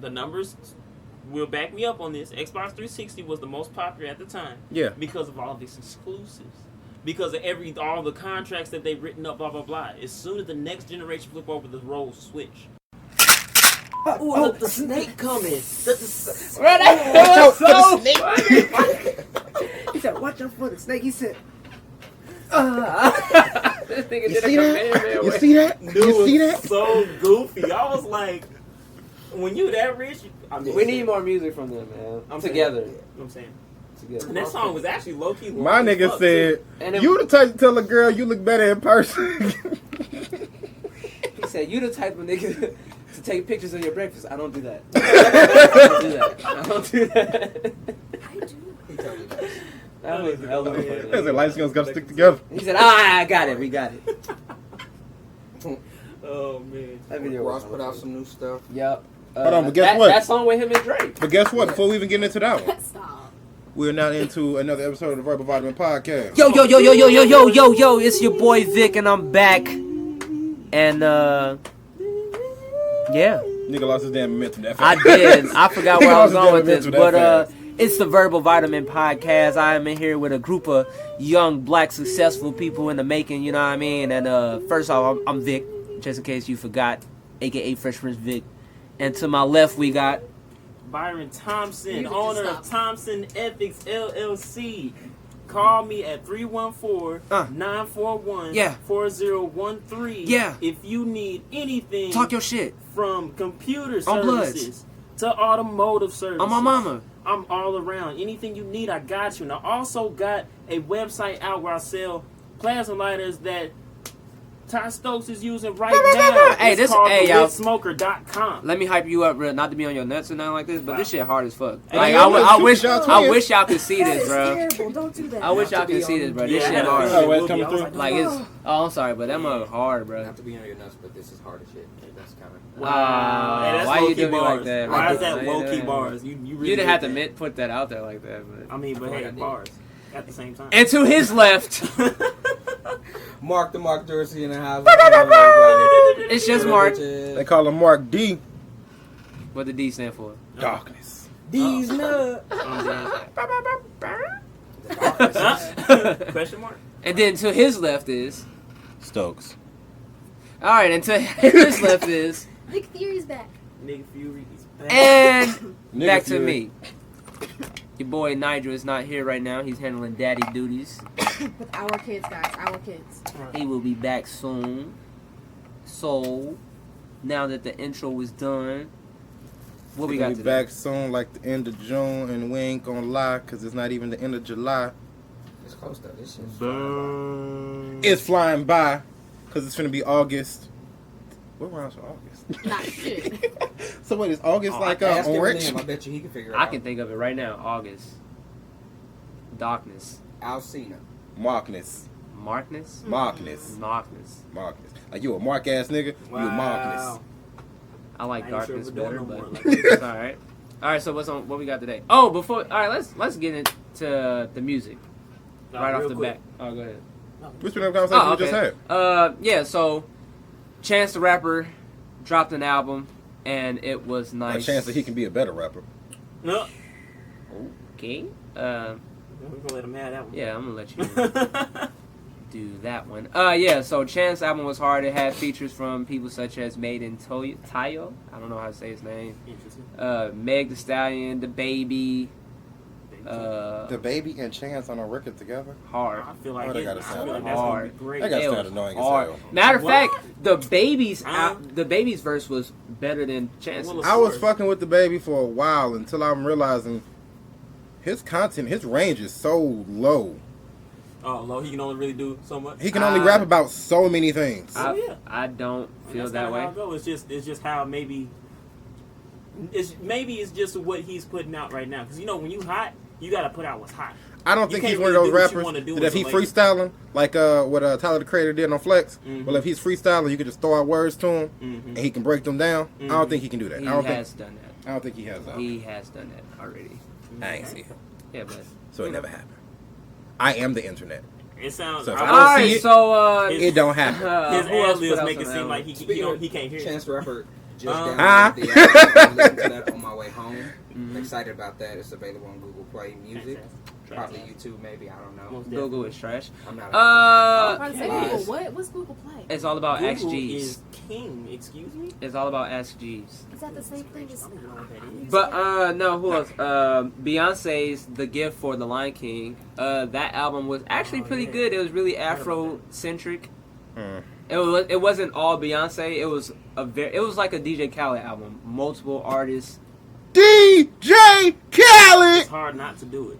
the numbers will back me up on this. Xbox 360 was the most popular at the time. Yeah. Because of all of its exclusives. Because of all the contracts that they've written up, blah, blah, blah. As soon as the next generation flip over, the roles switch. Ooh, the snake coming. That was so He said, watch out for the snake. He said, This nigga You did a see that? Kamehameha You with- see that? Dude, You see was that? so goofy. I was like, when you that rich, I mean, We need more music from them, man. I'm Together. saying, I'm saying. Together. And that song was actually low key. My nigga said, And it- you the type to tell a girl you look better in person. He said, you the type of nigga to take pictures of your breakfast. I don't do that. I don't do that. I don't do that. I do. he told me that. That was hella There's a funny. light skins gotta stick together. He said, I got it. We got it. Oh man. That video Ross was put out some new stuff. Yep. Hold on, but guess what? That song with him and Drake. But guess what? Before we even get into that one, Stop. we're now into another episode of the Verbal Vitamin Podcast. Yo, it's your boy Vic, and I'm back. And, yeah. Nigga lost his damn momentum that I fast. did. I forgot where I was Nigga going with lost his this. damn momentum that But, fast. it's the Verbal Vitamin Podcast. I am in here with a group of young, black, successful people in the making, you know what I mean? And, first off, I'm Vic, just in case you forgot, a.k.a. Fresh Prince Vic. And to my left, we got... Byron Thompson, Music owner just of stopped. Thompson Ethics LLC. Call me at 314-941-4013. Yeah. If you need anything Talk your shit. from computer On Bloods. services to automotive services. I'm my mama. I'm all around. Anything you need, I got you. And I also got a website out where I sell plasma lighters that Ty Stokes is using right now. Hey, It's this- called hey, y'all. thewitsmoker.com. Let me hype you up, real, not to be on your nuts or nothing like this, but this shit hard as fuck. Hey, Like, yo, I wish y'all I twins. wish y'all could see That this, is bro. terrible. Don't do that. I wish y'all Not to could be see this, on- bro. This Yeah, shit I hard. Oh, it's was coming through? like, Like it's. Oh, I'm sorry, but that mug hard, bro. Not to be on your nuts, but this is hard as shit. That's kind of. Wow. Hey, that's Why you low-key do me like bars. that? Why bro? is that Why low you key do that? bars? You really You didn't have to did put that out there like that, that. but. I mean, but Like I hey, did. bars at the same time. And to his left, Mark the Mark Dorsey in the house. it's just Mark. They call him Mark D. What the D stand for? Darkness. These nuts. Question mark? And then to his left is. Stokes. All right, and to his left is. Nick Fury's back. Nick Fury is back. And Nigga back to Fury. me. Your boy Nigel is not here right now. He's handling daddy duties. With our kids, guys. Our kids. He will be back soon. So, now that the intro is done, what we We'll got be today? back soon, like the end of June, and we ain't gonna lie, cause it's not even the end of July. It's close though. This shit's Boom. It's flying by, cause it's gonna be August. What round's for August? Not shit. So wait, is August like Ask orange? him, I bet you he can figure it I out. can think of it right now. August. Darkness. Alcina. Markness. Markness? Markness. Markness. Markness. Like you a Mark ass nigga, you a Markness. I like I ain't sure darkness if we're better, doing no but more it's alright. Alright, so what we got today? Oh, all right, let's get into the music. Right off the bat. Oh, go ahead. Which one of the conversation Oh, we just okay. had? Yeah, so Chance the Rapper dropped an album and it was A nice. chance that he can be a better rapper. No. Okay. We're gonna let him have that one. Yeah, I'm gonna let you do that one. Yeah, so Chance album was hard. It had features from people such as Made in Tayo. I don't know how to say his name. Interesting. Meg The Stallion, The Baby. The Baby and Chance on a record together. Hard. I feel like, Oh, they gotta I sound feel like that's hard. gonna be great. They got It sound was annoying as hard. hell. Matter of What? fact, the Huh? baby's verse was better than Chance's. Well, I was fucking with the Baby for a while until I'm realizing his content, his range is so low. Oh, low. He can only really do so much. He can only rap about so many things. Oh, yeah. I don't And feel that's that kinda way. How it goes. It's just how maybe it's just what he's putting out right now. Because when you hot, you gotta put out what's hot. I don't You think he's can't one of really those do what you rappers wanna do that if as he a lady. freestyling, like what Tyler the Creator did on Flex, Mhm. well, if he's freestyling, you can just throw out words to him Mm-hmm. and he can break them down. I don't think he can do that. He I don't has done I don't think he has that. that. He has done that already. I ain't see him, Yeah, but so it never happened. I am the internet. It sounds. So if I I will don't all see right. it, So His- It don't happen. his who else ad libs put out make it some seem like albums? he can't hear. Chance the Rapper just Huh? downloaded the album. Listen to that excited about that. It's available on Google Play Music. Trash. Probably YouTube, maybe. I don't know. Most Google is trash. I'm not. I'm about to say Lies. Google. What's Google Play? It's all about Ask Google Jeeves. is king. Excuse me. It's all about Ask Jeeves. Is that the same thing I as? don't even know what that is. But no, who else? Beyonce's "The Gift" for The Lion King. That album was actually pretty yeah. good. It was really Afro-centric. Hmm. It wasn't all Beyonce. It was like a DJ Khaled album. Multiple artists. DJ Khaled. It's hard not to do it.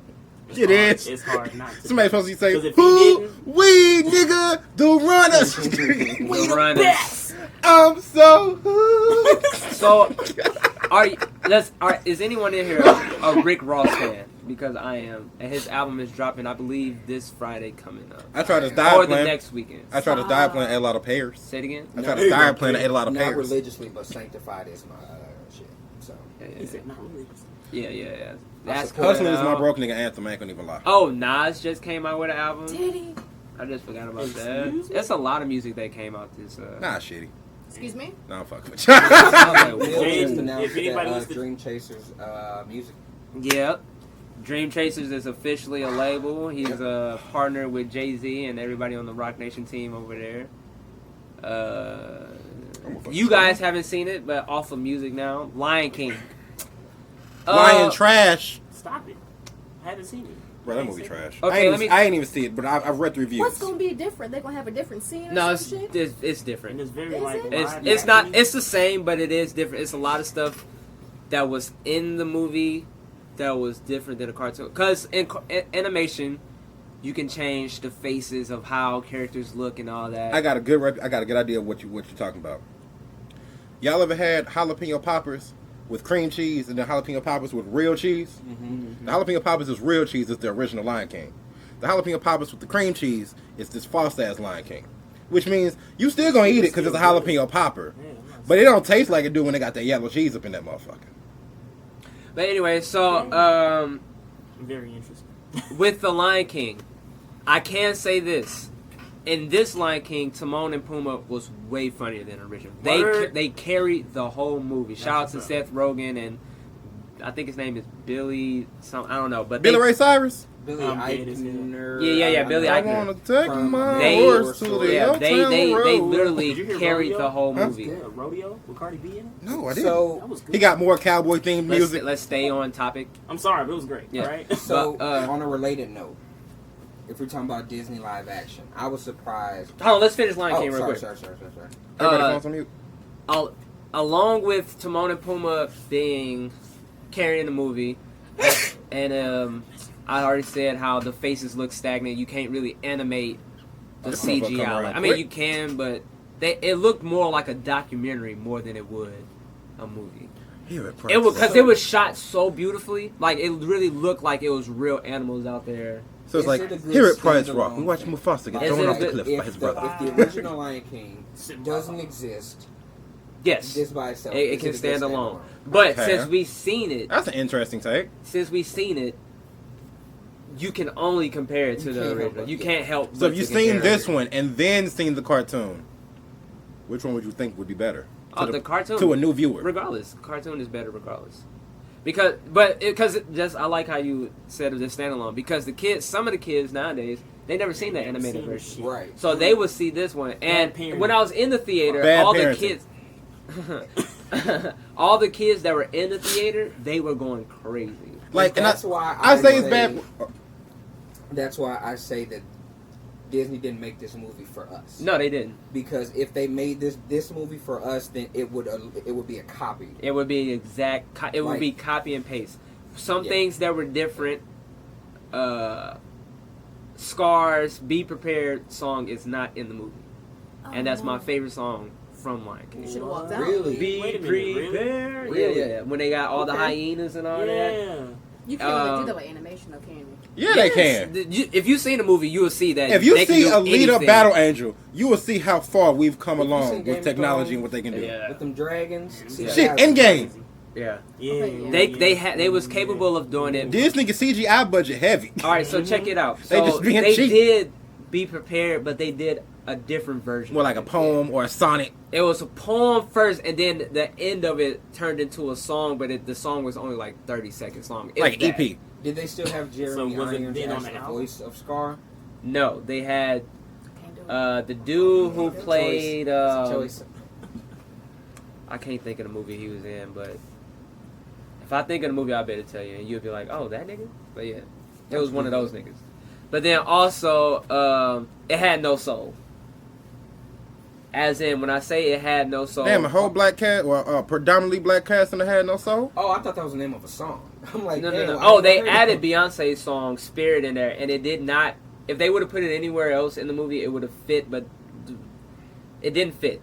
It's It hard, is. It's hard not to. Somebody supposed to say, 'Cause if he "Who didn't- we nigga the runners?" The Runners. I'm so hood. So, is anyone in here a Rick Ross fan? Because I am, and his album is dropping, I believe, this Friday coming up, I tried to or die the playing. next weekend. I tried to die playing a lot of pairs. Say it again. I tried to die playing a lot of Not pairs. religiously, but sanctified is my shit. So Yeah, He said, not really. yeah. That's support Hustling coming is my out. broke nigga anthem. I ain't gonna even lie. Oh, Nas just came out with an album. Did he? I just forgot about Excuse that. me? There's a lot of music that came out this. Nah, shitty. Excuse me. Nah, I'm fucking with you. Like, Will Jay, just announced if anybody that wants to- Dream Chasers music. Yep. Dream Chasers is officially a label. He's a partner with Jay-Z and everybody on the Rock Nation team over there. You guys haven't seen it, but off of music now. Lion King. Lion trash. Stop it. I haven't seen it. Bro, that movie trash. Okay, I ain't even see it, but I've read the reviews. What's gonna be different? They're gonna have a different scene or No, some shit? it's And different. it's very Is like it? live It's not. action. It's the same, but it is different. It's a lot of stuff that was in the movie that was different than a cartoon. Because in animation, you can change the faces of how characters look and all that. I got a good idea of what you're talking about. Y'all ever had jalapeno poppers with cream cheese and then jalapeno poppers with real cheese? Mm-hmm. The jalapeno poppers is real cheese. It's the original Lion King. The jalapeno poppers with the cream cheese is this false ass Lion King, which means you still gonna eat it because it's a jalapeno popper, Yeah, I'm not but it don't taste like it do when they got that yellow cheese up in that motherfucker. But anyway, so very interesting. with the Lion King, I can say this: in this Lion King, Timon and Pumbaa was way funnier than original. Word. They carried the whole movie. Shout out to That's what's Seth Rogen and I think his name is Billy. I don't know, but Billy Ray Cyrus. Billy I'm dead as hell. Eichner. Yeah, Billy I Eichner. wanna take From my They- horse to the Yeah, they uptown road. they Did you literally hear carried Rodeo? the whole Huh? movie. Yeah, Rodeo with Cardi B in it. No, I didn't. So, That was good. He got more cowboy themed music. Let's stay on topic. I'm sorry, but it was great. Yeah. Right? so But, on a related note, if we're talking about Disney live action, I was surprised. Hold on, let's finish Lion Oh, King real quick. sorry. Everybody uh, phones on mute. Along with Timon and Pumbaa being carrying the movie, and I already said how the faces look stagnant. You can't really animate the This motherfucker come CGI. around I mean, quick. you can, but it looked more like a documentary more than it would a movie. It was because it was shot so beautifully. Like it really looked like it was real animals out there. So it's Is like, it a good here at Price standalone Rock, we watch thing? Mufasa get Like, Is thrown it off a the good- cliff by his If brother. the original Lion King doesn't exist, Yes, just by itself, it is can a good stand alone. standalone? But Okay. since we've seen it, That's an interesting take. you can only compare it to You the can't help original. but- You can't help. So but if you've to seen compare this it. one and then seen the cartoon, which one would you think would be better? Oh, the cartoon to a new viewer. regardless, cartoon is better regardless. Because I like how you said it was standalone. Because some of the kids nowadays, they never seen the Never animated seen version, shit. Right. so they would see this one. And parenting. when I was in the theater, Bad all parenting. the kids, all the kids that were in the theater, they were going crazy. Like, and That's why I say it's bad. That's why I say that Disney didn't make this movie for us. No, they didn't. Because if they made this movie for us, then it would be a copy. It would be exact. It would Like- be copy and paste. Some Yeah. things that were different. Scars, Be Prepared song is not in the movie, and that's my favorite song from Lion King. You should have walked out. Really? Be Wait a minute, really? prepared. Really? Yeah. When they got all the Okay. hyenas and all that. Yeah. You can't really Um, do that with animation, though, can you? Yeah, they can. If you've seen the movie, you will see that. If you they can see do Alita anything. Battle Angel, you will see how far we've come If you seen along Game with of technology Thrones, and what they can do. Yeah. With them dragons. Yeah. Shit, in game. Yeah. Yeah. Okay, yeah. They was capable of doing it. Disney can CGI budget heavy. All right, so check it out. They So just being they cheap. did Be Prepared, but they did a different version. More like a poem or a sonnet. It was a poem first, and then the end of it turned into a song, but the song was only like 30 seconds long. It Like was an that. EP. Did they still have Jeremy So was it Irons then on as the the album? voice of Scar? No, they had Can't do it. the dude who played. It's a choice. I can't think of the movie he was in, but if I think of the movie, I better tell you, and you'll be like, "Oh, that nigga." But yeah, it was one of those niggas. But then also, it had no soul. As in, when I say it had no soul, Damn, a whole black cast, well, predominantly black cast, and it had no soul. Oh, I thought that was the name of a song. I'm like, no. damn, I Oh, never they heard added that. Beyonce's song "Spirit" in there, and it did not. If they would have put it anywhere else in the movie, it would have fit, but it didn't fit.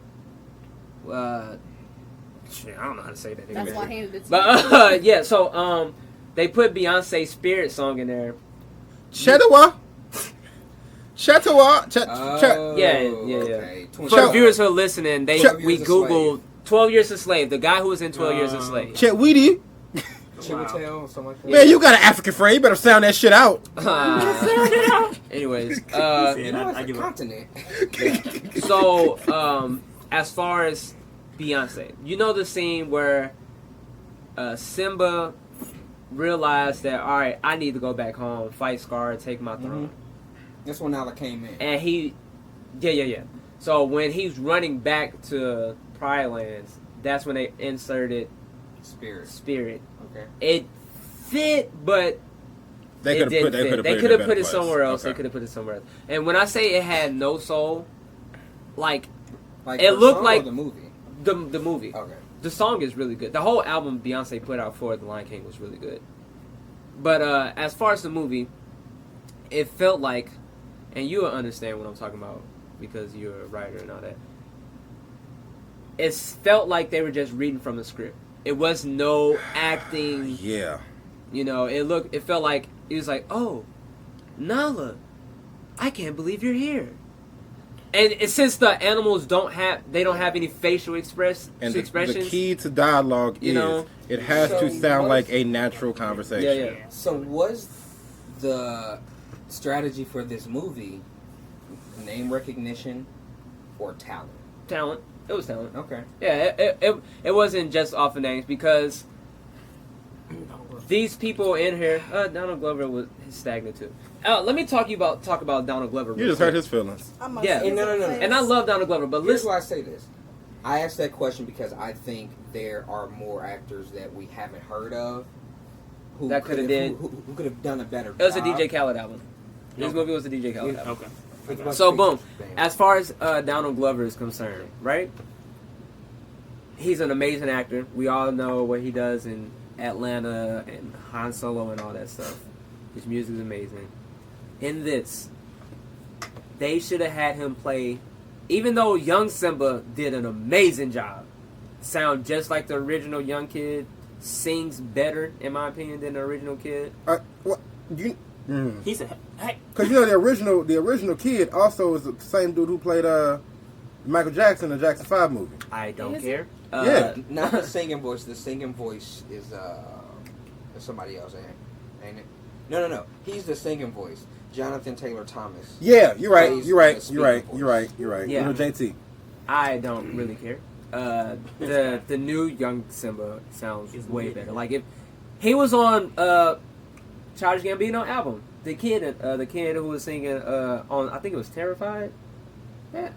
Shit, I don't know how to say that. That's why I handed it to But you. yeah, so they put Beyonce's "Spirit" song in there. Chetawah. Chetawah. Oh, Yeah. okay. For the Chuck- viewers who are listening, we 12 Years a googled 12 Years a Slave. The guy who was in 12 Years a Slave. Chetweedy. Chiwetel, something like that. Man, you got an African friend. You better sound that shit out. Anyways, You know, it's I a give up. continent. so as far as Beyonce, you know the scene where Simba realized that, all right, I need to go back home, fight Scar, take my throne. This one Nala came in. And he, yeah. So when he's running back to Pride Lands, that's when they inserted Spirit. Spirit. Okay. It fit, but They it could didn't have put. fit. They could have put it somewhere else. Okay. They could have put it somewhere else. And when I say it had no soul, like Like It the looked song like- or the movie. the movie. Okay. The song is really good. The whole album Beyonce put out for The Lion King was really good. But as far as the movie, it felt like, and you'll understand what I'm talking about because you're a writer and all that. It felt like they were just reading from the script. It was no acting. Yeah. You know, it felt like it was like, oh, Nala, I can't believe you're here. And since the animals don't have any facial And expressions. the key to dialogue You is know? it has So to sound what- like a natural conversation. Yeah. So was the strategy for this movie name recognition or talent? Talent. It was talent. Okay. Yeah, it wasn't just off of names because these people in here, Donald Glover was stagnant too. Let me talk about Donald Glover. You real just hurt quick. his feelings. Yeah. No. And I love Donald Glover, but Here's listen, why I say this. I asked that question because I think there are more actors that we haven't heard of who That coulda could did- who could have done a better it was a job. DJ Khaled album. This Okay. movie was a DJ Khaled album. Okay. So boom, as far as Donald Glover is concerned, right? He's an amazing actor. We all know what he does in Atlanta and Han Solo and all that stuff. His music is amazing. In this, they should have had him play, even though young Simba did an amazing job, sound just like the original young kid, sings better, in my opinion, than the original kid. What you? He said, "Hey, Because you know the original kid also is the same dude who played Michael Jackson in the Jackson 5 movie. I don't Is care. Yeah. Not the singing voice. The singing voice is somebody else, ain't it? No. He's the singing voice. Jonathan Taylor Thomas. Yeah, you're right. Plays You're right. the speaking You're right. voice. You're right. You're right. Yeah. You know, JT. I don't really care. The new young Simba sounds He's way weird. better. Like if he was on Childish Gambino album, the kid who was singing on, I think it was Terrified. Yeah.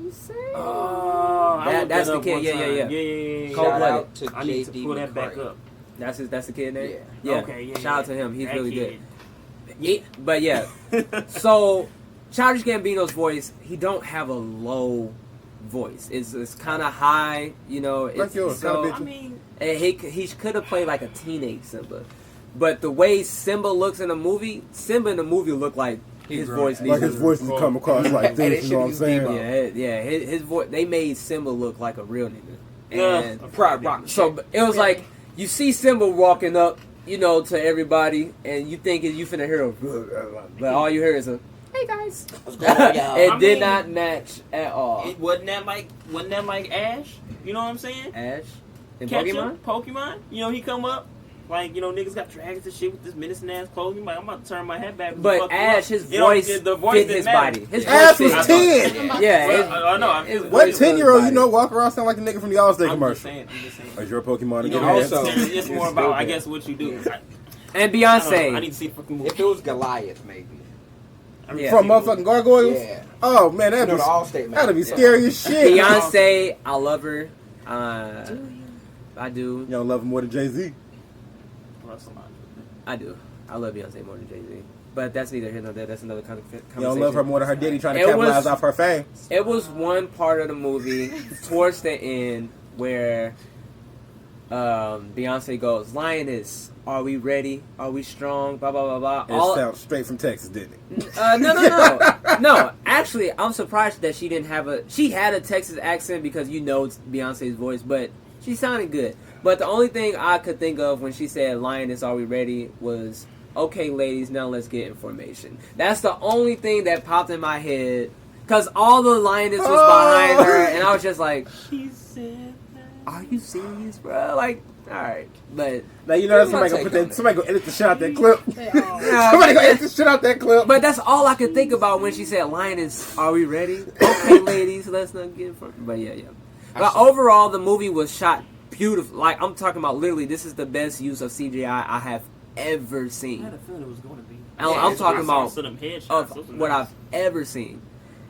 You say? oh, I looked That's that the up kid. one Yeah. time. Cold Shout blooded. out to I need to J.D. pull that back McCray. up. That's the kid name. Yeah. Yeah. Okay, yeah. Shout out to him. He's That really kid. good. But yeah. So, Childish Gambino's voice, he don't have a low voice. It's kind of high, you know. Like It's, yours, so, kinda I mean, and he could have played like a teenage Simba. But the way Simba looks in the movie, Simba in the movie looked like his grown. voice needs Like his to- voice doesn't come across like Hey, this. they You know what I'm should saying? use Yeah, his voice. They made Simba look like a real nigga. yeah, And a Pride Rock. so it was like you see Simba walking up, you know, to everybody, and you think you finna hear a, but all you hear is a "Hey guys." What's going on, y'all? It I did mean, not match at all. It wasn't that like Ash. You know what I'm saying? Ash in Catch Pokemon. him, Pokemon. You know he come up. Like, you know, niggas got dragons and shit with this menacing ass clothing. Like, I'm about to turn my head back. But Ash, his You know, voice the voice fit didn't his matter. body. His Ash voice was fit. 10. I know. his What voice 10-year-old was you know body. walk around sound like the nigga from the Allstate I'm just commercial? saying. I'm just saying. Is your Pokemon You again? know, also- it's more about, I guess, what you do. And I need Beyonce. to see fucking movie. If it was Goliath, maybe. Yeah. From motherfucking Gargoyles? Yeah. Oh man, You that'd know, be the Allstate man. that'd be Yeah. scary as shit. Beyonce, I love her. I do. You don't love him more than Jay-Z. Well, that's a lot. I do. I love Beyonce more than Jay-Z. But that's neither here nor there. That's another conversation. You don't love her more than her daddy trying to It capitalize was- off her fame. It was one part of the movie towards the end where Beyonce goes, "Lioness, are we ready? Are we strong? Blah blah blah And blah." it sounds straight from Texas, didn't it? No. Actually, I'm surprised that she didn't have a. She had a Texas accent because you know it's Beyonce's voice, but she sounded good. But the only thing I could think of when she said "Lioness, are we ready?" was, "Okay, ladies, now let's get in formation." That's the only thing that popped in my head because all the lioness was behind her, and I was just like, She said that. "Are you serious, bro?" Like, all right, but Now you know Here's somebody my gonna put take on that. it. Somebody gonna edit the shit out that clip. They all. Somebody gonna edit the shit out that clip. but that's all I could think about when she said, "Lioness, are we ready?" Okay, ladies, let's not get in front. But yeah. But overall, the movie was shot beautiful. Like, I'm talking about literally, this is the best use of CGI I have ever I seen. had a feeling it was going to be. I'm talking about some headshots. Of Those were what nice. I've ever seen.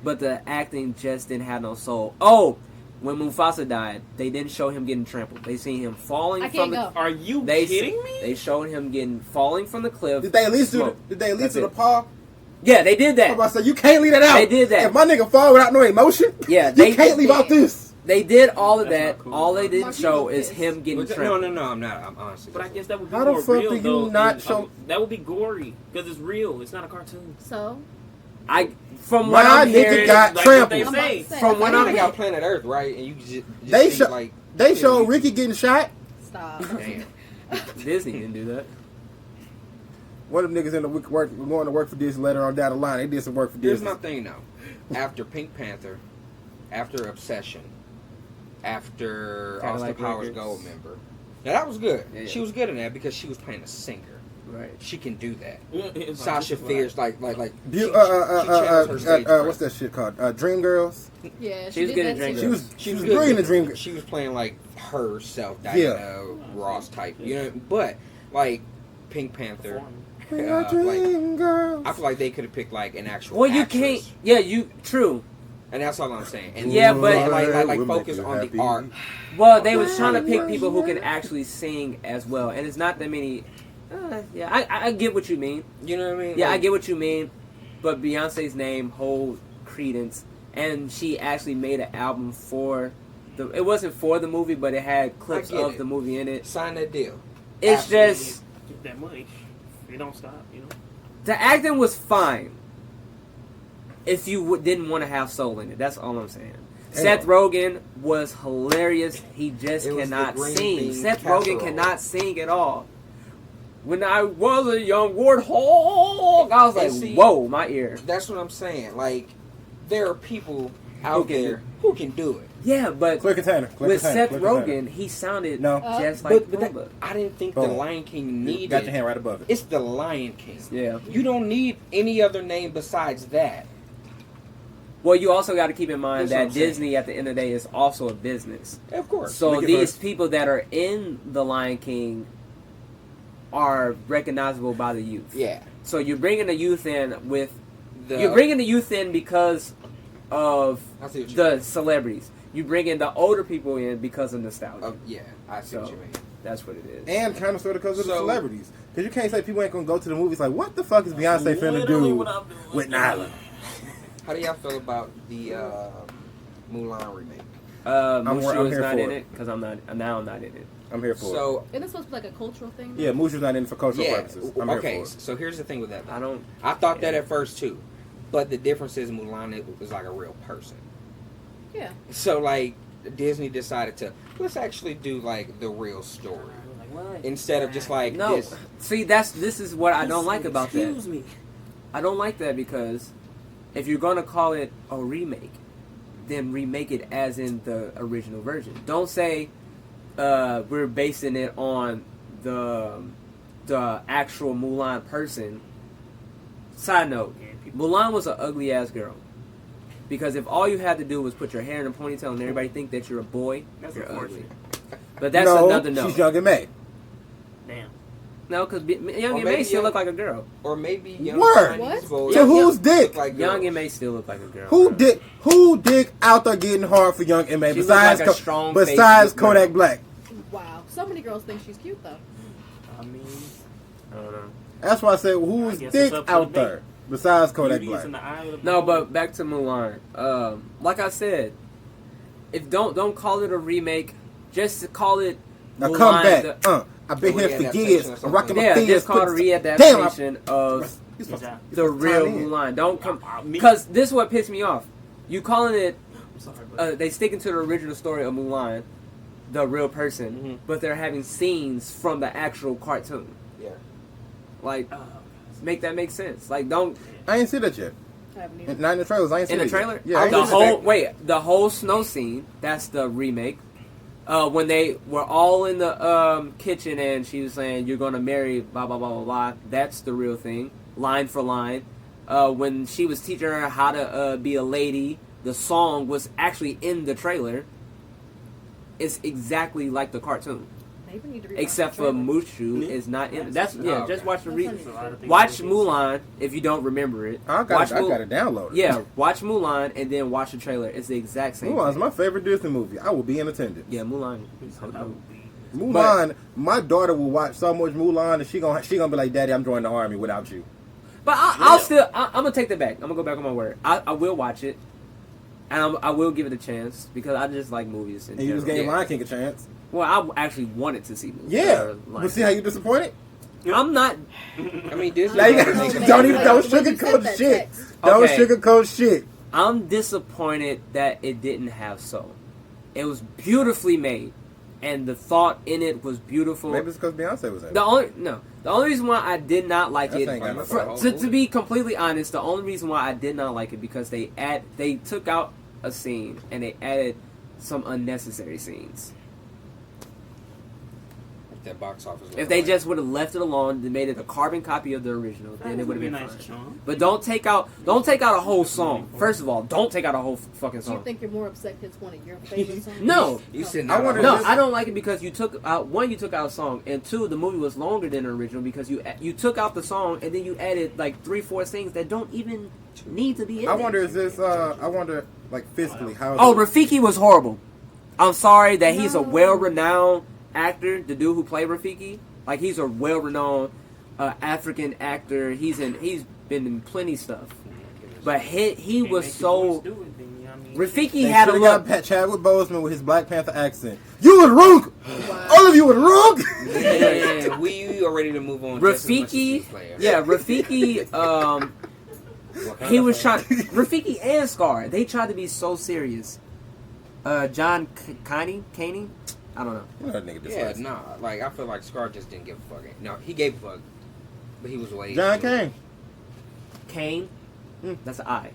But the acting just didn't have no soul. Oh, when Mufasa died, they didn't show him getting trampled. They seen him falling I from can't the go. Are you They kidding me? They showed him falling from the cliff. Did they at least do? Smoke. Did they at least That's do the it. paw? Yeah, they did I'm that. about to say you can't leave that out. They did that. If my nigga fall without no emotion, Yeah, you they can't leave out this. They did all of That's that. not cool. All they didn't Mark, you show look is pissed. him getting No, trampled. no, I'm not. I'm honestly. But I guess that would be How the more fuck real, do you though. not and, show- that would be gory because it's real. It's not a cartoon. So, From what My I'm nigga hearing, got Like what they trampled. say. From when I I'm know they got Planet Earth, right? And you just They think, show- like They showed Ricky getting shot. stop. damn. Disney didn't do that. One of them niggas in the work going to work for Disney later on down the line. They did some work for Here's Disney. my thing though. After Pink Panther, after Obsession, after Austin Cadillac Powers Records. Gold member. Now that was good. Yeah. She was good in that because she was playing a singer. Right. She can do that. It's Sasha like- Fierce, like Bu- she channels her stage what's presence. that shit called? Dream Girls. Yeah, She was did good that at Dream too. She was She was brilliant good. in Dream Girls. She was playing like herself, Yeah. Diana Ross type, you know. But like Pink Panther, We are like Dream Girls. I feel like they could have picked like an actual. Well, you actress. can't. Yeah, you true. And that's all I'm saying. And Yeah, but- like We'll focus make you on happy. the art. Well, they was trying to pick people who can actually sing as well, and it's not that many. Yeah, I get what you mean. You know what I mean? Yeah, I Like, get what you mean. But Beyonce's name holds credence, and she actually made an album for the. It wasn't for the movie, but it had clips get of it. the movie in it. sign that deal. It's Absolutely. just Get that money. It don't stop, you know. the acting was fine. If you didn't want to have soul in it, that's all I'm saying. Seth Rogen was hilarious. He just It was the cannot green sing. bean Seth casserole. Rogen cannot sing at all. When I was a young warthog, I was like, And see- whoa, my ear. That's what I'm saying. Like, there are people out Who can there who can do it. Yeah, but Clear container. Clear with container, Seth clear container. Rogen, he sounded No. just like But that, Pumbaa. I didn't think Boom. the Lion King You needed. got your hand right above it. It's the Lion King. Yeah. You don't need any other name besides that. Well, you also got to keep in mind That's what that I'm saying. Disney, at the end of the day, is also a business. Of course. So Make it these first. people that are in the Lion King are recognizable by the youth. yeah. So you're bringing the youth in with The, you're bringing the youth in because of I see what you the celebrities. You bring in the older people in because of nostalgia. yeah, I see what So- you mean. That's what it is. And kind of sort of because of the So- celebrities. Because you can't say people ain't gonna go to the movies like, what the fuck is Beyonce finna Literally do what I'm doing. with Nyla? How do y'all feel about the Mulan remake? Mushu I'm is here not for in it. it because I'm not in it. I'm here for it. So Isn't it supposed to be like a cultural thing? Yeah, Mushu's not in for cultural yeah, purposes. I'm here okay. for it. So here's the thing with that. I don't. I thought that Yeah. at first too, but the difference is Mulan is like a real person. Yeah. So like Disney decided to let's actually do like the real story Like, what? instead of just like No, this. see this is what I don't like about that. Excuse me. I don't like that because if you're gonna call it a remake, then remake it as in the original version. Don't say we're basing it on the actual Mulan person. Side note, Mulan was an ugly ass girl. Because if all you had to do was put your hair in a ponytail and everybody think that you're a boy, That's you're ugly. unfortunate. But that's no, another note. she's Young and May. Damn. No, because Young and maybe May still Young- look like a girl. Or maybe young Word. Chinese What? boys So who's dick? look like Young girls. and May still look like a girl. Who dick out there getting hard for Young and May She look besides like a strong besides face girl. Kodak Black? Wow. So many girls think she's cute though. I mean, I don't know. That's why I said who's I guess dick it's up for out debate. there besides Kodak beauty is Black? in the eye of the No, beholder. but back to Mulan. Like I said, if don't call it a remake, just call it Now Mulan, come back. the- I've been A here for readaptation years. or I'm something. rocking my yeah, fingers. just call it a Damn, readaptation of you're supposed to- the you're supposed to real time in. Mulan. Don't come Me- because this is what pissed me off. You calling it? I'm sorry, but They sticking to the original story of Mulan, the real person, Mhm. but they're having scenes from the actual cartoon. Yeah. Like, make that make sense. Like, don't I ain't see that yet. I haven't even. Not in the trailers. I ain't in seen the it yet. trailer. Yeah, I ain't the seen it. the whole snow scene. That's the remake. When they were all in the kitchen and she was saying, "You're gonna marry blah blah blah blah blah." That's the real thing, line for line. When she was teaching her how to be a lady, the song was actually in the trailer. It's exactly like the cartoon, Maybe we need to rewatch except the for trailer. Mushu is not in. That's Oh, just okay. watch the That's re- not There's a lot of things watch that we Mulan if you don't remember it. I Watch got it downloaded. Yeah, watch Mulan and then watch the trailer. It's the exact same. Mulan's thing. my favorite Disney movie. I will be in attendance. Yeah, Mulan. So that would be- Mulan, my daughter will watch so much Mulan and she gonna be like, "Daddy, I'm joining the army without you." But I'll still. I'm gonna take that back. I'm gonna go back on my word. I will watch it, and I will give it a chance because I just like movies. In And you just general. gave Lion King a chance. Well, I actually wanted to see movies. Yeah, Like, but see how you disappointed? I'm not. I mean, Disney. Now you never gotta- makes a don't movie. even don't When you said sugarcoat that shit. text. Don't Okay. sugarcoat shit. I'm disappointed that it didn't have soul. It was beautifully made, and the thought in it was beautiful. Maybe it's because Beyonce was in it. The only reason why I did not like That it, ain't got no soul. to be completely honest, the only reason why I did not like it because they took out a scene and they added some unnecessary scenes. That box office. If they just would have left it alone and made it a carbon copy of the original, then it would have been nice fine. charm. But don't take out a whole song. First of all, don't take out a whole fucking Do you song. think you're more upset because it's one of your favorite songs? No. You sitting I out wonder on No, this- I don't like it because you took out one. You took out a song, and two, the movie was longer than the original because you took out the song and then you added like 3-4 things that don't even need to be in I it. wonder, is this? I wonder, like fiscally, how? Oh, Rafiki was horrible. I'm sorry that he's a well-renowned actor. The dude who played Rafiki, like he's a well-renowned African actor. He's been in plenty stuff, but he Can't was make so. your voice do it, then, you know what I mean? Rafiki They had a should've look. got Chadwick Boseman with his Black Panther accent. You was wrong. All of you was wrong. And we are ready to move on. just as much as Rafiki, these players. yeah, Rafiki. He was trying. Rafiki and Scar. They tried to be so serious. John Caney, I don't know. That nigga Yeah, disgusting. nah. Like I feel like Scar just didn't give a fuck. No, he gave a fuck, but he was way. John Kane. Kane. That's an I.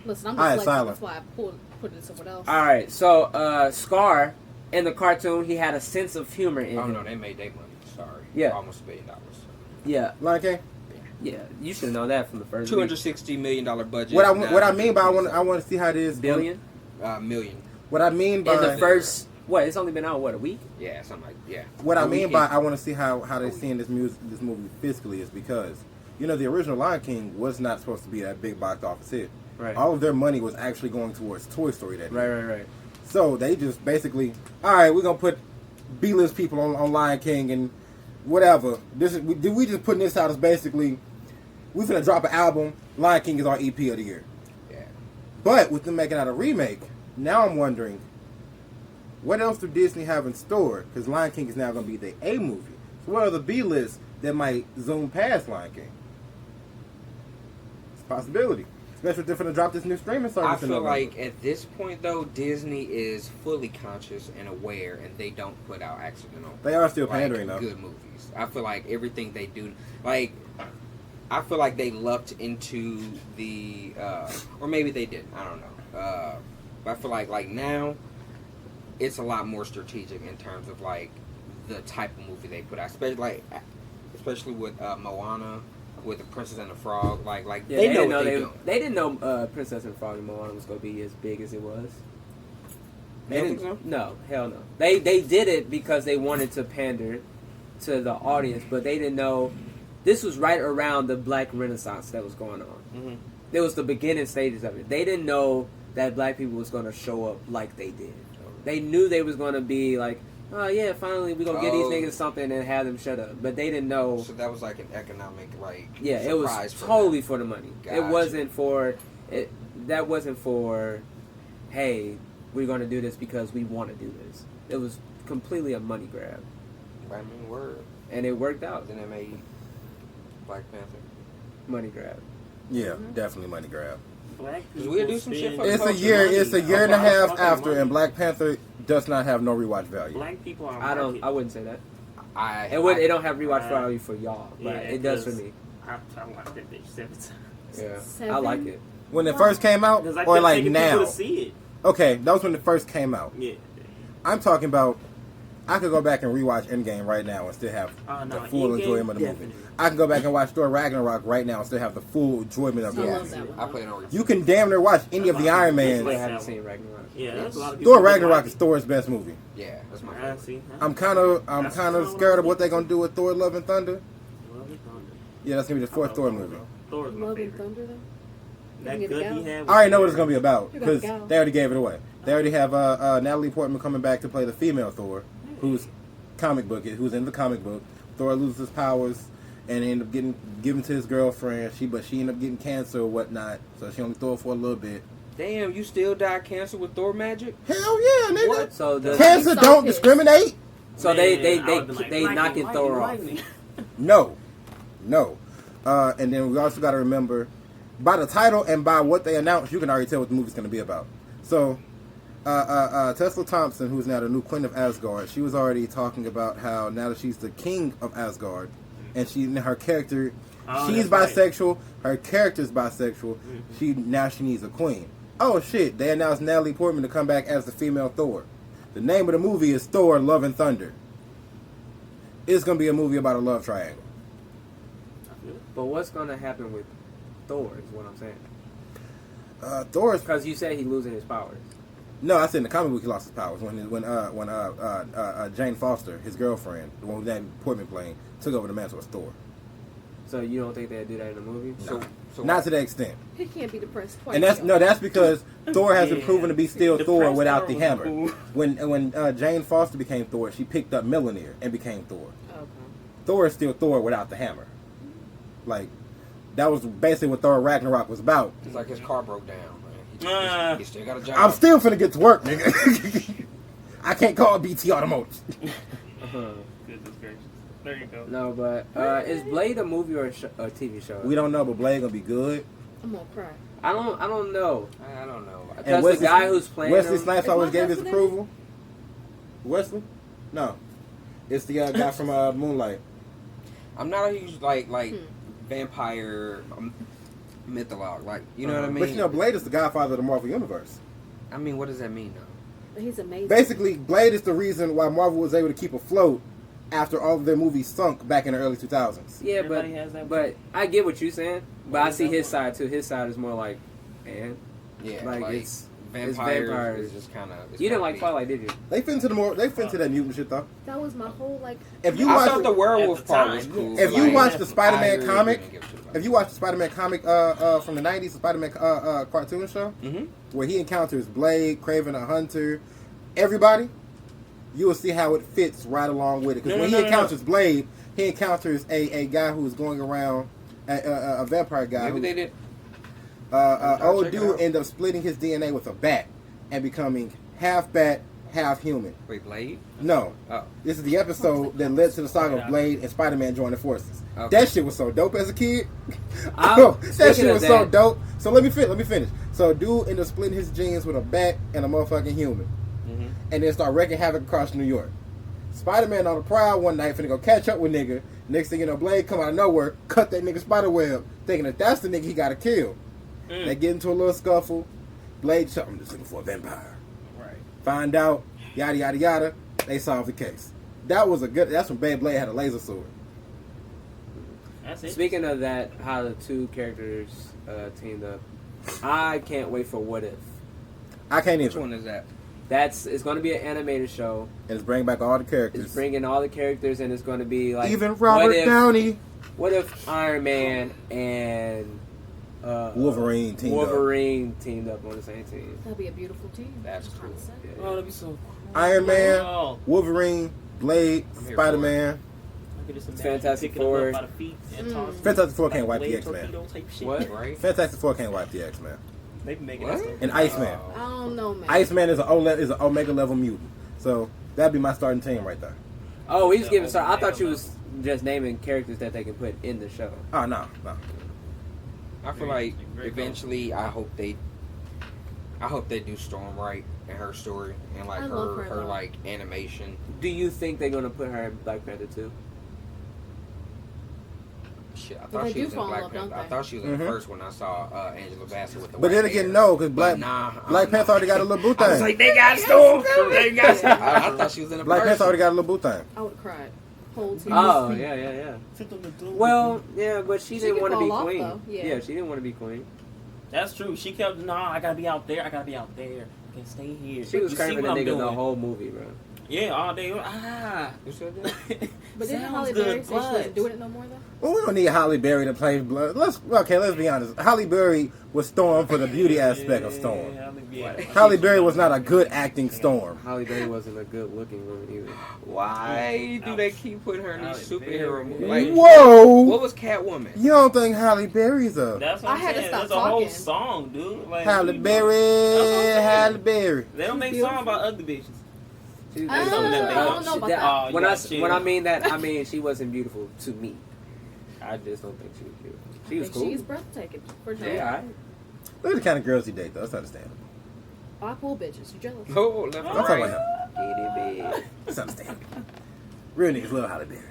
Listen, I'm Alright, dyslexic. silent. That's why I put it somewhere else. All right, so Scar in the cartoon, he had a sense of humor in Oh him. no, they made their money. Sorry. Yeah. Almost $1 billion. Yeah, Lion King. yeah. You should know that from the first $260 million budget. What I mean by I want to see how it is. billion. Million. What I mean by In the first, it's only been out a week. Yeah, something like what I a mean weekend. by I want to see how they're seeing this movie fiscally is because the original Lion King was not supposed to be that big box office hit. Right. All of their money was actually going towards Toy Story that year. Right. So they just basically, all right, we're gonna put B-list people on Lion King and whatever. We just putting this out as basically we're gonna drop an album. Lion King is our EP of the year. Yeah. But with them making out a remake, now I'm wondering what else do Disney have in store? Because Lion King is now gonna be the A movie. So what are the B-lists that might zoom past Lion King? It's a possibility. Especially if they're gonna drop this new streaming service. I in feel November. like at this point though, Disney is fully conscious and aware, and they don't put out accidental. They are still pandering, though. Good movies. I feel like everything they do, like, I feel like they lucked into the, or maybe they didn't. I don't know. But I feel like now, it's a lot more strategic in terms of like the type of movie they put out, especially with Moana, with the Princess and the Frog. Like Yeah, they know didn't what they're they, doing. they didn't know Princess and the Frog and Moana was gonna be as big as it was. You don't think so? No, hell no. They did it because they wanted to pander to the audience, but they didn't know this was right around the Black Renaissance that was going on. Mhm. It was the beginning stages of it. They didn't know that black people was going to show up like they did. They knew they was going to be like, oh yeah, finally we're going to get these niggas something and have them shut up. But they didn't know. So that was like an economic Yeah, it was surprise for totally them. for the money. Gotcha. It wasn't for it. That wasn't for, hey, we're going to do this because we want to do this. It was completely a money grab, I mean, word. and it worked out. Then they made Black Panther. Money grab. Yeah, definitely money grab. Black Cause we'll do some shit spend for It's a culture year. money. It's a year and a lot of half fucking after, money. and Black Panther does not have no rewatch value. Black people are. I wouldn't say that. It don't have rewatch value for y'all, but Yeah, it does for 'cause me. I watched that bitch 7 times. Yeah, I Seven? like it. When it first came out, Because I or kept like taking people now. to see it. Okay, that was when it first came out. Yeah. I'm talking about. I could go back and rewatch Endgame right now and still have the full Endgame, enjoyment of the movie. definitely. I can go back and watch Thor Ragnarok right now and still have the full enjoyment of the I movie. love that one. I played on. You can damn near watch any of the Iron I Mans. Like haven't that seen Ragnarok. Yeah, that's a lot of people. Thor that Ragnarok like is Thor's best movie. Yeah, that's my I favorite. see. I'm kind of That's scared of what they're gonna do with Thor: Love and Thunder. Love and Thunder. Yeah, that's gonna be the fourth Thor movie. Thor is my Love and favorite. Thunder, though. That You good can he get it had. I already know what it's gonna be about You gotta because go. they already gave it away. They already have Natalie Portman coming back to play the female Thor, who's who's in the comic book. Thor loses his powers and end up getting given to his girlfriend. She ended up getting cancer or whatnot, so she only Thor for a little bit. Damn, you still die cancer with Thor magic? Hell yeah, nigga! What? So the Cancer I'm so don't pissed. discriminate. so they Man, I would've been like, knocking Thor off. lightning. No. And then we also got to remember, by the title and by what they announced, you can already tell what the movie's going to be about. So, Tessa Thompson, who's now the new Queen of Asgard, she was already talking about how now that she's the King of Asgard, and her character, she's that's right. bisexual, her character's bisexual, she needs a queen. Oh shit, they announced Natalie Portman to come back as the female Thor. The name of the movie is Thor: Love and Thunder. It's going to be a movie about a love triangle. But what's gonna happen with Thor? Is what I'm saying. Thor's Because you said he losing his powers. no, I said in the comic book he lost his powers when Jane Foster, his girlfriend, the one who Natalie Portman playing, took over the mantle as Thor. So you don't think they'd do that in the movie? So Not to that extent, He can't be depressed twice. and that's because Thor hasn't Yeah. proven to be still The Thor first without Thor the was hammer. cool. When Jane Foster became Thor, she picked up Mjolnir and became Thor. Okay. Thor is still Thor without the hammer. Like that was basically what Thor Ragnarok was about. it's like his car broke down. Man. He still got a job. I'm still finna get to work, nigga. I can't call BT Automotive. Goodness gracious. There you go. No, but is Blade a movie or a TV show? We don't know, but Blade gonna be good. I'm gonna cry. I don't know. I don't know. Because the Wesley- guy who's playing Wesley him, Snipes Is always my gave his husband in approval. Wesley? No. It's the guy from Moonlight. I'm not a huge vampire mythologue. Like, you know what I mean? But you know, Blade is the godfather of the Marvel Universe. I mean, what does that mean, though? But he's amazing. Basically, Blade is the reason why Marvel was able to keep afloat after all of their movies sunk back in the early 2000s. yeah, Everybody has that but I get what you're saying. But I see his that side too. His side is more like, man, Yeah, like it's vampires. vampires. Is just kind of. You didn't like Twilight, did you? They fit into that mutant shit though. That was my whole If you I watch thought the werewolf At the part was time, cool. if you like, watch the I Spider-Man really comic, didn't give a shit about if you watch the Spider-Man comic from the 90s, the Spider-Man cartoon show, Mhm. where he encounters Blade, Kraven the Hunter, everybody, you will see how it fits right along with it. Because when he encounters Blade, he encounters a guy who's going around, a vampire guy. Maybe they did. Old check it dude out. ended up splitting his DNA with a bat and becoming half bat, half human. Wait, Blade? No, Oh. this is the episode that led to the saga of Blade and Spider-Man joining forces. Okay. That shit was so dope as a kid. I'm- That speaking shit of was so that- dope. So let me finish. So dude ended up splitting his genes with a bat and a motherfucking human, Mhm. and then start wreaking havoc across New York. Spider-Man on the prowl one night finna go catch up with nigga. Next thing you know, Blade come out of nowhere, cut that nigga spider web, thinking that that's the nigga he gotta kill. They get into a little scuffle. Blade I'm just looking for a vampire. Right. Find out, yada yada yada. They solve the case. That was a good. That's when Beyblade had a laser sword. That's it. Speaking of that, how the two characters teamed up, I can't wait for What If. I can't Which even. one is that? It's going to be an animated show. And it's bringing back all the characters. It's bringing all the characters, and it's going to be like Even Robert what if, Downey. What if Iron Man and Wolverine teamed up. teamed up on the same team? That'd be a beautiful team. That's Just trying to cool. say. Yeah. Oh, that'd be so cool. Iron Man, Oh, Wolverine, Blade, I'm here Spider-Man. I could just imagine Fantastic picking them Four. up by the feet and tossing them Fantastic Four can't like wipe the blade X-Men. torpedo type shit. What? Right? Fantastic Four can't wipe the X-Men. They be making What? that stuff. And Iceman. I don't know, man. Iceman is an Omega level mutant. So that'd be my starting team right there. Oh, he's Yeah, giving. Sorry, I Omega thought you was just naming characters that they can put in the show. Oh no. I feel like eventually, I hope they do Storm right and her story and like I love her, her though. like animation. Do you think they're gonna put her in Black Panther too? Shit, I But thought they she do was in fall in Black love, Panther. don't I they? thought she was in the Mhm. first one. I saw Angela Bassett with the. But white then again, hair. no, because But nah, I Black don't know. Panther already got a little boot I was thing. like, they got Storm. They got. I thought she was in the Black first Panther already one. got a little boot thing. I would have cried. Whole team. Oh yeah. Well, yeah, but she She didn't could want to be fall off, queen. though. Yeah. She didn't want to be queen. That's true. She kept, I gotta be out there. I gotta be out there. I can't stay here. She was You see craving what a I'm nigga the doing? whole movie, bro. Yeah, all day. You said that? But didn't Sounds Halle good, Berry say she but- wasn't doing it no more though? Well, we don't need Halle Berry to play blood. Let's be honest. Halle Berry was Storm for the beauty aspect of Storm. Yeah. Halle Berry was not a good acting Storm. Halle Berry wasn't a good looking woman either. Why do they keep putting her in these Halle superhero Berry. movies? Like, Whoa! what was Catwoman? You don't think Halle Berry's a That's what I I'm had to saying. stop There's a whole talking. song, dude. Like, Halle what you Berry? saying. Halle Berry. They don't make songs about ugly bitches. She, I something that they don't know about that. Oh, when you I gotta chill. when I mean that, I mean she wasn't beautiful to me. I just don't think she was beautiful. She was I think cool. She's breathtaking for sure. Yeah, Look at the kind of girls you date, though. That's understandable. I pull bitches. You jealous? Oh, left I'm and talking right. about him. That's understandable. Real niggas love Halle Berry.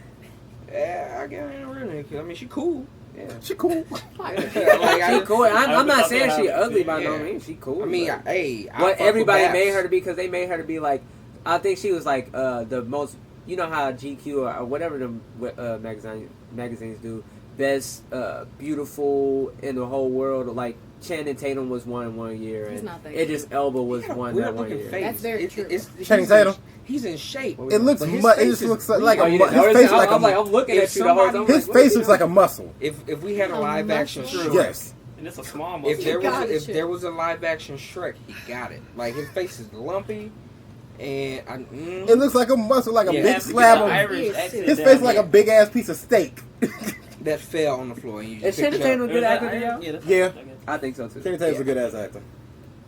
Yeah, I get it. Really. I mean, she cool. yeah. She cool. Like, I, She cool. I'm not thought saying they she had- ugly by no yeah. means. She cool. I mean, but- hey, I what fuck with everybody Babs. made her to be, because they made her to be like, I think she was like the most, you know how GQ or whatever the magazines do, best beautiful in the whole world. Like Channing Tatum was one year, He's and not that Idris cute. Elba He was got a one weird that one looking year. face. That's very true. Channing Tatum? He's in shape. It looks But his it face just is looks weird. like Oh, a you mu- didn't his notice face that? like I'm a like, I'm looking if at you the whole time. I'm his like, what face you looks like a muscle. If we had a A live action muscle? Shrek, Yes. And it's a small if muscle. there got it, was shit. there was a live action Shrek, he got it. Like his face is lumpy, and It looks like a muscle, like a Yeah. big Has to get slab the of. Irish Yes. accent His down face like a there. big ass piece of steak. that fell on the floor. And you Is just picked Channing it up. Tatum a good Is that actor to y'all? Irish? that's Yeah. okay. I think so too. Channing Tatum's a Yeah. good ass actor.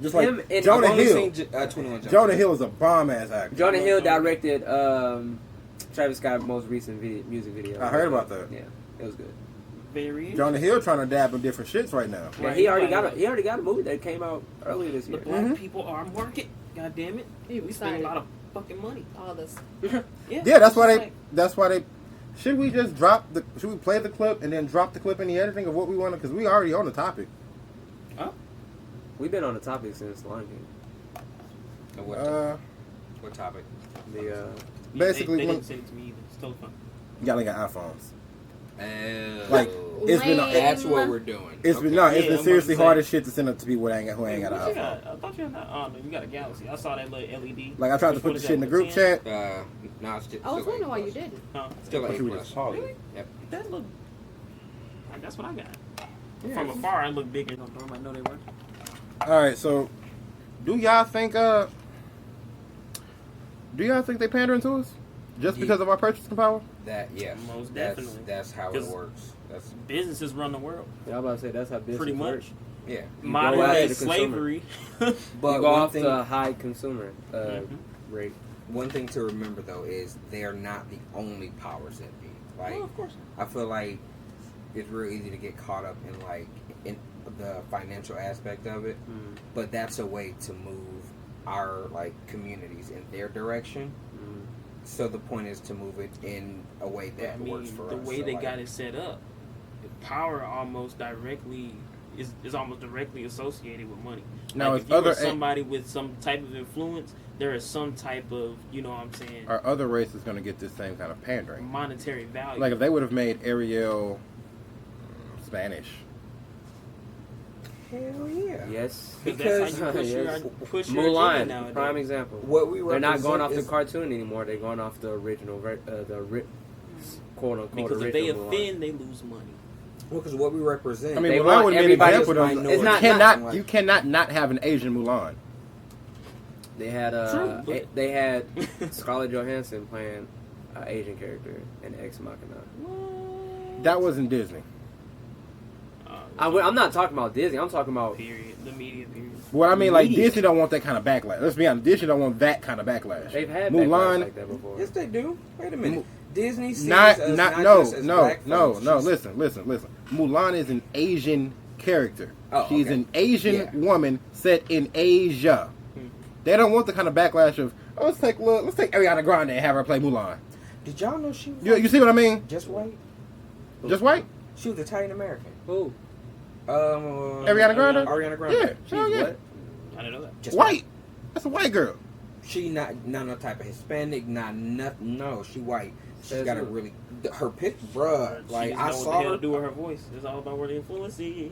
Just like Him and- Jonah I've only Hill. seen 21 Jump Jonah Street. Hill is a bomb ass actor. Jonah Hill directed Travis Scott's most recent music video. I heard about that. Yeah, it was good. Very Jonah Hill trying to dab in different shits right now. Yeah, Right, he already right. got a movie that came out earlier this year. The black people are market. God damn it. You We spend a excited. lot of fucking money. All this. Yeah, that's why It's they. like- That's why they. Should we just drop the? Should we play the clip and then drop the clip in the editing of what we want? Because we already on the topic. We've been on the topic since Lion King. What topic? The Basically, they when- didn't send it to me either. It's totally fun. y'all ain't got iPhones. Like, It's been. Lame. that's what we're doing. It's been Okay. no. It's Yeah, been I'm seriously about to hard say. as shit to send up to people who ain't got What an you iPhone. got? I thought you had that. Oh, no, you got a Galaxy. I saw that little LED. Like I tried to Which put one the is shit in the that, group 10? chat. No, it's still I was still wondering why A+. you didn't. Huh? Still What A+. you were just calling. Really? Yep. That look. That's what I got. From afar, I look bigger. I know they were. All right, so do y'all think they pandering to us just Yeah. because of our purchasing power? That Most that's, definitely. That's how it 'Cause- works. That's Businesses run the world. yeah, I'm about to say that's how business Pretty much. works. yeah. Modern go day after the consumer. slavery. But you go one off thing, the high consumer Mhm. rate. one thing to remember though is they are not the only powers that be. Like Oh, of course. I feel like it's real easy to get caught up in like in the financial aspect of it, Mm. but that's a way to move our like communities in their direction. Mm. So the point is to move it in a way that I mean, works for the us. way So, they like, got it set up, the power almost directly is almost directly associated with money. Now, Like, is if you other were somebody with some type of influence, there is some type of, you know what I'm saying, are other races going to get this same kind of pandering? monetary value. Like if they would have made Ariel Spanish. Hell yeah. Yes. Because that's how you push Yes. your push your agenda Mulan, nowadays. prime example. What we They're not going represent off the is- cartoon anymore. They're going off the original, quote unquote Because if they original Mulan. offend, they lose money. Well, because what we represent. I mean, They Mulan want would have been an everybody's example of minority. It's not- you cannot not have an Asian Mulan. They had True, but- they had Scarlett Johansson playing an Asian character in Ex Machina. That wasn't Disney. I'm not talking about Disney. I'm talking about Period. The media period. What I mean, like Media. Disney don't want that kind of backlash. Let's be honest, Disney don't want that kind of backlash. they've had backlash Mulan. like that before. Yes, they do. Wait a minute. Disney sees Not us not not no just as no black no folks. no. She's- Listen. Mulan is an Asian character. Oh, She's okay. an Asian Yeah. woman set in Asia. They don't want the kind of backlash of let's take Ariana Grande and have her play Mulan. Did y'all know she was You see what I mean? just white? Just white. She was Italian American. Who? Ariana Grande. Ariana Grande. Yeah, She's hell yeah. what? I didn't know that. Just White. That's a white girl. She not no type of Hispanic, not nothing. No, she white. She's Says got a who? really her picture, bruh. She Like just I know what saw the hell her. to do with her voice. It's all about where the influence is.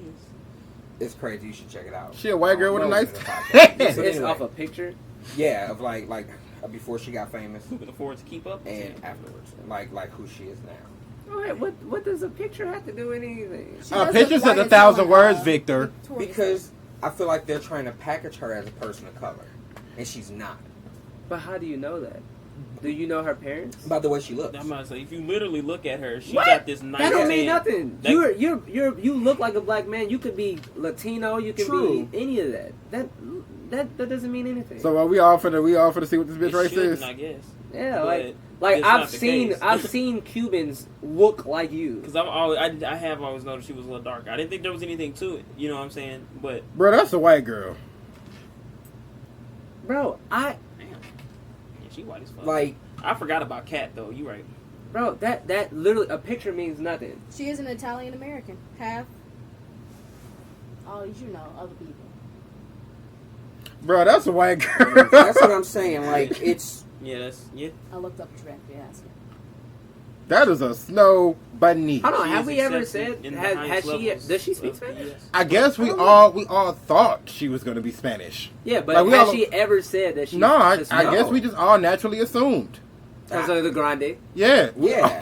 It's crazy. You should check it out. She a white girl with a nice. It's But anyway. off a picture. Yeah, of like before she got famous Who can afford to keep up? and afterwards, like who she is now. All right, what does a picture have to do with anything? She does Pictures look says white 1,000 until, words, Victor. Victoria. Because I feel like they're trying to package her as a person of color, and she's not. But how do you know that? Do you know her parents? By the way she looks. I'm about to say, if you literally look at her, she What? got this nice. That don't mean tan. nothing. That- You look like a black man. You could be Latino. You could True. be any of that. That doesn't mean anything. So are we all for to see what this bitch It race shouldn't, is? I guess. yeah, But like it's I've not the seen case. I've seen Cubans look like you. Because I have always noticed she was a little darker. I didn't think there was anything to it. You know what I'm saying? But Bro, that's a white girl. Bro, damn, yeah, she white as fuck. Like I forgot about Kat though. You right. that literally a picture means nothing. She is an Italian American. Half. All you know, other people. Bro, that's a white girl. that's what I'm saying. Like it's Yeah, I looked up directly asking. That is a snow bunny. Hold on, She have is we ever accepted said in the has highest she levels does she speak of Spanish? US. I guess we all thought she was gonna be Spanish. Yeah, but Like, we has all- she ever said that she? No, I Hispanic? guess we just all naturally assumed. Because of the grande. Yeah. Yeah.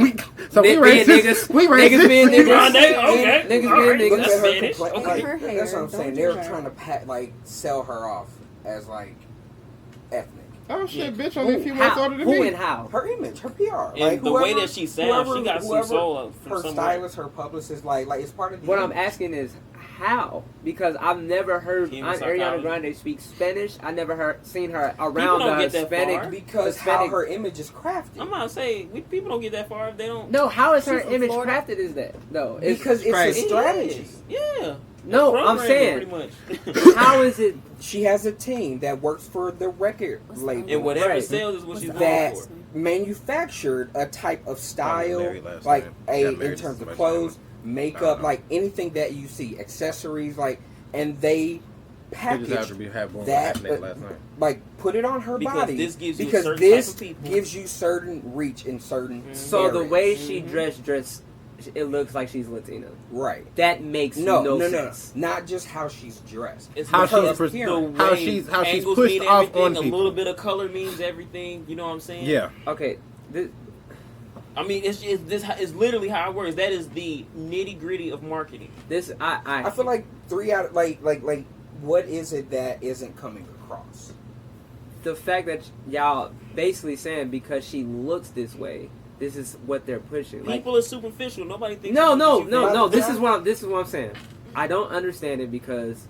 So we Being racist. niggas. We Niggas racist. being niggas. Grande, okay. Niggas All being right. niggas. look That's at her Spanish. compla- Okay. like, Her hair, that's what I'm don't saying. do They're her. trying to sell her off as like ethnic. Oh shit, Yeah. bitch! Only a few Who, months how, older than who me. and how? Her image, her PR, And the way that she sounds, she got some soul from her somewhere. stylist, her publicist, like it's part of the What I'm image. asking is how? Because I've never heard Human Aunt Ariana psychology. Grande speak Spanish. I never seen her People around don't the get that Hispanic. far. because how Hispanic- her image is crafted. I'm not saying people don't get that far if they don't. No, how is her She's from image Florida. crafted? Is that no? It's, Because it's crazy. a strategy. It is. Yeah. no, That's I'm programming, saying pretty much. how is it? She has a team that works for the record What's label And whatever Right. sells is what she's going that for. manufactured a type of style, married last like night. a Got married in terms to of somebody clothes, I makeup, don't know. like anything that you see, accessories, like, and they They just have package to have one that, happening last night. like put it on her Because body this gives you a because certain this type of people. gives you certain reach in certain So the areas. way she Mhm. dressed, it looks like she's Latina. right. That makes No, sense. not just how she's dressed. It's How because she's pres- the how way she's angles pushed mean off everything, on a people. little bit of color means everything. You know what I'm saying? Yeah. Okay, I mean, it's literally how it works. That is the nitty gritty of marketing. this I feel like 3 out of like what is it that isn't coming across? the fact that y'all basically saying because she looks this way, this is what they're pushing. Like, People are superficial. Nobody thinks. no. think- This is what I'm saying. I don't understand it because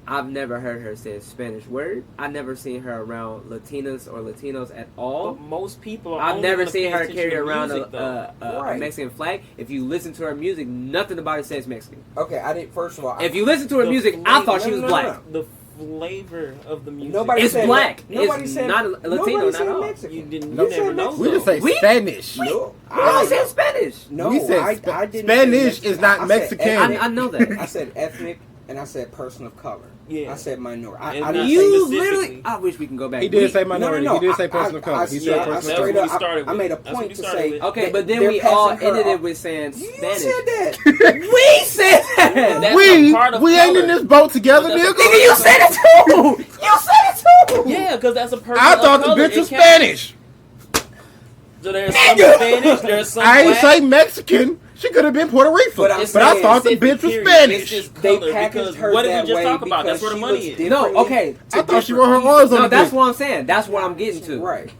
I've never heard her say a Spanish word. I've never seen her around Latinas or Latinos at all. But most people. Are I've only never gonna seen pay her attention carry to around music, though. a Right. Mexican flag. If you listen to her music, nothing about it says Mexican. Okay, I didn't. First of all, If you listen to her The music, I flavor- thought she no, was no, black. no. The flavor of the music. nobody It's said black. Nobody It's said not a Latino, Nobody not said at all. Mexican. You didn't. No, You never know. We just say We- Spanish. No, We all said Spanish. No, We said I didn't. Spanish say is not I said Mexican. ethnic. I know that. I said ethnic and I said person of color. Yeah. I said minority. And I not didn't You specifically. literally. I wish we can go back. He did We- say minority. No, He did say I- person of color. I- He yeah, said I person of that's color. what we started I with. made a That's what point we to started say. with. Okay, but then they're we all passing her ended it off. with saying You Spanish. said that. We said that. That's We a part of ain't color. in this boat together, But that's a nigga. part Nigga, you said it too. You said it too. Yeah, because that's a person I of thought the color. bitch was It counts. Spanish. So there's some Spanish, there's some I ain't black. say Mexican. She could have been Puerto Rican. But I'm But I saying thought the Specific bitch was period. Spanish. It's just They color packaged because her what did that we just way talk about? That's because where the she money looks is. No, differently okay. I thought she different wore her people. arms on No, the that's dick. what I'm saying. That's what I'm getting to. Right.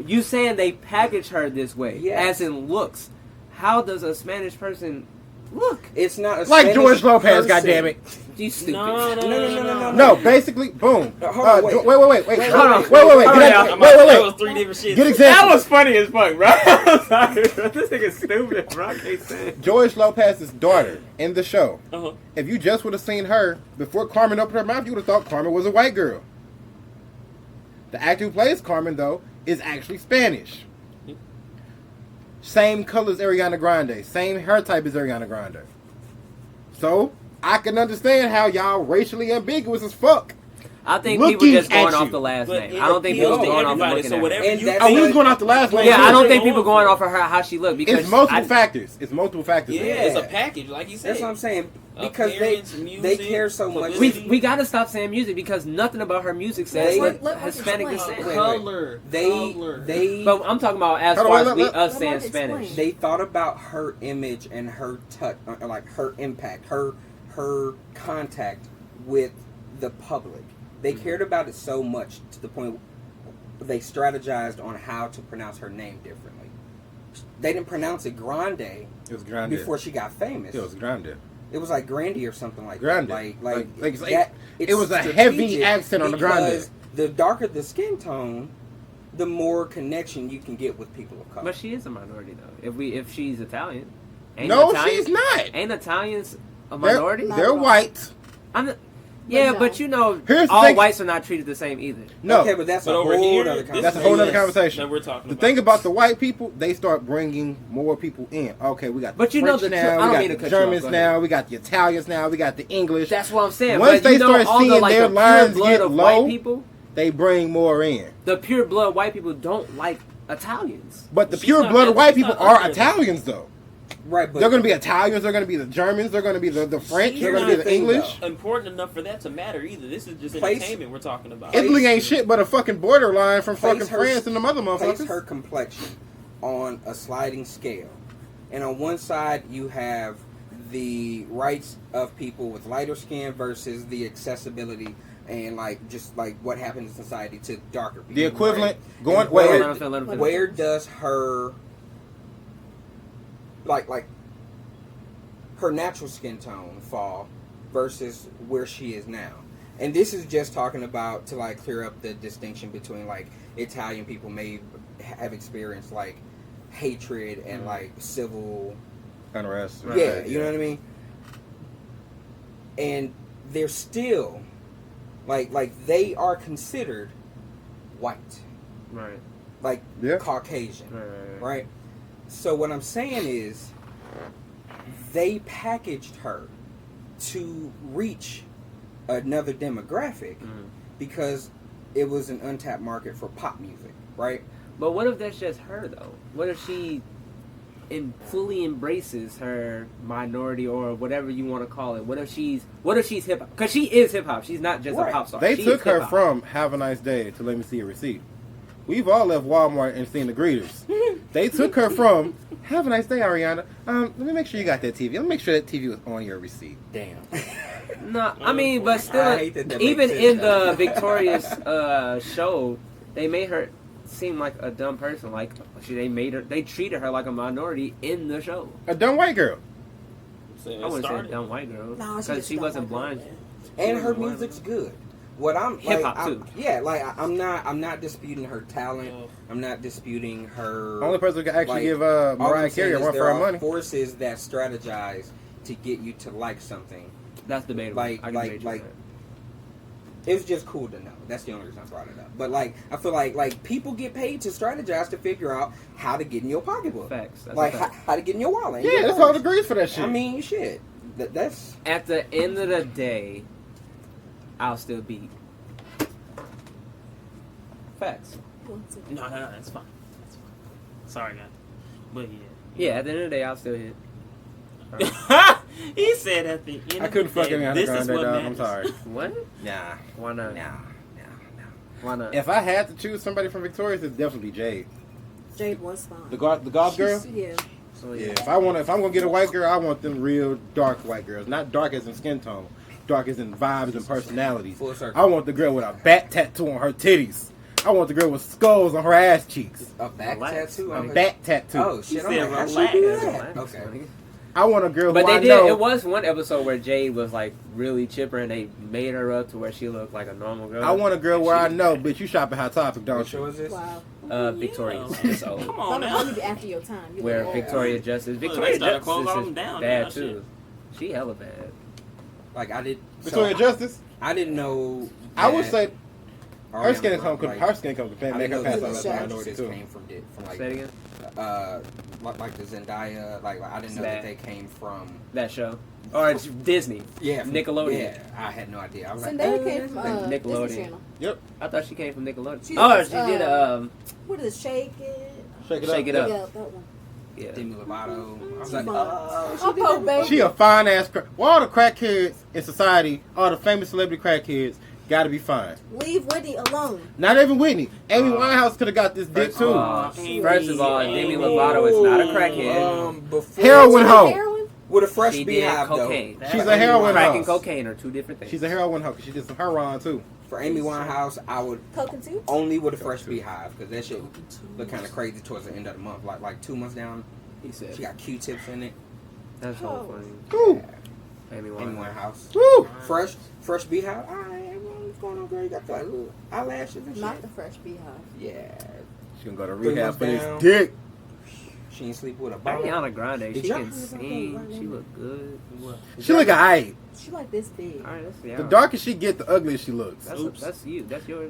You saying they package her this way, Yes. as in looks. How does a Spanish person look? It's not a Like Spanish George Lopez, person. goddammit. You stupid. No. No, basically, boom. Hold on, wait. Wait. Hold on. Wait. Hold Get on, that- y'all. Wait. was three different shits. Get example. funny as fuck, bro. I'm sorry, bro. This nigga's stupid, bro. I can't say it. George Lopez's daughter in the show. Uh-huh. If you just would have seen her before Carmen opened her mouth, you would have thought Carmen was a white girl. The actor who plays Carmen, though, is actually Spanish. Same color as Ariana Grande. Same hair type as Ariana Grande. So, I can understand how y'all racially ambiguous as fuck. I think Looking people just going at off you. the last But name. it I don't think people appeals to going off the everybody, looking so at her. whatever And you that's- Oh, we think- was going off the last name. Yeah, I don't They're think people going for. off of her how she look because It's multiple I- factors. It's multiple factors. Yeah, Yeah. it's a package, like you said. That's what I'm saying. Because Appearance, they music, care so much. We gotta stop saying music because nothing about her music says Let that Hispanic Marcus descent. Wait, color. color. They But I'm talking about as Hold on, far as let- we let- us let saying Mark Spanish. explain. they thought about her image and her touch, like her impact, her contact with the public. They cared about it so much to the point they strategized on how to pronounce her name differently. They didn't pronounce it Grande It was Grande. before she got famous. It was Grande. It was like Grandy or something like Grande. that. Like, that. it was a heavy accent on the Grande. because the darker the skin tone, the more connection you can get with people of color. But she is a minority though. If she's Italian, No, Italian, she's not. Ain't Italians a They're, minority? they're white. Yeah, no. but you know, Here's the all thing. whites are not treated the same either. No, Okay, but that's But a over whole here, other this conversation. That's a whole other is conversation. that we're talking the about. thing about the white people, they start bringing more people in. Okay, we got the But you know French the now, tr- I we don't got mean to the cut you off, Germans go ahead. now, we got the Italians now, we got the English. That's what I'm saying. Once but they you know, start all the, seeing like, their the pure lines blood get of low, white people, they bring more in. the pure blood white people don't like Italians. But the She's pure not blood that- of white she's people not are that. Italians, though. Right, but They're going to be Italians, they're going to be the Germans, they're going to be the French, She's they're going to be not the the thing, English. important enough for that to matter either. This is just Place- entertainment we're talking about. Italy ain't shit but a fucking borderline from Place fucking her- France and the mother place motherfuckers. her complexion on a sliding scale. And on one side, you have the rights of people with lighter skin versus the accessibility and just what happens in society to darker people. The equivalent, right? going, And wait, where, Let him finish. where does her her natural skin tone fall versus where she is now? And this is just talking about to clear up the distinction between Italian people may have experienced hatred and civil unrest. yeah, you know what I mean? And they're still they are considered white, Right. Yeah. Caucasian, Right. right? So what I'm saying is they packaged her to reach another demographic because it was an untapped market for pop music, right? But what if that's just her though? What if she fully embraces her minority or whatever you want to call it? What if she's hip hop? Because she is hip hop. She's not just Right. a pop star. They She took is her hip-hop. from Have a Nice Day to Let Me See a Receipt. We've all left Walmart and seen the greeters. They took her from Have a Nice Day, Ariana. Let me make sure you got that TV. Let me make sure that TV was on your receipt. Damn. No, I mean, but still, I hate that even makes in sense. the Victorious show, they made her seem like a dumb person. Like they treated her like a minority in the show. A dumb white girl. So it I wouldn't say started. dumb white girl No, because she wasn't blind. And her music's good. What I'm Hip hop, I'm- too. Yeah, I'm not disputing her talent. I'm not disputing her. Only person who can actually Like, give all Mariah I'm saying Carey a is run for there her are money. forces that strategize to get you to like something. That's debatable. Like- I can like- debate you on like- that. It was just cool to know. That's the only reason I brought it up. But I feel like people get paid to strategize to figure out how to get in your pocketbook. Facts. That's Like a fact. how to get in your wallet. Yeah, that's all the grease for that shit. I mean, shit. That's At the end of the day, I'll still beat. Facts. No, that's fine. That's fine. Sorry, guys. But Yeah, at the end of the day, I'll still hit. yeah. He said at the end I couldn't of the fuck day, Ariana this Grande, is what dog. I'm matters. sorry. What? Nah. Why not? Nah. Why not? If I had to choose somebody from Victoria's, it'd definitely be Jade. Jade was fine. The golf girl. She's- Yeah. So, Yeah. If I'm gonna get a white girl, I want them real dark white girls. Not dark as in skin tone, dark as in vibes and personalities. full circle. I want the girl with a bat tattoo on her titties. I want the girl with skulls on her ass cheeks. A back Relax. tattoo. A on her- bat tattoo. Oh shit! I'm said like, how she relax. do Relax, that? relax, Okay. nigga. I want a girl But who they I did. know. It was one episode where Jade was like really chipper, and they made her up to where she looked like a normal girl. I want a girl where I know, bitch, you shop at Hot Topic, What don't show you? is this? Wow. Victoria's. Yeah. So Come on Let now. me be after your time. You where look Victoria Justice, they Victoria started Justice closing all is them down bad now, too. She hella bad. Like I did. Victoria so Justice. I didn't know. I would that say her Ariana skin Grande, could like, her skin could I make didn't her know pass the out as a minority minorities too. came from like Say it again. like the Zendaya. Like I didn't know Bad. that they came from. That show. Or it's Disney. Yeah, from, Nickelodeon. Yeah, I had no idea. I was like, Zendaya came from Nickelodeon. Disney Channel. I thought she came from Nickelodeon. She Oh, was, she did What is it? Shake It. Shake it Shake up. It Up. Yeah, that one. Yeah. Demi Lovato. I was She like, fine. oh, Oh, poor baby. She a fine ass. Well, all the crackheads in society, all the famous celebrity crackheads, gotta be fine. Leave Whitney alone. Not even Whitney. Amy Winehouse could have got this dick too. First of all, Demi Lovato is not a crackhead. Before Heroin hoe. Heroin? with a fresh She did beehive cocaine. though. She's a heroin Crack hoe. and cocaine are two different things. She's a heroin hoe 'cause she did some heroin too. For Amy Winehouse, I would Coke and two? only with a fresh beehive because that shit look kind of crazy towards the end of the month. Like 2 months down, He said. she got Q-tips in it. That's so funny. Woo, Amy Amy Winehouse. Winehouse, woo. fresh beehive. All right, what's going on, girl? You got like little eyelashes and Not shit. the fresh beehive. Yeah, She gonna go to 3 rehab months for this down. dick. she ain't sleep with a bum. Ariana Grande, Did she y'all- can sing. She look good. She look alright. She like this big. All right, that's yeah. The darker she get, the uglier she looks. That's you. That's your.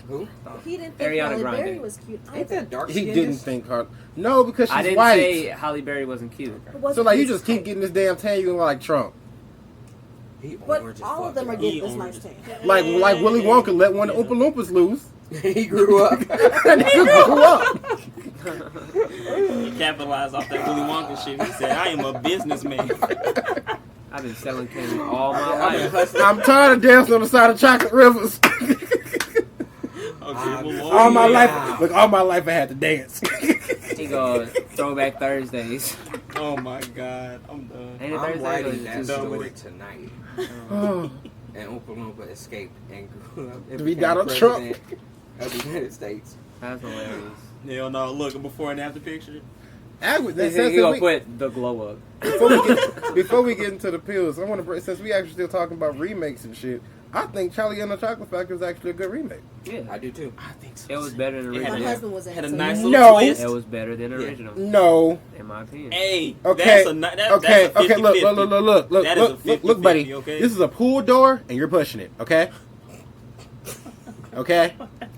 Who? He didn't think Ariana Halle Grande. Berry was cute. Ain't that dark? He skin? didn't think hard. No, because she's I didn't white. say Halle Berry wasn't cute. So like you just keep getting this damn tan, you look like Trump. He But orange as all fuck, of them are y'all. getting He this nice orange. tan. Like Willy Wonka let one of the Oompa Loompas loose. he grew up. And he grew up. He capitalized off that Willy Wonka shit. He said, I am a businessman. I've been selling candy all my I've been life. hustling. I'm tired of dancing on the side of chocolate rivers. Okay, well, all my yeah. life, look, all my life I had to dance. He goes Throwback Thursdays. Oh my god, I'm done. Ain't it I'm Thursday? writing Or that is it done story with it. tonight. Oh, And Oompa Loompa escaped and grew up and To be became Donald Trump. president of the United States. That's hilarious. Hell no, look, a before and after picture. He gonna put the glow up. Before we get into the pills, I want to since we actually still talking about remakes and shit. I think Charlie and the Chocolate Factory is actually a good remake. Yeah, I do too. I think so. it was better than the It My had original. husband was in Had a it, so nice he- little No. twist. It was better than the Yeah. original, No. in my opinion. Hey, Okay. that's a, that's Okay. a 50-50. Okay. Look. That is a Look, buddy. 50-50, okay? This is a pool door, and you're pushing it. Okay. Okay.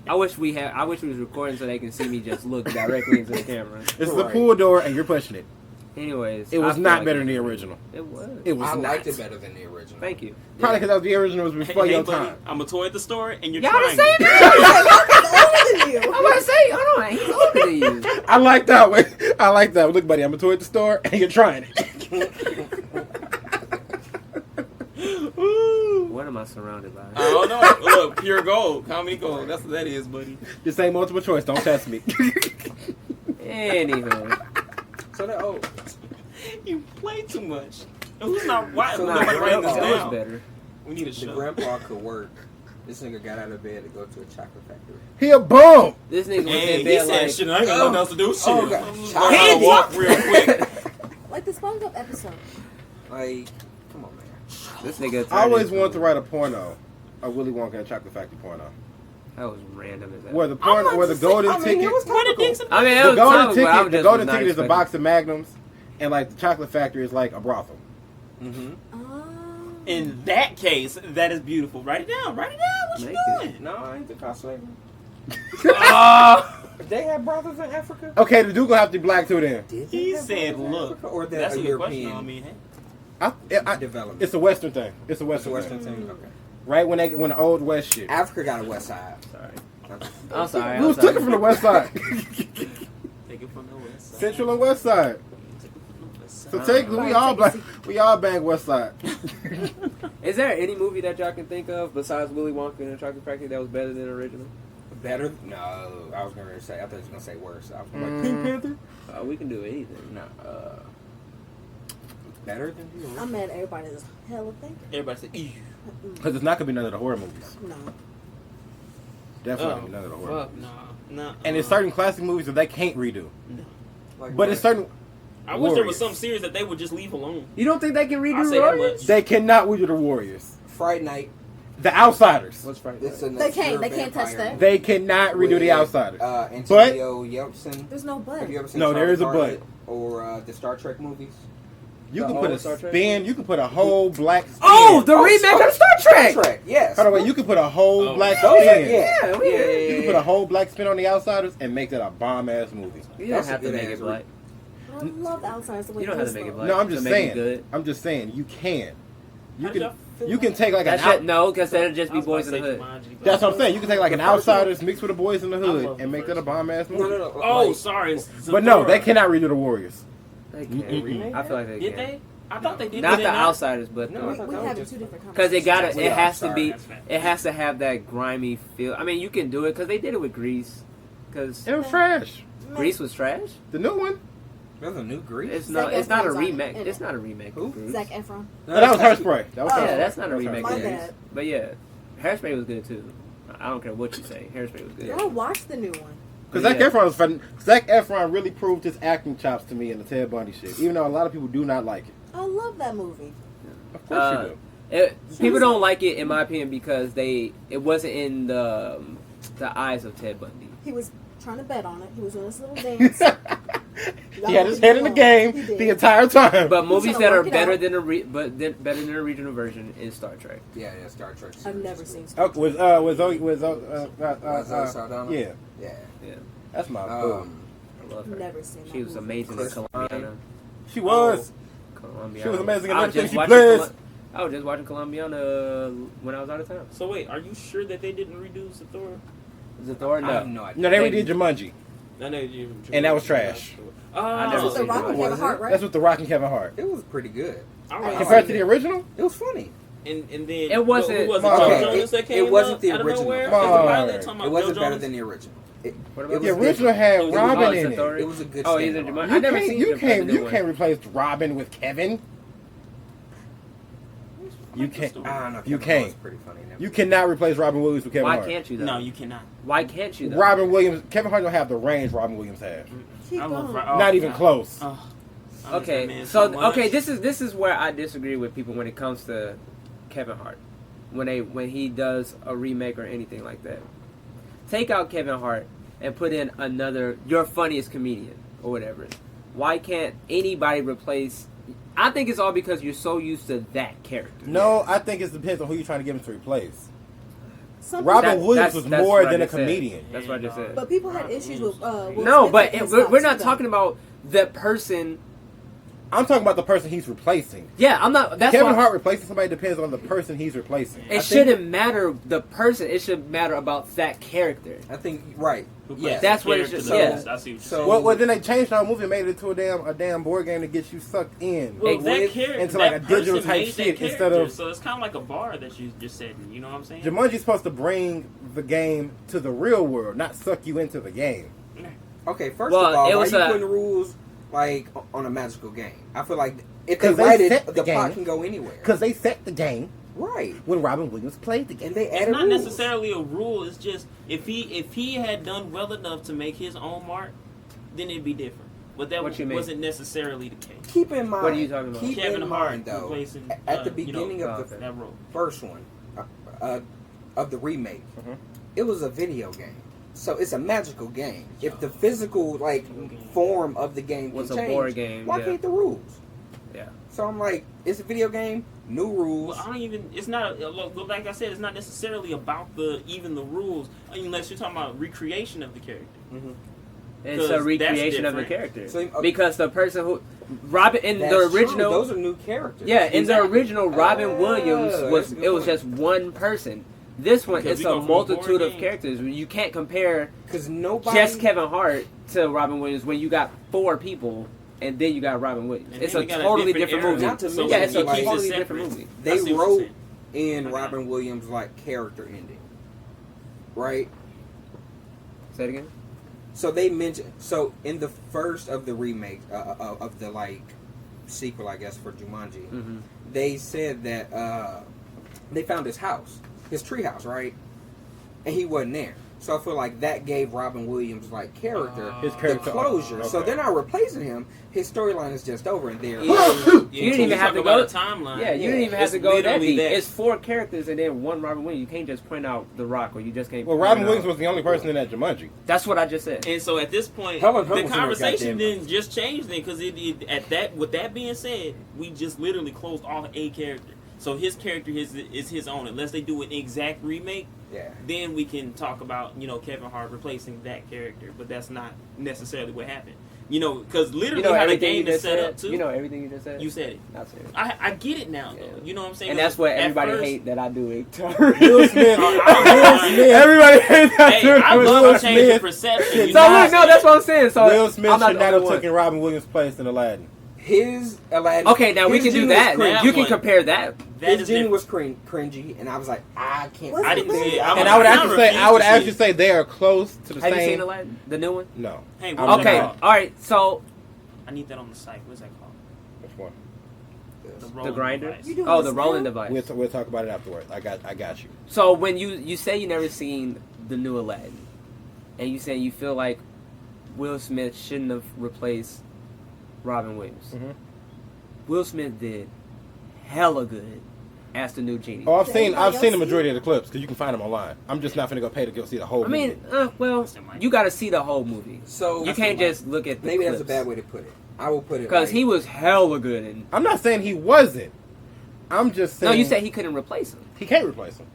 I wish we was recording so they can see me just look directly into the camera. This is a Right. pool door, and you're pushing it. Anyways, It was I feel not like better than the original. It was. It was I not. liked it better than the original. Thank you. Probably because the original was before Hey, your buddy, time. I'm a toy at the store, and you're Y'all trying the same it. age. Older than you. I'm about to say, hold on, he's older than you. I like that one. I like that. Look, buddy, I'm a toy at the store, and you're trying it. Ooh. What am I surrounded by? I don't know. Look, pure gold. Comedy gold. That's what that is, buddy. This ain't multiple choice. Don't test me. Anywho, So that You play too much. Who's not? Why? So Nobody now, writing this it was down. better. We need a the show. grandpa could work. This nigga got out of bed to go to a chocolate factory. He a bum. This nigga was Hey, in he bed said, like, shit, I ain't got nothing else to do. Shit. Oh, God. I'm just Child. gonna walk real quick. Like the SpongeBob episode. Like, come on, man. this nigga. I always turned wanted to into- write a porno, a Willy Wonka and Chocolate Factory porno, That was random as that. where the porno, where the golden ticket, Where the dicks? I mean, that the was golden topical, but I ticket, was the just golden not ticket is a expecting- box of Magnums, and like the Chocolate Factory is like a brothel. Mm-hmm. In that case, that is beautiful. Write it down. Write it down. What you Make it. doing? No, I ain't the cost slavery. Oh, They had brothers in Africa. Okay, the dude gonna have to be black too then. Did they he have said, brothers in "Look, Africa? Or that's a a good question. European. I mean, hey, development? It's a Western thing. It's a It's a Western, Western thing. thing. Okay. Right when the old West shit. Africa got a West Side. Sorry. Okay. I'm sorry. We was taking from the West Side. Take it from the west side. Central and West Side. Take it from the west So side. technically, we all bang West Side. Is there any movie that y'all can think of besides Willy Wonka and the Chocolate Factory that was better than the original? Better? No, I was gonna say. I thought you was gonna say worse. I was gonna Mm. like Pink Panther. We can do anything. No. Better than the original. I'm mad everybody is hella thinking. Everybody said, ew. Because it's not gonna be none of the horror movies. No. Definitely Oh, not gonna be none of the horror. Fuck, nah. And it's certain classic movies that they can't redo. Like But what? it's certain. I wish there was Warriors. some series that they would just leave alone. You don't think they can I redo say that Warriors? much. They cannot redo the Warriors. Friday Night. The Outsiders. What's Friday It's Night? an They can't- obscure they can't touch vampire that. movie They cannot redo with, The Outsiders. Antonio Yeltsin. There's no but. Have you ever seen No, there is a Charlie but. Or the Star Trek movies? You The can put whole a Star Trek spin. You can put a whole black spin. Oh, the remake of Star Trek! Yes. By the way, you can put a whole Oh. black Those are, spin. yeah. You can put a whole black spin on The Outsiders and make that a bomb ass movie. You That's don't have a to good make it answer. black. I love the outsiders the way You don't have to this make it look. black. No, I'm to just make it saying. good. I'm just saying you can. You How can. y'all feel You can about take like an That shit, out. no, because that'll just I be was about Boys to in the say Hood. Jumanji, but- That's what I'm saying. You can take like an The first one- Outsiders mixed with the Boys in the I Hood love and the make that a first bomb ass No, movie. no, no. Oh, like, sorry. But no, Zathura. they cannot redo the Warriors. They Mm-mm. can. I feel like they Did can. they? I thought they did. Not did the they Outsiders, but No, We, I we thought that was having just- two different because it got conversations. it Yeah, has to sorry. be, That's fair. it has to have that grimy feel. I mean, you can do it because they did it with Grease. Because It was trash. Grease was trash. The new one. There's a new Grease. It's Zac not. It's not a Efron's on it, remake. isn't It's it? not a remake. Who? Of Grease. Zac Efron. No, But that was that's Hairspray. That was Oh. Hairspray. Yeah, that's not a That was remake. My of Grease. bad. But yeah, Hairspray was good too. I don't care what you say. Hairspray was good. Y'all watch the new one. Because Yeah. Zac Efron was fun. Zac Efron really proved his acting chops to me in the Ted Bundy shit. Even though a lot of people do not like it. I love that movie. Of course you do. People don't like it, in my opinion, because it wasn't in the eyes of Ted Bundy. He was trying to bet on it. He was doing this little dance. He had his head in the game He did. the entire time. But movies trying to that are work it better out. than better than the original version is Star Trek. Yeah, Star Trek. I've series never is seen. good. Oh, was Was Zoe Saldana? yeah, Yeah. Yeah, that's my boo. I love her. Never seen. She that was movie. amazing in Chris Columbiana. She was. Columbiana. She was amazing in I was everything just she watching plays. I was just watching Columbiana when I was out of town. So wait, are you sure that they didn't redo Zathura? Zathor, I have no. no idea. No, they redid Jumanji. I know you. And that was trash. Oh, I That's never with the seen Rock it. and Was Kevin it? Hart, right? That's with The Rock and Kevin Hart. It was pretty good. all right. Compared to the original? It was funny. And then It wasn't- Who was it? Okay, Joe Jonas that it came wasn't up the out of original. nowhere? Come Is the on. pilot talking about It wasn't Joe better Jonas? than the original. What It about The was original had It was Robin Oh, in it. Zathor. It was a good. Oh, he's a standalone. Jumanji. You I never can't, seen you the can't, new you one. can't replace Robin with Kevin. You Like the can't. story. I don't know. You Kevin can't. Hart was pretty funny. in that You movie. cannot replace Robin Williams with Kevin Why Hart. can't you though? No, you cannot. Why can't you though? Robin Williams, Kevin Hart don't have the range Robin Williams has. Keep I love going. Ro- oh, Not even God. close. Oh, I miss that Okay, man so much. okay, this is where I disagree with people when it comes to Kevin Hart. When he does a remake or anything like that. Take out Kevin Hart and put in another your funniest comedian or whatever. Why can't anybody replace I think it's all because you're so used to that character. No, I think it depends on who you're trying to get him to replace. Some Robin people- Williams was more what I than a just said. comedian. That's what I just said. But people had issues with Will No, Smith but and his we're style, not too, talking about the person. I'm talking about the person he's replacing. Yeah, I'm not. That's Kevin why, Hart replacing somebody depends on the person he's replacing. I It think- shouldn't matter the person. It should matter about that character. I think right. Who Yeah. plays That's the what it character should- the yeah. most. I see what you're So- saying. Well, then they changed the whole movie and made it into a damn board game to get you sucked in. Well, with- that character, into like that a digital person type made that shit instead character, of- So it's kind of like a bar that you just said. You know what I'm saying? Jumanji's supposed to bring the game to the real world, not suck you into the game. Okay, first Well, of all, it why was are you a- putting rules like on a magical game? I feel like if 'Cause they they write it, set the the plot game. can go anywhere. Because they set the game Right, when Robin Williams played the game. and they It's added not rules. necessarily a rule. It's just if he had done well enough to make his own mark, then it'd be different. But that What you mean? wasn't necessarily the case. Keep in mind. What are you talking about? Keep Kevin in Hart mind though. replacing At the you know, beginning of the okay. that role. first one, of the remake, Mhm. it was a video game. So it's a magical game. If the physical form of the game Was can a change, board game, why yeah. can't the rules? Yeah. So I'm like, it's a video game, new rules. Well, I don't even. It's not. Like I said, it's not necessarily about the rules, unless you're talking about recreation of the character. Mhm. It's 'Cause a that's recreation of the different. character. So, because the person who Robin in That's the true. original, Those are new characters. yeah, in Exactly. the original Robin Williams that's was a good it was point. just one person. This one, Because it's we a go from multitude board of games. characters. You can't compare Because nobody. just Kevin Hart to Robin Williams when you got 4 people and then you got Robin Williams. And It's then a we got a totally different different era. movie. Not to So mention, Yeah, it's a like, totally separate. different movie. They I see what you're wrote saying. in Okay. Robin Williams like character ending, right? Say it again. So they mentioned in the first of the remake of the like sequel, I guess, for Jumanji, Mm-hmm. they said that they found his house, his treehouse, right? And he wasn't there. So I feel like that gave Robin Williams like character His the character closure. okay. So they're not replacing him. His storyline is just over, and there. Yeah, You didn't even we have talk to about go- a timeline. Yeah, you didn't even have It's to go that literally deep. that. It's 4 characters and then one Robin Williams. You can't just point out The Rock, or you just can't. Well, point Robin out- Williams was the only person in that Jumanji. That's what I just said. And so at this point, Helen Hunt the was in there, conversation goddamn. didn't just change then, because at that. With that being said, we just literally closed off a character. So his character is his own. Unless they do an exact remake, Yeah. then we can talk about Kevin Hart replacing that character. But that's not necessarily what happened. Because literally how the everything you game is just set said? up too. You know everything you just said? You said it. Not serious. I get it now, though. Yeah. You know what I'm saying? And that's what At everybody first- hate that I do it. Will Smith. Will Smith. Everybody hates that. Hey, I Will love changing Smith. perception. So look, no, that's what I'm saying. So Will Smith I'm not should the not have only one. taken Robin Williams' place in Aladdin. His Aladdin. Okay, now we his can do genie was that. cringe. You can one. compare that. That His is genie different. was cringy, and I was like, I can't. What's I didn't see it. And I would actually say, they are close to the Have you same. seen Aladdin, the new one? No. Hey, I'm what's Okay, that not. called? all right. So I need that on the site. What's that called? Which one? The the rolling grinder. device. You doing Oh, this the rolling now? device. We'll talk about it afterwards. I got you. So when you say you never seen the new Aladdin, and you say you feel like Will Smith shouldn't have replaced Robin Williams, Mhm. Will Smith did hella good as the new genie. Oh, I've Did seen anybody the else majority of the clips because you can find them online. I'm just not finna go pay to go see the whole I mean, movie. well, you got to see the whole movie. So You can't just look at the maybe clips. that's a bad way to put it. I will put it Because like, he was hella good. And I'm not saying he wasn't. I'm just saying. no, you said he couldn't replace him. he can't replace him.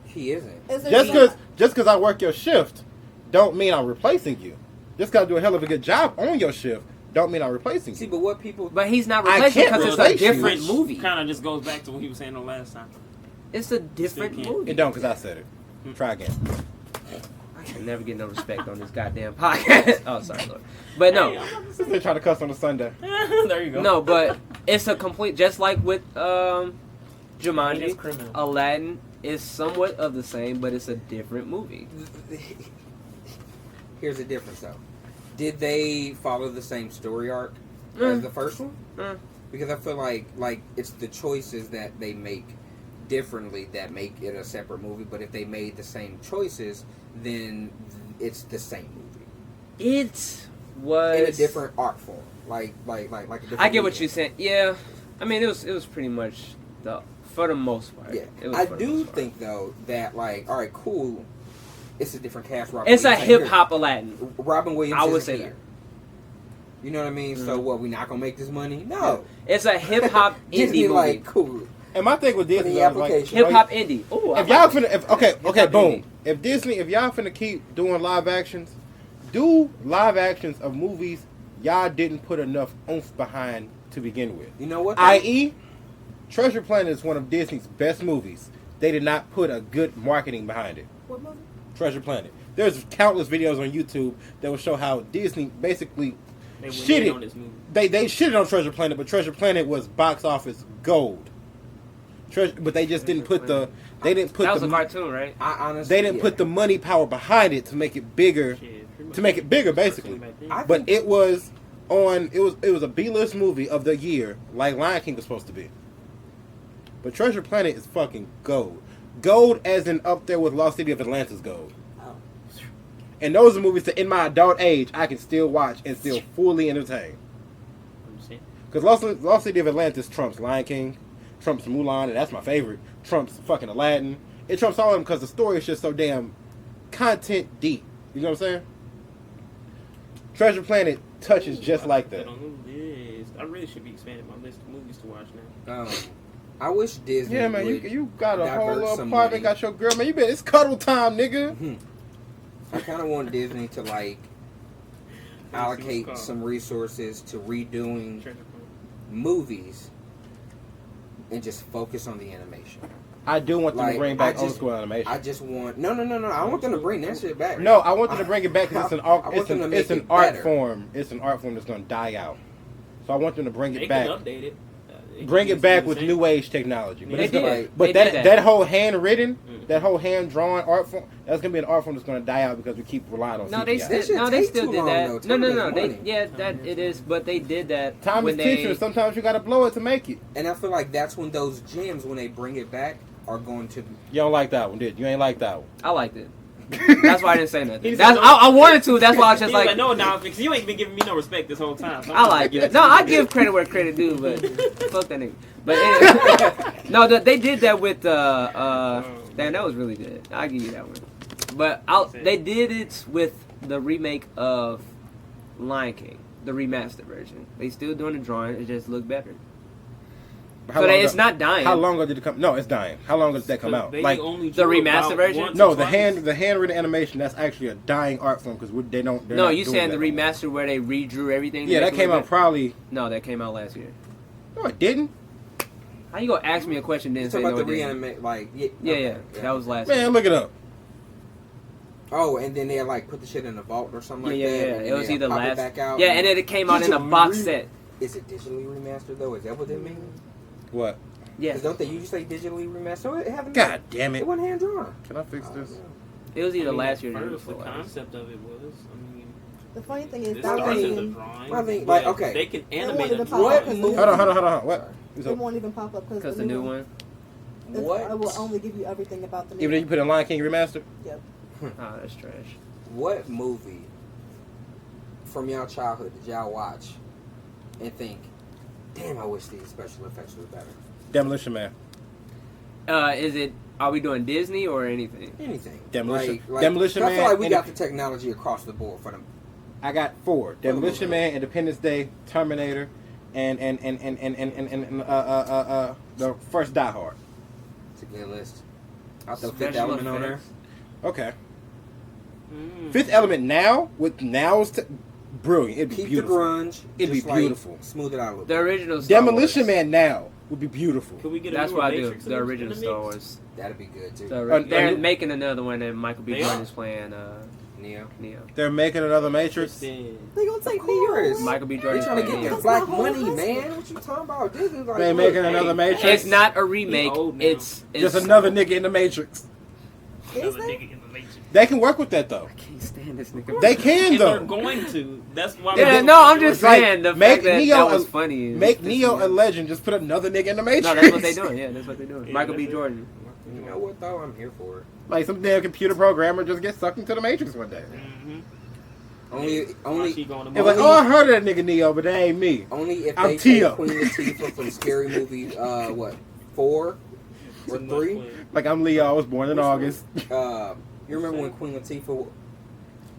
he isn't. Is there Just because I work your shift, don't mean I'm replacing you. Just because I do a hell of a good job on your shift, don't mean I'm replacing See, you. but what people But he's not I replacing can't because it's a replace you. different movie. Kind of just goes back to what he was saying the last time. It's a different Still can't. movie. It don't because I said it. Try again. I can never get no respect on this goddamn podcast. Oh, sorry, Lord. But no, They try to cuss on a Sunday. There you go. no, but it's a complete. Just like with Jumanji, Heinous criminal. Aladdin is somewhat of the same, but it's a different movie. Here's the difference, though. Did they follow the same story arc as the first one? Because I feel like it's the choices that they make differently that make it a separate movie. But if they made the same choices, then it's the same movie It was in a different art form, like a different. I get what medium. you're saying. Yeah, I mean it was pretty much for the most part. Yeah, It was I for the do most part. think though that all right, cool. It's a different cast. Robin It's a Williams ain't here. hip hop Aladdin. Robin Williams. I would isn't say here. that. You know what I mean? So Mhm. what? We not gonna make this money? No. It's a hip hop Disney indie movie. like cool. And my thing with Put Disney, the I was like, application. Hip hop indie. Ooh, if y'all finna, okay, hop boom. indie. If y'all finna keep doing live actions, do live actions of movies y'all didn't put enough oomph behind to begin with. You know what? I.e., Treasure Planet is one of Disney's best movies. They did not put a good marketing behind it. What movie? Treasure Planet. There's countless videos on YouTube that will show how Disney basically They went shit in it. on this movie. They shitted on Treasure Planet, but Treasure Planet was box office gold. But they just didn't put the that was a cartoon, right? I honestly, they didn't put the money power behind it to make it bigger. Shit, pretty much To make it bigger, basically. back then. I But think- it was a B-list movie of the year, like Lion King was supposed to be. But Treasure Planet is fucking gold. Gold as in up there with Lost City of Atlantis gold. Oh. And those are movies that in my adult age I can still watch and still fully entertain. I'm saying. Because Lost City of Atlantis trumps Lion King, trumps Mulan, and that's my favorite. Trumps fucking Aladdin. It trumps all of them because the story is just so damn content deep. You know what I'm saying? Treasure Planet touches just like that. I don't know who this is. I really should be expanding my list of movies to watch now. I wish Disney. Yeah, man, would you got a whole divert little some apartment, money. got your girl, man. It's cuddle time, nigga. I kind of want Disney to allocate some resources to redoing movies and just focus on the animation. I do want them Like, to bring back I old just- school animation. I just want no. I want them to bring that shit back. No, I want them to bring it back because it's an I art. want It's them to an, make it's an it art better. form. It's an art form that's going to die out. So I want them to bring They it back. can update it. Bring it back with new age technology. But, They it's gonna, did. but They that, did that. that whole handwritten, Mm. that whole hand drawn art form, that's gonna be an art form that's gonna die out because we keep relying on No, CGI. they That still, shit no, they take still too did long, that. though. No, no, Time no. is They, money. yeah, that it is. But they did that Time when is teacher. they. Sometimes you gotta blow it to make it. And I feel like that's when those gems, when they bring it back, are going to. You don't like that one, did you? You ain't like that one. I liked it. That's why I didn't say He nothing. said That's no. I wanted to. That's why I was just He was like, no, now because you ain't been giving me no respect this whole time. So I like it. No, I give credit where credit due, but fuck that nigga. But anyway, no, they did that with damn, that was really good. I'll give you that one. But they did it with the remake of Lion King, the remastered version. They still doing the drawing. It just looked better. How So long it's ago- not dying. How long ago did it come? No, it's dying. How long ago did that come out? They Like only the drew remastered about version? once no, or the twice. handwritten animation. That's actually a dying art form because they don't. They're No, not you doing saying the that anymore. remaster where they redrew everything? to Yeah, make that it came look out better? probably. No, that came out last year. No, it didn't. How you gonna ask me a question then You say talking no? about the it didn't? reanimate? Like yeah, Yeah, okay, yeah, that was last year. Man, look it up. Oh, and then they like put the shit in the vault or something like Yeah, that. yeah, and it then was they either pop it last. back out Yeah, and then it came out in a box set. Is it digitally remastered though? Is that what they mean? What? Yeah, Because don't they usually say digitally remastered? So it haven't. God damn It it! wasn't hand drawn. Can I fix this? it was either I mean, last year or the year first, the before last. concept of it was, I mean, The funny thing is, this that starts as a one, drawing. I think, but like, okay. they can They animate wanted a to pop What up because movie- Hold on. What? it won't even pop up Because the new one. What? I will only give you everything about the new Even though you put in Lion King remastered. Oh, that's trash. What movie from y'all childhood did y'all watch and think, damn, I wish these special effects was better? Demolition Man. Is it? Are we doing Disney or anything? Anything. Demolition- Like, Demolition I feel Man like we and got the technology across the board for them. I got 4: Demolition Man, Independence Day, Terminator, and the first Die Hard. It's a good list. I'll throw Special Fifth Element on there. effects. Okay. Mm. Fifth Element now with now's brilliant. It'd be Keep beautiful. the grunge. It'd be just, like, beautiful. Smooth it out a little The bit. original Star Demolition Wars. Man now would be beautiful. Could we get a That's newer what I do. Matrix The in original the Star mix? Wars. That'd be good too. They're new- making another one, and Michael B. They Jordan are? is playing Neo. Neo. They're making another Matrix. Then- They gonna take Of me course. away. Michael B. They're Jordan is trying to playing get Neo. that black That's my whole money, husband. man. What you talking about? Disney's like, They look, making hey, another Matrix. It's not a remake. He old now. It's Just another nigga in the Matrix. Is Another they? nigga in the Matrix. They can work with that though. I can't stand this nigga. They can And they're though. going to. That's why. Yeah, we're- no, I'm just It's like, saying the make fact that Neo that was a- funny. is- Make this Neo is- a legend. Just put another nigga in the Matrix. No, that's what they doing. Yeah, that's what they doing. Yeah, Michael B. that's it. Jordan. You know what though? I'm here for it. Like some damn computer programmer just gets sucked into the Matrix one day. Mhm. Only Watch he go on the It's like, movie. oh, I heard of that nigga Neo, but that ain't me. Only if I'm they Tio. take Queen Latifah from Scary Movie, what, 4 or 3? Like I'm Leo. I was born in Which one? August. You remember when Queen Latifah,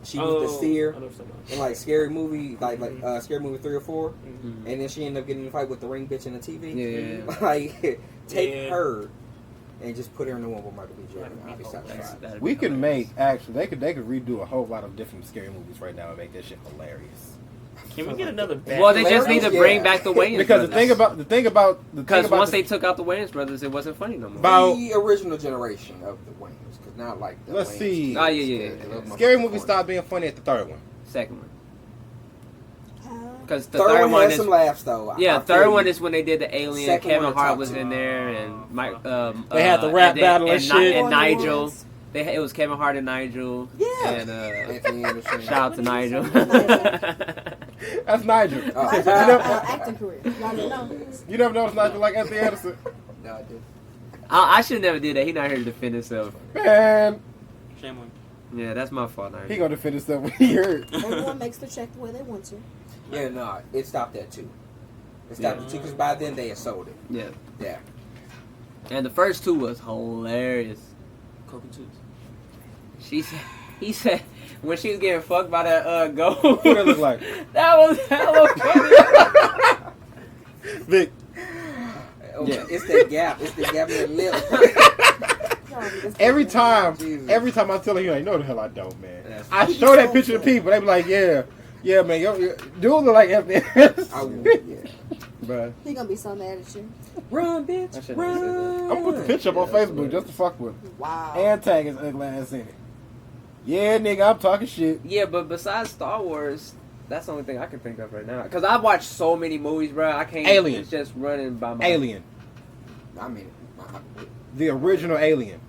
she was Oh, the seer I know something. in like Scary Movie, like Scary Movie 3 or 4, Mhm. and then she ended up getting in a fight with the ring bitch in the TV. Yeah, yeah, yeah. Like, take Yeah. her and just put her in the one with Michael B. Jordan. I'll be That's- satisfied. That'd We be could hilarious. make actually they could redo a whole lot of different scary movies right now and make that shit hilarious. Can we get another bad Well, they just need to Yeah. bring back the Wayans Because the brothers. thing about Because once they took out the Wayans brothers, it wasn't funny no more. About- The original generation of the Wayans, because not like the Let's Wayans. see. Oh, yeah. scary movies stopped being funny at the third one. Second one. Huh? Because the Third, one is had some laughs though. yeah. I Third feel one you. is when they did the Alien. Second Kevin one Hart top was two. in there, and Mike. They had the rap and then- battle and Ni- shit. And Nigel. Awards. It was Kevin Hart and Nigel. Yeah. And Anthony Anderson. shout out to Nigel. That's Nigel. Oh. Like, you, never, acting career. Y'all didn't know. you never noticed Nigel like Anthony Anderson? No, I did. I should never did that. He not here to defend himself. Man, Shame on Yeah, that's my fault. Not he gonna defend himself when he heard. Everyone makes the check the way they want to. Yeah, no, it stopped at 2. It stopped at 2 because by then they had sold it. Yeah. Yeah. And the first two was hilarious. Coke and Toots. He said, when she was getting fucked by that goat. What it look like? That was hella funny. Vic, Yeah. It's that gap. It's the gap in the lip. Y'all be just- every time Jesus. I tell him, you ain't know the hell I don't, man. That's I show that picture to people, they be like, yeah, Yeah, man, dude look like FDS. I would, yeah. Bruh. He gonna be so mad at you. Run, I bitch, shouldn't have run. said I'm gonna put the picture up on Facebook just to fuck with him. Wow. And tag his ugly ass in it. Yeah, nigga, I'm talking shit. Yeah, but besides Star Wars, that's the only thing I can think of right now. Because I've watched so many movies, bro. I can't. Alien. It's just running by my. Alien. I mean, The original Alien.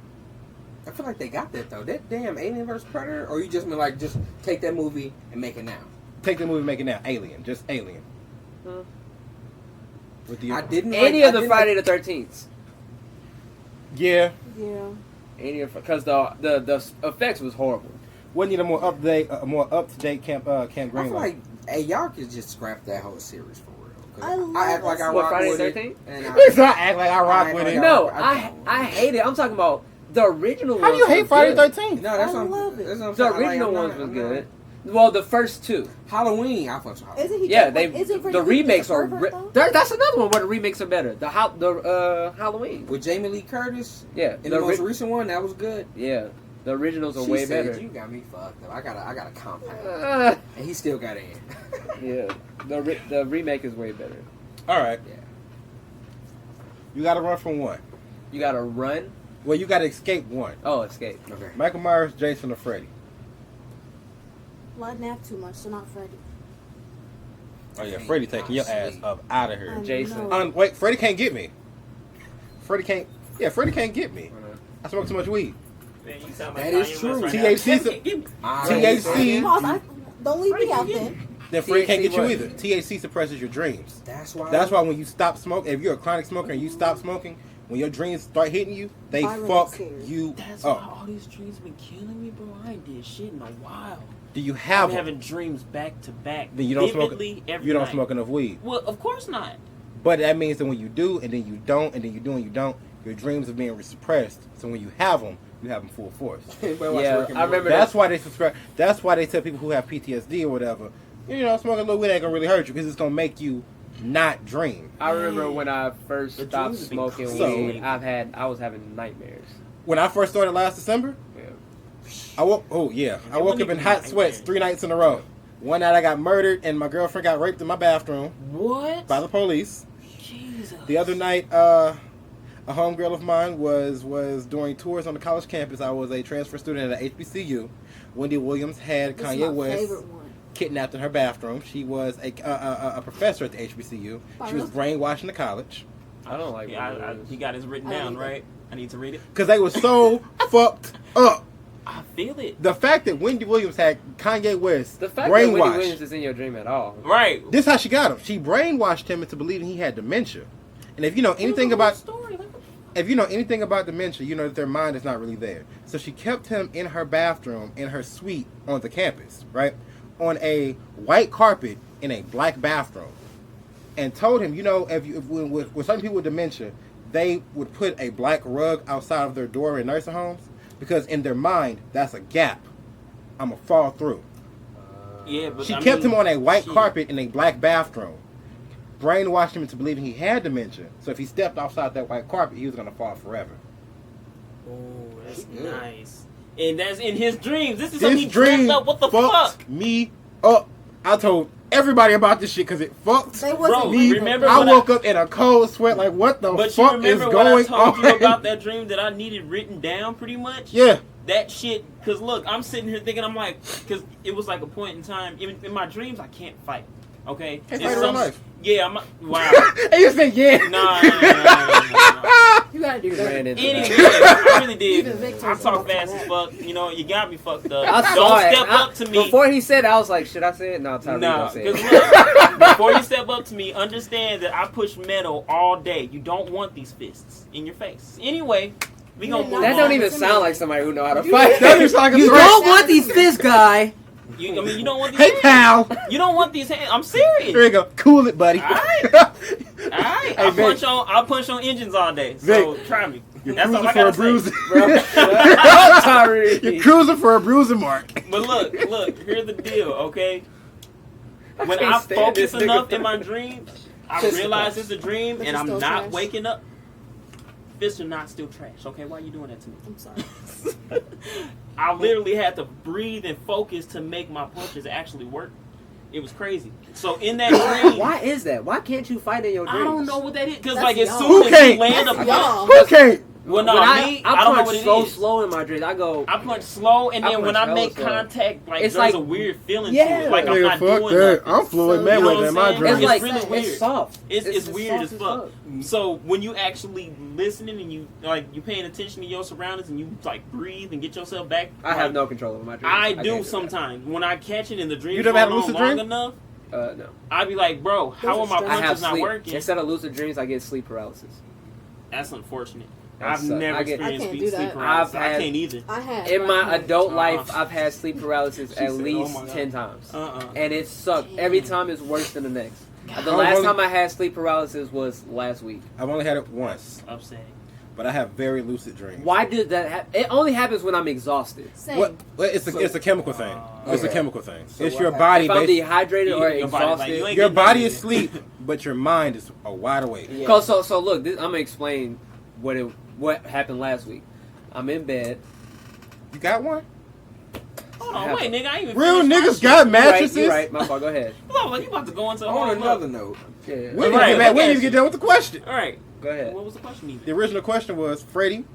I feel like they got that though. That damn Alien vs Predator, or you just mean like just take that movie and make it now? Take the movie, make it now. Alien. Just Alien. Huh? With the I didn't. Any like, of the Friday the 13th. Yeah. Yeah. Any of because the effects was horrible. What need a more up to date Camp I Greenlight? feel like, hey, y'all could just scrap that whole series for real. 'Cause I love act like I that What, rock Friday with the it, 13th? and It's not act like I rock I with act it. like No, I I hate it. I'm talking about the original. How do you ones hate was Friday good. 13th? No, that's I what love it. That's what I'm The saying. original I'm ones not- was I'm good. Well, the first two. not- Halloween, I fuck with Halloween. Isn't he? Yeah, Isn't Freddy the Krueger remakes the are. pervert, though? That's another one where the remakes are better. The Halloween. With Jamie Lee Curtis Yeah, in the most recent one, that was good. yeah, the originals are She way said, better. "You got me fucked up. I got a compound," Uh, and he still got in. yeah, the remake is way better. All right. Yeah. You got to run from one. You gotta run. Well, you got to escape one. Oh, escape. Okay. Michael Myers, Jason, or Freddy. Well, I nap too much, so not Freddy. Oh yeah, Freddy taking your ass up out of here. I Jason. know. Wait, Freddy can't get me. Freddy can't. Yeah, Freddy can't get me. I smoke too much weed. Man, you sound That like is Kanye true. West right THC now. Give me- THC. Pause, don't leave me out then. Then Freddy can't get you what? either. THC suppresses your dreams. That's why. That's why when you stop smoking, if you're a chronic smoker and you stop smoking, when your dreams start hitting you, they Violent fuck scares. you That's why up. all these dreams been killing me, bro. I ain't did shit in a while. Do you I'm have them? having dreams back to back. Then you don't smoke. vividly every You don't night. smoke enough weed. Well, of course not. But that means that when you do, and then you don't, and then you do and you don't, your dreams are being suppressed. So when you have them full force. Yeah, I remember That's why they subscribe. That's why they tell people who have PTSD or whatever, you know, smoking a little weed ain't gonna really hurt you because it's gonna make you not dream. I remember when I first The stopped dreams have been smoking crazy. weed. I was having nightmares. When I first started last December, Yeah. I woke. Oh yeah, I woke up in hot sweats 3 nights in a row. One night I got murdered and my girlfriend got raped in my bathroom What? by the police. Jesus. The other night, a homegirl of mine was doing tours on the college campus. I was a transfer student at HBCU. Wendy Williams had This is Kanye my West favorite one. kidnapped in her bathroom. She was a professor at the HBCU. She was brainwashed in the college I don't like. Yeah, he got his written I down, don't either. right? I need to read it. because they were so fucked up. I feel it. The fact that Wendy Williams had Kanye West the fact that Wendy brainwashed. Williams is in your dream at all. Right. This is how she got him. She brainwashed him into believing he had dementia. And if you know anything about dementia, you know that their mind is not really there. So she kept him in her bathroom, in her suite on the campus, right? On a white carpet in a black bathroom. And told him, you know, with certain people with dementia, they would put a black rug outside of their door in nursing homes because in their mind, that's a gap. I'm going to fall through. Yeah, but She I kept mean, him on a white shit. carpet in a black bathroom. Brainwashed him into believing he had dementia. So if he stepped outside that white carpet, he was going to fall forever. Oh, that's Good. nice. And that's in his dreams. This is something This he dreamt dream up. What the fucked fuck? me up. I told everybody about this shit because it fucked They wasn't Bro, me. remember I when woke up in a cold sweat like, what the But you fuck is remember when I going told on? you about that dream that I needed written down pretty much? Yeah. That shit, because look, I'm sitting here thinking, I'm like, because it was like a point in time, in my dreams, I can't fight. Okay? Can't It's fight in real life. Yeah, I'm wow. And you said, yeah. Nah. You gotta do Ran that. into Anyway, that. I really did. Even Victor I was talk about fast that. as fuck. You know, you got me fucked up. I saw Don't it. step up to me. Before he said it, I was like, should I say it? No, Tyreek, No, don't say because it. look, before you step up to me, understand that I push metal all day. You don't want these fists in your face. Anyway, we gonna move That on. don't even sound like somebody who know how to That fight. just like a You threat. don't want these fists, guy. You don't want these Hey, hands. pal. You don't want these hands. I'm Here you serious. go. Cool it, buddy. Alright. Alright. Hey, Vic. I'll punch on engines all day. So Vic, try me. You're That's all I cruising for a gotta bruise. say. Bro, shut up, Tyreek. You're cruising for a bruising mark. But look, here's the deal, okay? When can't I stand focus this enough nigga. in my dreams, I Just realize the it's a dream But and you're I'm still not trash. waking up. Fists are not still trash, okay? Why are you doing that to me? I'm sorry. I literally had to breathe and focus to make my punches actually work. It was crazy. So in that dream, Why is that? Why can't you fight in your dreams? I don't know what that is. Because That's like as y'all. soon Who as can't? you land a That's punch, y'all. Who can't? well, no, When me, I don't know what punch it so is. slow in my dreams. I go. I punch slow, and I then when punch I hella make slow. contact, like It's there's like- a weird feeling Yeah. to it. Like I'm Nigga, not fuck doing that. nothing. I'm Floyd So, you know Mayweather what in I'm my saying? It's dreams. like really weird. it's soft. It's weird as soft fuck. So when you actually listening and you paying attention to your surroundings and you like breathe and get yourself back, I have like, no control over my dreams. I can't do that. sometimes when I catch it in the dream. You never had a going on lucid long dream? enough. No. I be like, bro, how are my Those are I have punches not sleep. working? Instead of lucid dreams, I get sleep paralysis. That's unfortunate. That I've sucks. never I get- experienced I can't sleep do that. paralysis. I've I had- can't either. I have. In my right adult Uh-uh. life, I've had sleep paralysis She at said, least "Oh my God." 10 times. Uh-uh. And it sucked. Damn. Every time it's worse than the next. The I've last only- time I had sleep paralysis was last week. I've only had it once, Upsetting. but I have very lucid dreams. Why did that happen? It only happens when I'm exhausted. Same. What? Well, it's So- a chemical thing. It's a Okay. chemical thing. So it's what your happened? body. If I'm Basically, dehydrated or Your body, like, exhausted. you ain't your getting body nothing. is asleep, but your mind is wide awake. Yeah. So look, I'm gonna explain what happened last week. I'm in bed. You got one? Hold on, wait, nigga, I ain't even Real finished my niggas shit. got You mattresses. right. My fault. Go ahead. Hold on, like, you about to go into a On whole another note, Yeah. We didn't Right, get back. We look didn't at even get done with the question. All right, Go ahead. what was the question even? The original question was Freddie,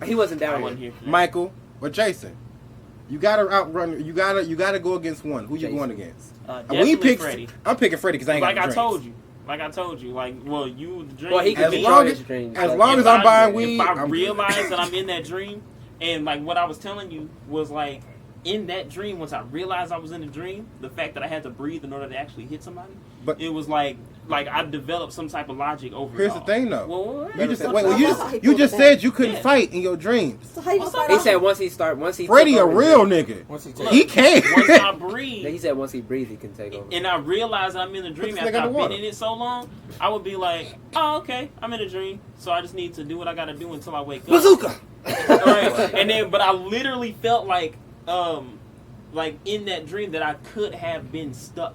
He wasn't I down wasn't here. here. For that. Michael, or Jason. You gotta outrun. You gotta go against one. Who you Jason. going against? Definitely Freddie. I'm picking Freddie because I ain't Like got I no told drinks. you. Like I told you. Like, well, you the dream. Well, he As can long control as- his dreams. as so- long as If I'm I- buying weed, if I I'm good. realize that I'm in that dream, and like what I was telling you was like in that dream. Once I realized I was in a dream, the fact that I had to breathe in order to actually hit somebody, But- it was like I developed some type of logic over. Here's it the all. thing, though. Well, You just Better wait. say- Well, you just said you couldn't Yeah. fight in your dreams. So how you gonna fight He off? said once he Freddie took a over real his- nigga. once he Look, takes He can't. once I He breathe, said once he breathes, he can take over. and I realize I'm in a dream Put this nigga after I've underwater. been in it so long, I would be like, oh, okay, I'm in a dream, so I just need to do what I gotta do until I wake up. Bazooka. Right. And then, but I literally felt like in that dream that I could have been stuck.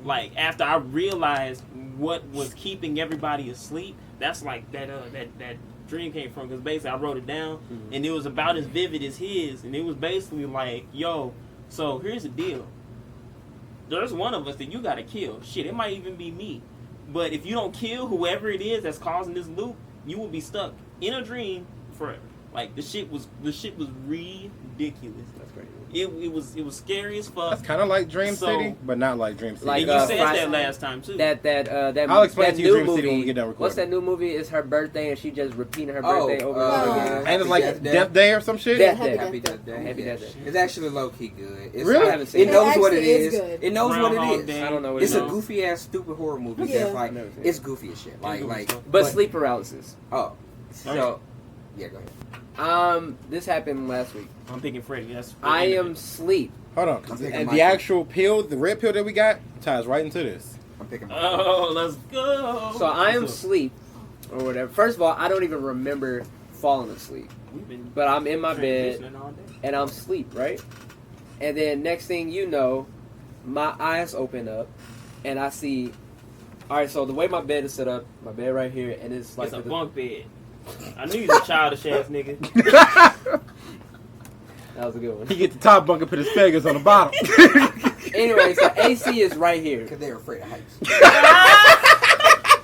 Like after I realized what was keeping everybody asleep, that's like that dream came from, because basically I wrote it down and it was about as vivid as his, and it was basically like, yo, so here's the deal. There's one of us that you gotta kill. Shit, it might even be me. But if you don't kill whoever it is that's causing this loop, you will be stuck in a dream forever. Like the shit was ridiculous. That's crazy. It was scary as fuck. That's kind of like Dream So- City, but not like Dream City. Like, And you said Friday- that last time too. That I'll explain that to you new Dream movie. City when we get done recording. What's that new movie? It's her birthday and she just repeating her Oh, birthday over and over again. and it's like Happy Death Day or some shit. Death Happy Day. Death Happy Day. Death Day. Happy Yeah. Death Day. It's actually low key good. It's, Really? I haven't seen It it. knows what it actually is is. good. It knows what Groundhog it is. Day. I don't know what It's it a is. goofy ass stupid horror movie. Yeah. That's like I've never seen it's goofy as shit. Like But sleep paralysis. oh, so yeah, go ahead. This happened last week. I'm picking Freddie. That's I am sleep. Hold on. I'm thinking And Michael. the actual pill, the red pill that we got, ties right into this. I'm picking my Oh, let's go. So I am asleep or whatever. First of all, I don't even remember falling asleep. We've been But I'm in my bed transitioning all day. and I'm asleep, right? And then next thing you know, my eyes open up and I see. All right, so the way my bed is set up, my bed right here, and it's like It's a the- bunk bed. I knew you was a childish ass nigga. that was a good one. He get the top bunk and put his fingers on the bottom. Anyway, so AC is right here. because they're afraid of heights.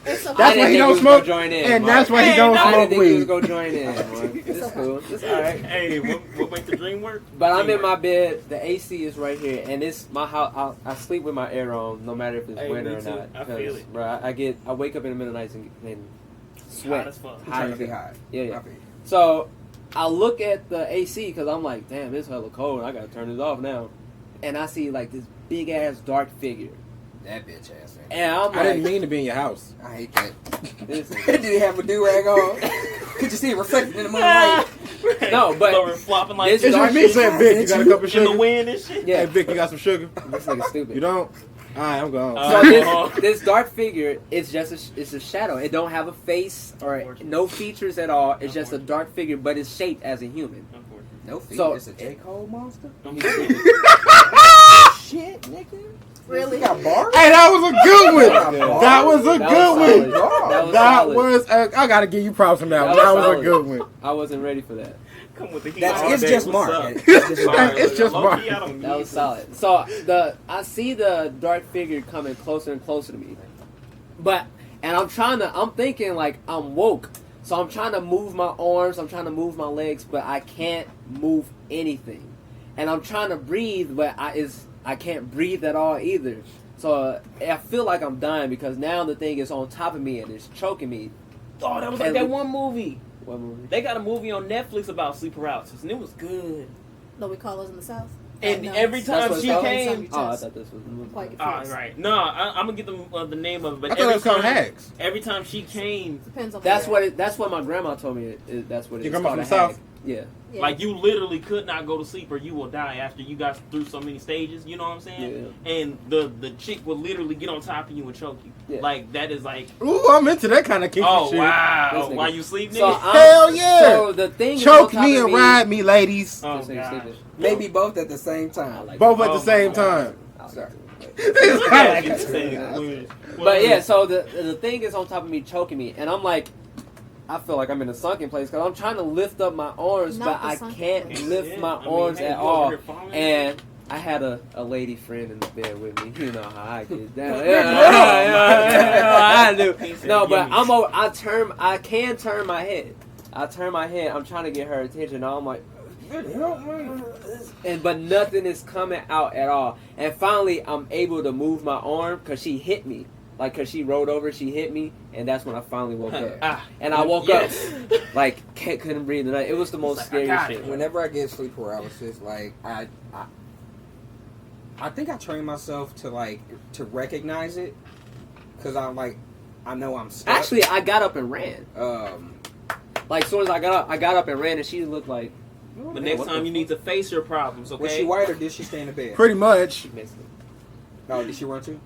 It's a That's I why didn't he think don't we was smoke, gonna join in. and Mark. that's why he Hey, don't no. I didn't smoke think we was weed. gonna join in. Mark. It's cool. It's all right. Hey, what makes the dream work? But I'm in Dream my work. bed. The AC is right here, and it's my house. I sleep with my air on, no matter if it's Hey, winter me or too. not. I feel it. Bro, I wake up in the middle of the night and sweat. Hot as fuck. I'm trying to be high. Yeah, yeah. I feel you. So I look at the AC because I'm like, damn, it's hella cold. I gotta turn this off now. And I see like this big ass dark figure, That bitch ass. Man. and I'm I didn't like, mean to be in your house. I hate that. this Did he have a do rag on? Could you see it reflected in the moonlight? No, but So we're flopping like this It's dark just me saying, Vic, you got a cup of in the sugar? wind and shit. Yeah. Hey, Vic, you got some sugar? this nigga stupid. You don't? Alright, I'm gone. Uh, So Uh-huh. this dark figure is just it's a shadow. It don't have a face or no features at all. It's just a dark figure, but it's shaped as a human. No feet. So- It's a J. Cole monster? Unfortunately. Shit, nigga. Really? You got bars? Hey, that was a good one. Yeah. That was a That good was one. solid. That was That solid. was. I gotta give you props on that one. That That was was a solid. good one. I wasn't ready for that. Come with the heat. That's all it's day. just What's Mark. up? It's just Mark. It's just Low-key, Mark. I don't That need was it. solid. So I see the dark figure coming closer and closer to me, and I'm thinking like I'm woke, so I'm trying to move my arms, I'm trying to move my legs, but I can't move anything, and I'm trying to breathe, but I can't breathe at all either. So I feel like I'm dying because now the thing is on top of me and it's choking me. Oh, that was like And- that one movie. What movie? They got a movie on Netflix about sleep paralysis, and it was good. No, we call those in the South. And No, every it's- time That's what she it's called? came, Oh, I thought this was the movie. Quite ah, confused. right. No, I'm gonna get the name of it. But I thought it was called time, Hags. every time she came, Depends on That's where that's what my grandma told me. That's what Your it's grandma called. from A the hag. South? Yeah. Yeah. like you literally could not go to sleep or you will die after you got through so many stages. You know what I'm saying? And the chick would literally get on top of you and choke you. Yeah. Like that is like, Ooh, I'm into that kind of kinky oh shit. wow, This nigga- while you sleep, So nigga. Hell yeah! So the thing Choke is on top me of and ride me, ladies. Oh This nigga god. stupid. Maybe both at the same time. Both at Oh the same my God. time. Sorry. Yeah, you say- But yeah, so the thing is on top of me choking me, and I'm like, I feel like I'm in a sunken place because I'm trying to lift up my arms, Not but the I sunken can't place. lift Yeah, my I mean, arms hey, at you over all. here falling? And I had a lady friend in the bed with me. You know how I get down. I do. He said, No, but "Gimme." I'm over. I can turn my head. I turn my head. I'm trying to get her attention. I'm like, but nothing is coming out at all. And finally, I'm able to move my arm because she hit me. Like, because she rolled over, she hit me, and that's when I finally woke up. Ah, And I woke yes. up, like, couldn't breathe. It was the most It's like, scary I got shit. it. Whenever I get sleep paralysis, like I think I train myself to recognize it, because I know I'm stuck. Actually, I got up and ran. Like, As soon as I got up and ran, and she looked like, But next time you need to face your problems, okay? was she white or did she stay in the bed? Pretty much. No, did she run too?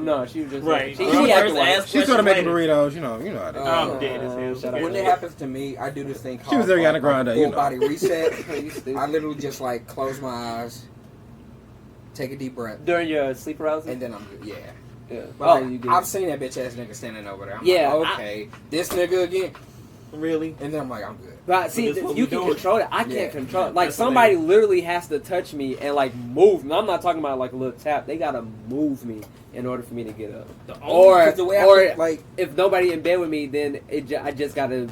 No, she was just Right. She, I'm she the acted first to like, ask She started making questions burritos, you know how they do. I'm dead as hell. Shut up. When it happens to me, I do this thing called She was Ariana Grande, you full know. body reset. You stupid. I literally just like close my eyes, take a deep breath, During your sleep paralysis? and then I'm good. Yeah. Yeah. But Oh, like, you did. I've seen that bitch ass nigga standing over there. I'm Yeah, like, okay, this nigga again. Really? And then I'm like, I'm good. But see, This is what you we can doing. control it. I Yeah. can't control it. Like, That's somebody hilarious. literally has to touch me and, like, move me. I'm not talking about, like, a little tap. They gotta move me in order for me to get up. The Or- Because the way I or- look, like If nobody in bed with me, then I just gotta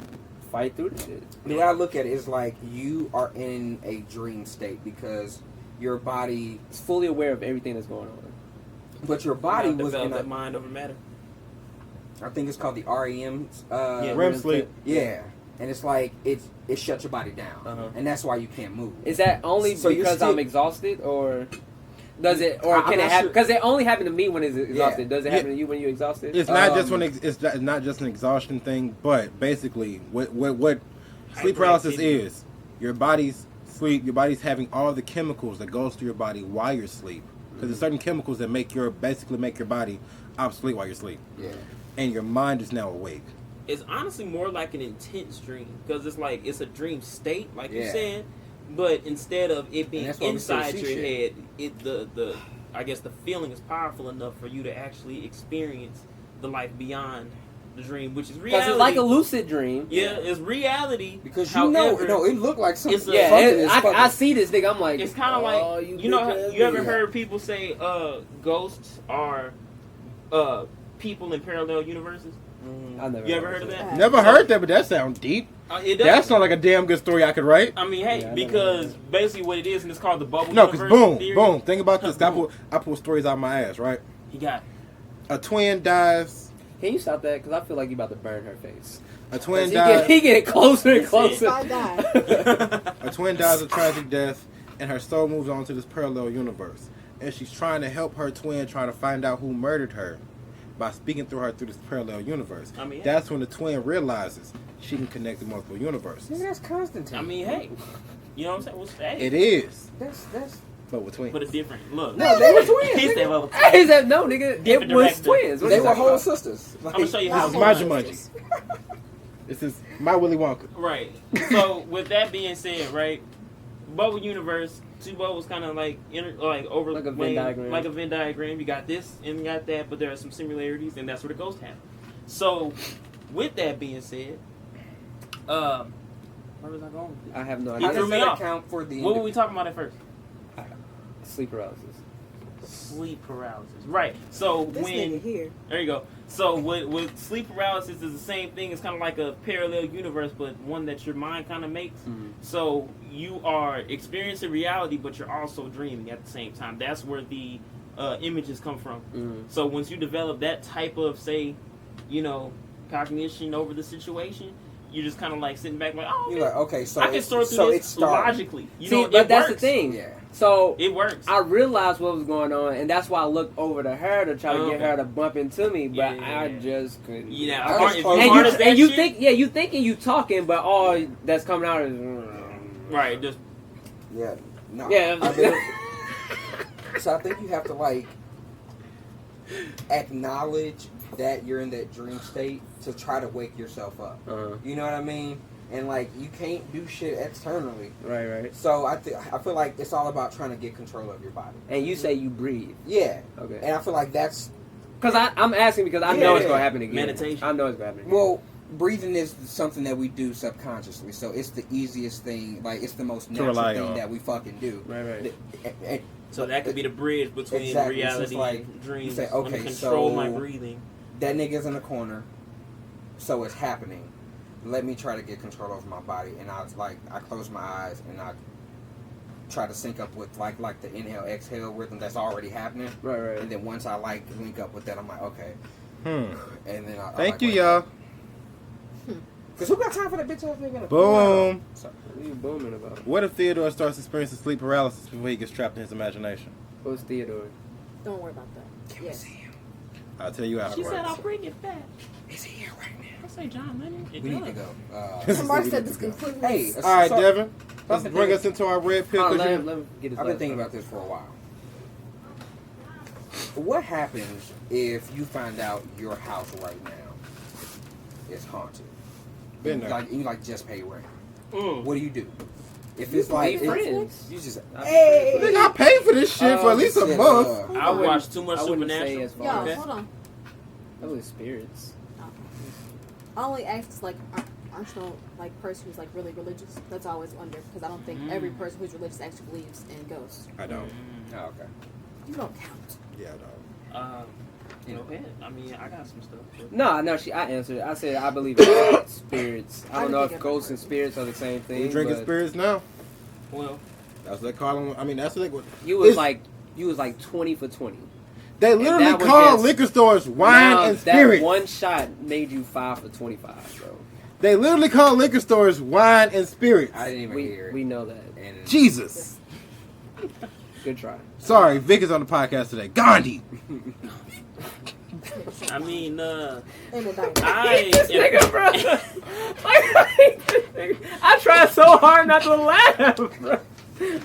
fight through the shit. the way I look at it is like you are in a dream state because your body, It's fully aware of everything that's going on. but your body was in that a, mind over matter. I think it's called the REM. Yeah. REM sleep. Yeah, and it's like it shuts your body down, Uh-huh. and that's why you can't move. Is that only So you because still- I'm exhausted, or does it, or I'm can it not happen? sure. Because it only happened to me when it's exhausted. Does it Yeah. happen to you when you're exhausted? It's not just Um, it's not just an exhaustion thing, but basically what sleep paralysis is, your body's having all the chemicals that goes through your body while you're asleep. Because there's certain chemicals that make your body obsolete while you're asleep, Yeah, and your mind is now awake. It's honestly more like an intense dream because it's like it's a dream state, like you Yeah. said. But instead of it And being that's why we still inside see your shit. head, the I guess the feeling is powerful enough for you to actually experience the life beyond the dream, which is Because reality. it's like a lucid dream. yeah, it's reality. because However, it looked like something. it's a- Yeah, something and is I fucking- see this nigga. I'm like, It's kind of oh, like you know bitch ass you ever nigga. heard people say ghosts are people in parallel universes? Mhm. I've never You ever heard of that? Never heard that, but that sounds deep. It does. That sounds like a damn good story I could write. I mean, hey, Yeah, I never because heard basically what it is, and it's called the bubble No, because universe boom, theory. boom. Think about this. Boom. I pull stories out my ass, right? You got it. A twin dies. Can you stop that? Because I feel like you about to burn her face. A twin He dies. getting closer and That's it. closer. I die. A twin dies a tragic death, and her soul moves on to this parallel universe. And she's trying to help her twin, trying to find out who murdered her by speaking through her through this parallel universe. I mean, That's when the twin realizes she can connect to multiple universes. Nigga, that's Constantine. I mean, hey, you know what I'm saying? Well, hey, It is, that's but with twins. but a different look. no, they were twins. He nigga. said, well, He said, no, nigga. Different It was director. twins. What They you were talking whole about? sisters. I'm gonna show you This how. is my Jumanji. This is my Willy Wonka. Right. So with that being said, right, bubble universe, two bubbles kind of like over Like a Venn diagram. Like a Venn diagram. You got this and you got that, but there are some similarities, and that's where the ghost happen. So with that being said, Where was I going with this? I have no He idea. How threw does me that off. account for the? What were we talking about at first? Sleep paralysis. Sleep paralysis. Right. So This nigga when here. there you go. So with sleep paralysis is the same thing. It's kind of like a parallel universe, but one that your mind kind of makes. Mhm. So you are experiencing reality, but you're also dreaming at the same time. That's where the images come from. Mhm. So once you develop that type of, say, cognition over the situation, you're just kind of like sitting back like, oh, You're like, okay, so I can sort through so this it's starting. logically. See, it but that's works. the thing. Yeah. So It works. I realized what was going on, and that's why I looked over to her to try to get Okay. her to bump into me, but Yeah. I just couldn't. Yeah, I part- just if close you my And harness you, that and you shit- think, you thinking you talking, but all that's coming out is right. Just Yeah. No. Yeah. So I think you have to like acknowledge that you're in that dream state to try to wake yourself up. You know what I mean? And like you can't do shit externally. right. So I feel like it's all about trying to get control of your body. And you say you breathe, Yeah. okay? And I feel like that's Because I'm asking because I know it's Yeah. gonna happen again. Meditation. I know it's gonna happen again. well, breathing is something that we do subconsciously. So it's the easiest thing. Like it's the most natural rely thing on. that we fucking do. right. And so that could be the bridge between Exactly. It's just reality like, and dreams. you say, Let me okay, control so- my breathing. that nigga's in the corner, so it's happening. Let me try to get control over my body, and I close my eyes and I try to sync up with like the inhale exhale rhythm that's already happening, Right. and then once I like link up with that, I'm like okay, and then Thank you, y'all. Because who got time for that bitch ass nigga? Boom. Sorry. What are you booming about? What if Theodore starts experiencing sleep paralysis before he gets trapped in his imagination? What's Theodore? Don't worry about that. Can we Yes. see him? I'll tell you how She it said, works. "I'll bring it back." Is he here right now? I say, John Lennon. It We need to does. go. So Mark we said need this to go. completely. Hey, All right, so- Devin. Let's been bring thinking- us into our red pill. Oh, 'cause let you- him get his I've been last thinking thought. about this for a while. What happens if you find out your house right now is haunted? Been there. You just pay rent. Mm. What do you do? If it's Be like friends. you just Nigga, I paid for this shit for at least a shit, month. I watch too much I wouldn't say Supernatural. as far Yo, Okay. hold on. That was spirits. I only ask like, aren't you like person who's like really religious? That's all I always wonder because I don't think every person who's religious actually believes in ghosts. I don't. Oh, okay. You don't count. Yeah, I don't. I mean, I got some stuff. Too. No. I answered. I said I believe in spirits. I don't know if ghosts and spirits are the same thing. We drinking but spirits now. Well, That's what they call them. I mean, that's what they. You was It's- like 20 for 20. They literally that was call just- liquor stores wine Now, and that spirits. one shot made you 5 for 25, bro. They literally call liquor stores wine and spirits. I didn't even hear it. We know that. And Jesus. Good try. Sorry, Vic is on the podcast today. Gandhi. I mean, In the diner. This nigga, bro. I tried so hard not to laugh, bro.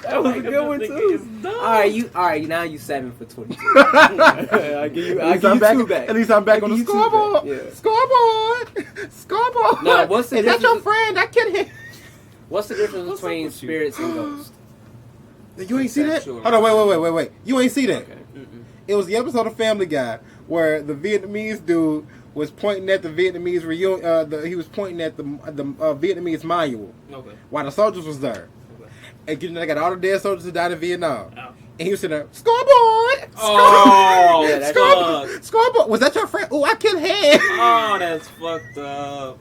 That was a good one too. All right. Now you 7 for 22. I'll give you, At least I'm back. 2 back. At least I'm back I'll on the give you 2 back, scoreboard. yeah. Scoreboard. Scoreboard. Now, what's the Is that your difference- friend? I can't hear. What's the difference What's up between with you? spirits and ghosts? You ain't see that? Sexual. Hold on, wait. You ain't see that? Okay. It was the episode of Family Guy where the Vietnamese dude was pointing at the Vietnamese reunion. He was pointing at the Vietnamese manual okay. while the soldiers was there. Okay. And you know, they got all the dead soldiers that died in Vietnam. Ouch. And he was sitting there, scoreboard! Oh, Scoreboard! that's Scoreboard! fucked. Scoreboard! Was that your friend? Oh, I killed him! Oh, that's fucked up.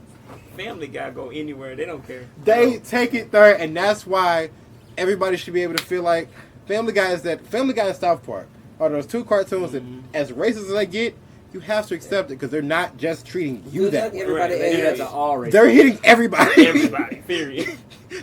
Family Guy go anywhere. They don't care. They take it there, and that's why everybody should be able to feel like Family Guy and South Park are those two cartoons that, as racist as they get, you have to accept it because they're not just treating you that way. everybody Right. They do that else. to all races. They're hitting everybody. Everybody. Period.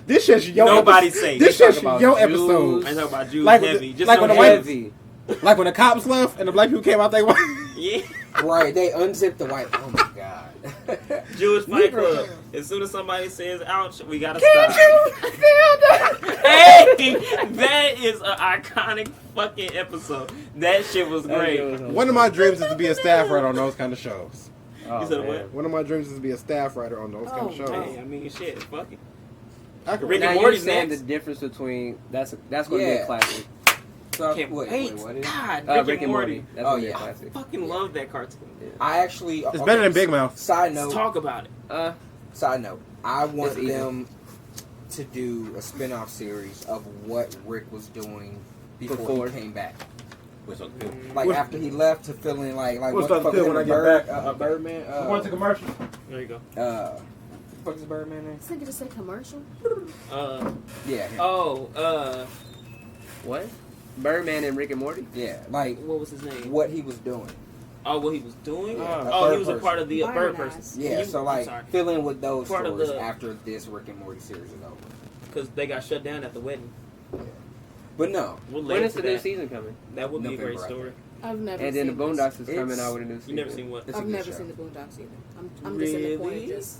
This shit's your Nobody episode. safe. This They shit's talk about your Jews. episode. I talk about Jews Like with heavy. the- Just like so when the heavy. Heavy. Like when the cops left and the black people came out, they went. Yeah. Right, they unzipped the white. Oh my god. Jewish Fight Negro. Club. As soon as somebody says ouch, we gotta Can't stop. you feel that? Hey, that is an iconic fucking episode. That shit was great. One of my dreams is to be a staff writer on those kind of shows. Oh, You said man. what? One of my dreams is to be a staff writer on those kind of Oh, shows. Hey, I mean, shit, fuck it. I could Rick Now and you're Morty's saying next. the difference between that's going to be Yeah. a classic. So, Can't wait, wait. what is? God, Rick and Morty. That's Oh, gonna be a yeah. I classic. fucking love that cartoon. I actually. It's better than Big Mouth. Side Let's note. talk about it. Side note. I want It's easy. them to do a spin-off series of what Rick was doing before Before. he came back. What's up, Bill? Like What's- after he left to feeling like What's what the up, fuck Bill, is when I him, get back? Birdman? Want to commercial? There you go. What the fuck is Birdman name? This nigga just said commercial. Yeah, What? Birdman and Rick and Morty? yeah, like what was his name? what he was doing. Oh, what he was doing? Yeah, Oh, a he was a bird part of the person. bird Bird person. Yeah, so like sorry, filling with those Part of stories the- after this Rick and Morty series is over. because they got shut down at the wedding. But no, We'll When later is to the new that. season coming? That would be a great November, I story. I've never. And then the seen this. Boondocks is coming It's- out with a new season. You never seen what? it's a I've good never show. seen the Boondocks either. I'm just in the corner, Really? just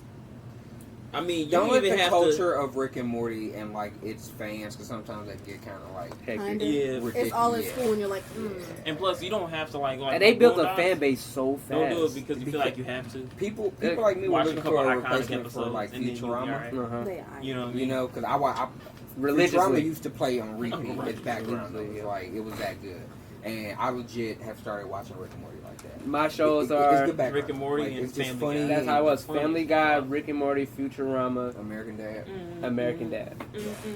I mean, you Don't let even the have culture of Rick and Morty and like its fans, because sometimes they get kind of like Hectic. Kinda. to. Yeah, ridiculous. it's all in Yeah. school, and you're like, and plus you don't have to like. And they built a Boondocks. fan base so fast. Don't do it because you feel like you have to. People like me were Watch a looking couple for a iconic replacement for episodes like and then you'll be Futurama. alright. Uh-huh. they are. You know what I mean? You know, because I Religiously. Futurama used to play on repeat Right. in the background. It was Religiously, like it was that good, and I legit have started watching Rick and Morty like that. My shows It's are good background. Rick and Morty Like, and it's just Family funny. Guy. that's how it was. Funny. Family Guy, Rick and Morty, Futurama, American Dad. American Dad.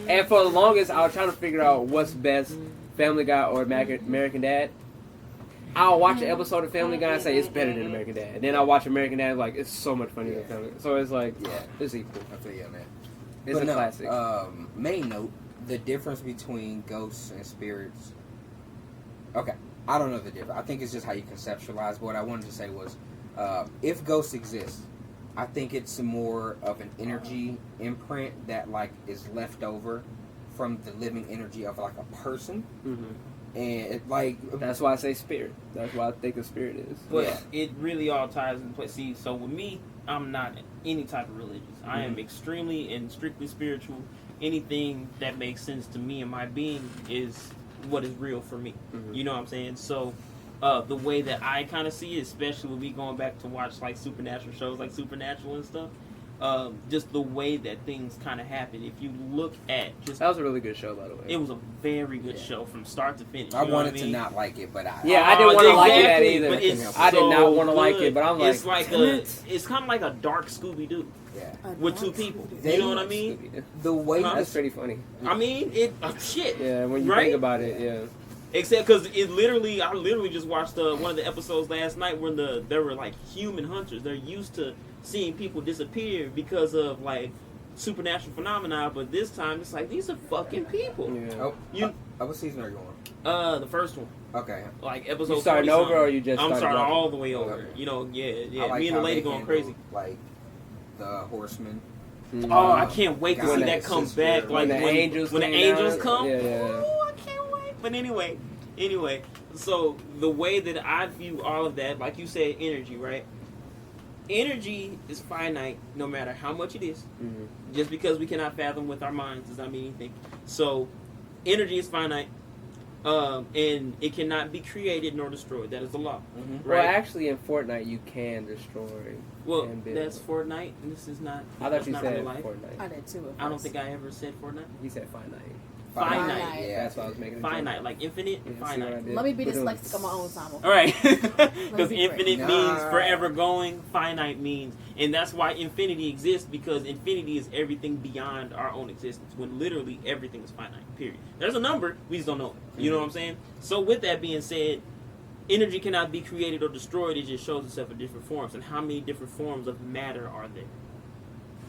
And for the longest, I was trying to figure out what's best, Family Guy or American Dad. I'll watch an episode of Family Guy and say it's better than American Dad. Then I'll watch American Dad and like it's so much funnier than Family Guy. So it's like, Yeah. it's equal. I feel you on that. It's a no, classic. Main note: the difference between ghosts and spirits. Okay, I don't know the difference. I think it's just how you conceptualize. But what I wanted to say was, if ghosts exist, I think it's more of an energy imprint that like is left over from the living energy of like a person, hmm and it, like That's why I say spirit. That's why I think a spirit is. But Yeah. it really all ties into place. See, so with me, I'm not any type of religious. I am extremely and strictly spiritual. Anything that makes sense to me and my being is what is real for me. Mhm. You know what I'm saying? So the way that I kind of see it, especially with me going back to watch like supernatural shows like Supernatural and stuff, just the way that things kind of happen. If you look at just, That was a really good show, by the way. it was a very good Yeah. show from start to finish. I you know wanted what I to mean? not like it, but I Yeah, I didn't want to like it that Exactly, either. but it's I did not so want to like good. it, but I'm like, it's like damn a, it. it's kind of like a dark Scooby Doo yeah. with two people. They- You know what I mean? The way Huh? That's pretty funny. I mean, it shit. Yeah, when you Right? think about it, yeah. Except because I literally just watched one of the episodes last night where there were like human hunters. They're used to seeing people disappear because of like supernatural phenomena, but this time it's like these are fucking people. Yeah. Oh, You, what season are you on? the first one, Okay. like episode. You starting 40 over or you just I'm started starting watching? all the way over. Okay. You know, yeah. I like Me and the how lady they going handle, crazy. Like the Horsemen. Mhm. Oh, I can't wait to God, see that that come sister, back. Like when the angels when the came angels out. come. Yeah, yeah. Oh, I can't wait. But anyway, so the way that I view all of that, like you said, energy, right? Energy is finite, no matter how much it is. Mhm. Just because we cannot fathom with our minds does not mean anything. So, energy is finite, and it cannot be created nor destroyed. That is the law, Mm-hmm. right? Well, actually, in Fortnite, you can destroy. Well, and build. that's Fortnite. And this is not. I thought that's you not said real life. Fortnite. I did too. I don't think I ever said Fortnite. He said finite. Finite. Yeah. That's why I was making a joke. Finite, like infinite, Yeah, see finite. what I did? Let me be We're doing dyslexic on my own time. All right, because Let's be infinite frank. means Nah. forever going. Finite means, and that's why infinity exists, because infinity is everything beyond our own existence. When literally everything is finite. Period. There's a number, we just don't know it. You know what I'm saying? So with that being said, energy cannot be created or destroyed. It just shows itself in different forms. And how many different forms of matter are there?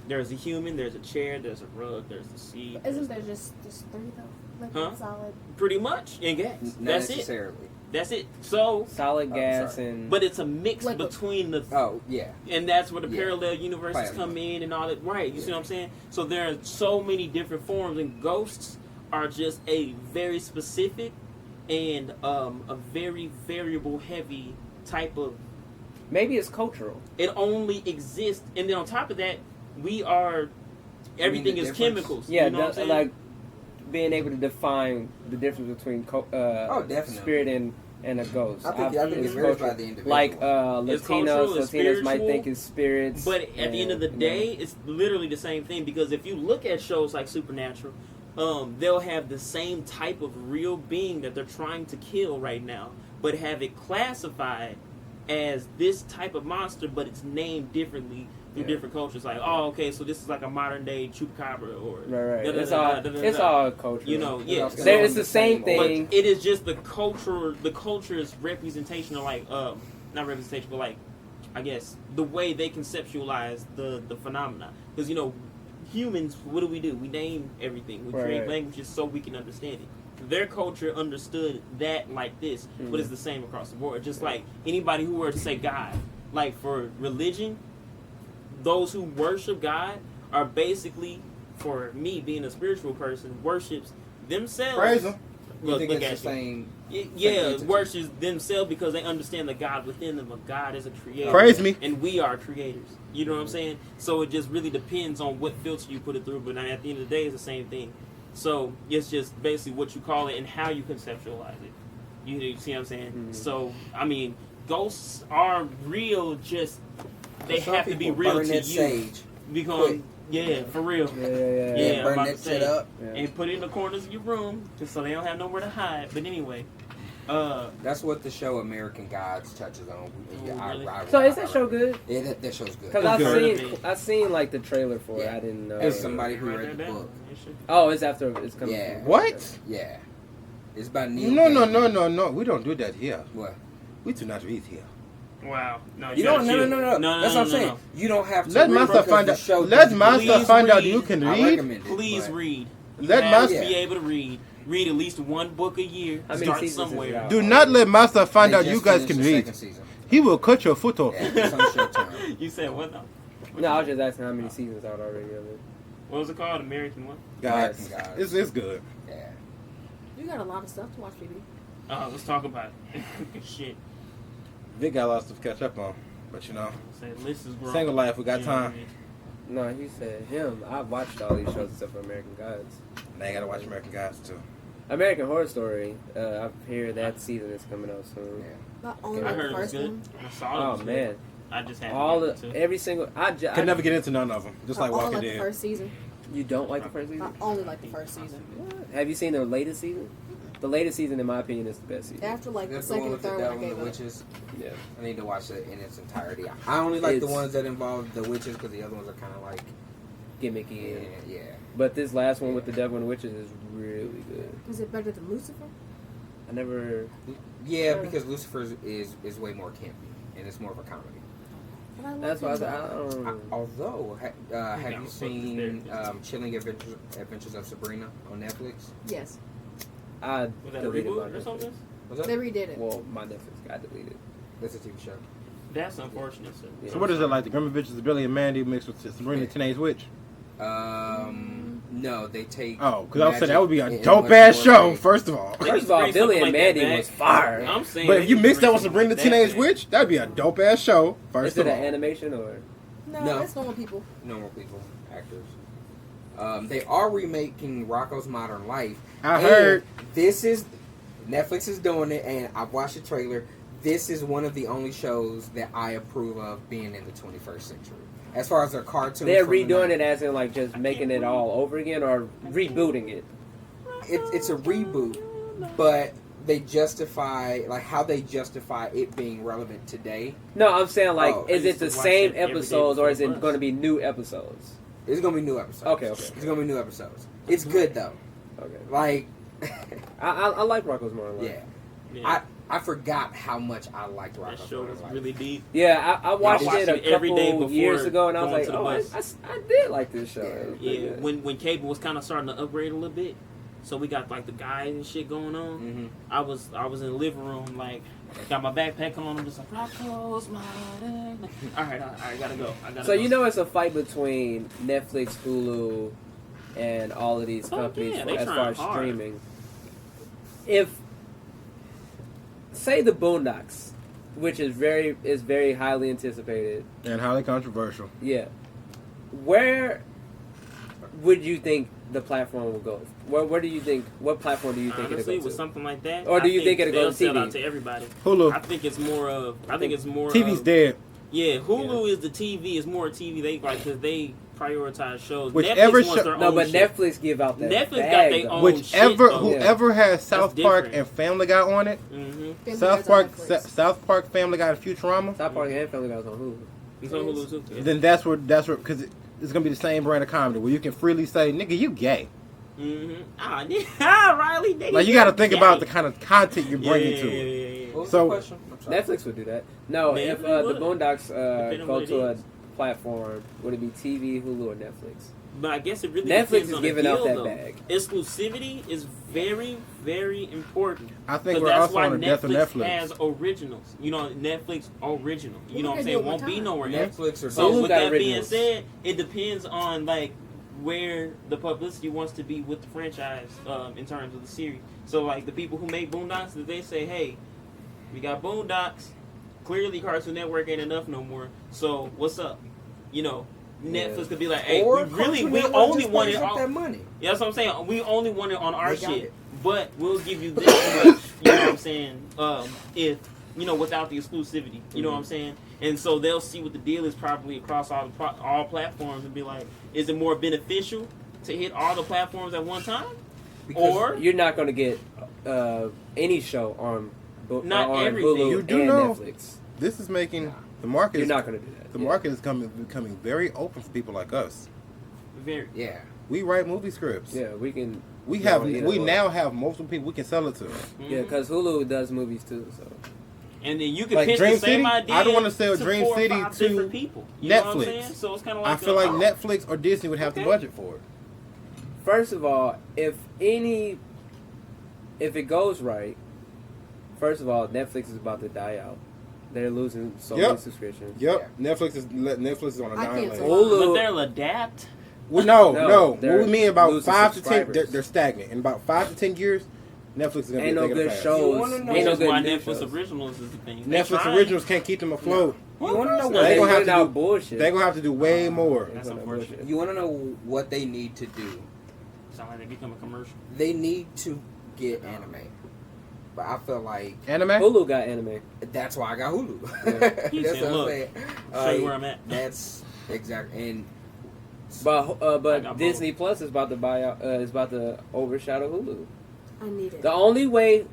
There's a human. There's a chair. There's a rug. There's the sea. Isn't there just three though? Like Huh? solid. Pretty much in gas. Not That's it. necessarily. That's it. So, Solid Oh, gas sorry. and. but it's a mix Liquid. between the Oh yeah. and that's where the Yeah. parallel universes Plasma. come in and all that. Right, you see Yeah. what I'm saying? So there are so many different forms, and ghosts are just a very specific and a very variable, heavy type of. maybe it's cultural. It only exists, and then on top of that, we are. Everything the is difference? chemicals. Yeah, you know what I'm saying? like being able to define the difference between definitely. spirit and a ghost. I think it it's varies by cultural. the individual. Like It's Latinos, cultural, it's Latinas might spiritual, think it's spirits. But at the end of the and, day, it's literally the same thing, because if you look at shows like Supernatural, they'll have the same type of real being that they're trying to kill right now, but have it classified as this type of monster, but it's named differently through different cultures. Like, oh, okay, so this is like a modern day chupacabra, or Right. da-da-da-da-da-da-da. It's all cultural. You know, yeah. It's the same But thing. it is just the culture's representation of like, not representation, but like, I guess the way they conceptualize the phenomena. Because humans, what do? We name everything. We create Right. languages so we can understand it. Their culture understood that like this, but it's the same across the board. Just like anybody who were to say God, like for religion, those who worship God are basically, for me being a spiritual person, worships themselves. Praise him. You think Look it's at the you. same? Yeah, entity. worships themselves because they understand the God within them. A God is a creator. Praise me. And we are creators. You know what I'm saying? So it just really depends on what filter you put it through. But at the end of the day, it's the same thing. So it's just basically what you call it and how you conceptualize it. You see what I'm saying? Mm-hmm. So, I mean, ghosts are real, just they Some have to be people real burn to that you. sage. Because, quick. yeah, for real. Yeah. Yeah, I'm burn about that to shit say. up. Yeah. And put it in the corners of your room just so they don't have nowhere to hide. But anyway, That's what the show American Gods touches on. really? So is that show good? Yeah, that show's good. Because It's I seen like the trailer for it. Yeah. I didn't know. As somebody who write read that the down. book. It should- Oh, it's after it's coming. Yeah. What? Yeah. It's about Neil No. Gaiman. No. We don't do that here. What? We do not read here. Wow. No, You gotta don't. chill. No. That's what I'm saying. You don't have to. Let read master because find the out. show Let does- master Please find out read. you can I read. recommend it. Please but- read. You Let have master to be able to read. Read at least one book a year. How many Start seasons is it somewhere. out? do not let master find They out just you guys finished can the read. second season. He will cut your foot off. Yeah, it's on Showtime. You said what now? No, I was just asking how many seasons out already of it. What was it called? American what? Guys, American Gods. it's good. Yeah. You got a lot of stuff to watch, baby. Let's talk about it. Shit. Vic got a lot of stuff to catch up on, but Say list is growing. single life, we got You know what I time. mean? No, he said him. I watched all these shows except for American Gods. Now you gotta watch American Gods too. American Horror Story. I hear that season is coming out soon. Yeah. Not only I like heard the it was first good. one. I saw it. Oh was good. man, I just had all to the every single. I Can never get into none of them. Just like I only Walking like the Dead. first season. You don't like the first I season? only like the first season. Have you seen the latest season? The latest season, in my opinion, is the best season. After like the That's the one second and with the third one, I devil and gave the up. witches. Yeah. I need to watch it in its entirety. I only like the It's- ones that involve the witches because the other ones are kind of like, Gimmicky. yeah, and- yeah. But this last one with the devil and the witches is really good. Is it better than Lucifer? I never. Yeah, because Lucifer is way more campy and it's more of a comedy. But I love That's why I him, said I though. don't. Although, have Yeah, you fuck this seen therapist. Chilling Adventures of Sabrina on Netflix? Yes, I Was that a deleted my reboot or Netflix. something? Was that? they redid it. Well, my Netflix got deleted. That's a TV show. That's unfortunate. Sir. Yeah. So what is it like? The Grimmie Bitches, Billy and Mandy mixed with Sabrina the Teenage Witch? No, they take. Oh, because I was saying that would be a magic dope and ass much show. more First of all, They First need of all, to bring Billy something and like Mandy that was back. fire. I'm saying, but they if you need to mix that bring with Sabrina the something like Teenage that Witch, that'd be a dope ass show. First Is it of an all, animation or? No, No. that's normal people. Normal people, actors. They are remaking Rocco's Modern Life. I And heard. this is Netflix is doing it, and I've watched the trailer. This is one of the only shows that I approve of being in the 21st century. As far as their cartoons, They're from the redoing it 90s. as in like just making it all over again or rebooting it. It's a reboot, but they justify like how they justify it being relevant today. No, I'm saying like, Oh, is I it used the to watch same it every day episodes or is before it bus. going to be new episodes? It's gonna be new episodes. Okay. It's gonna be new episodes. It's good though. Okay. Like, I like Rocco's Modern Life. yeah. Yeah. I forgot how much I liked that Rocco's show Modern was Life. really deep. Yeah, I watched I watched it a it every day couple before years ago, and I was going like, to the oh, bus. I did like this show. It was pretty Yeah, good. when cable was kind of starting to upgrade a little bit, so we got like the guys and shit going on. Mm-hmm. I was in the living room, like got my backpack on. I'm just like, Rocco's Modern. All right, gotta go. I gotta So go. you know it's a fight between Netflix, Hulu, and all of these Oh, companies yeah, for, they as far trying as hard. streaming. If say the Boondocks, which is very highly anticipated, And highly controversial. yeah, where would you think the platform will go? Where do you think? What platform do you think honestly, it'll go with to? something like that, Or do I you think it'll go they'll to sell TV? out to everybody? I Hulu. think it's more of. I think it's more. TV's of, dead. Yeah, Hulu is the TV. It's more TV. They like because they prioritize shows. Whichever Netflix wants their No, own but shit. Netflix give out that Netflix got bag, their though. own Whichever shit, though. whoever has South That's Park different. and Family Guy on it, Mm-hmm. Family South Guy's on Park, Netflix. South Park, Family Guy, and Futurama, South Park and Family Guy was on Hulu. He's on Hulu too. Yeah. then that's where because it's gonna be the same brand of comedy where you can freely say, "Nigga, you gay." Mm-hmm. Ah, Riley. Nigga, Like you got to you're think gay. about the kind of content you're bringing yeah, to it. yeah. What was So- the question? I'm sorry. Netflix would do that. No, Maybe if it the would. Boondocks Depending on go what it to a is. platform, would it be TV, Hulu, or Netflix? But I guess it really Netflix depends is on the giving deal, out that though. bag. Exclusivity is very, very important. I think But we're that's also why on the death of Netflix Netflix. has originals. You know, Netflix original. You know what I'm they saying? do it Won't with be time. nowhere else. Netflix or So Hulu with got that being originals. said, it depends on like where the publicity wants to be with the franchise in terms of the series. So like the people who make Boondocks, they say, hey, we got Boondocks. Clearly, Cartoon Network ain't enough no more. So what's up? You know, Netflix Yeah. could be like, hey, Or we Cartoon we Network only just want pays it up all. that money. Yeah, that's what I'm saying. We only want it on our They got shit, it. but we'll give you this much. You know what I'm saying? If you know, without the exclusivity, you know what I'm saying? And so they'll see what the deal is probably across all platforms and be like, is it more beneficial to hit all the platforms at one time, Because or You're not going to get any show on, Not on everything. Hulu You do and know- Netflix. This is making the market. You're Is, not going to do that. the Yeah. market is becoming very open for people like us. very? yeah, We write movie scripts. Yeah, we can. We Yeah, have. either We or. now have multiple people we can sell it to. Yeah, because Hulu does movies too. So And then you can Like pitch Dream the same City? idea. I don't wanna sell Dream 4 or City 5 to different people. You know what I'm Netflix. saying? So it's kind of I like feel like Netflix or Disney would have the Okay. budget for it. first of all, if it goes right, first of all, Netflix is about to die out. They're losing so Yep. many subscriptions. Yep, Netflix is on a I dying can't lane. Hulu- But they'll adapt. Well, No, no. they're What we mean about losing 5 to 10, subscribers. they're stagnant. In about 5 to 10 years, Netflix is gonna Ain't be no they're gonna good pass. shows. You wanna know Ain't no That's good why new Netflix shows. originals is the thing. They Netflix trying. originals can't keep them afloat. You want to know No, what They they gonna have putting to out do- bullshit. They're gonna have to do way more. That's They're putting out unfortunate. bullshit. You want to know what they need to do? Sound like they become a commercial. They need to get anime. But I feel like Anime? Hulu got anime. that's why I got Hulu. Yeah. He That's said, what I'm "Look, saying. show you where I'm at." That's exactly. And But I got Disney Plus is about to buy out. Is about to overshadow Hulu. I need it. The only way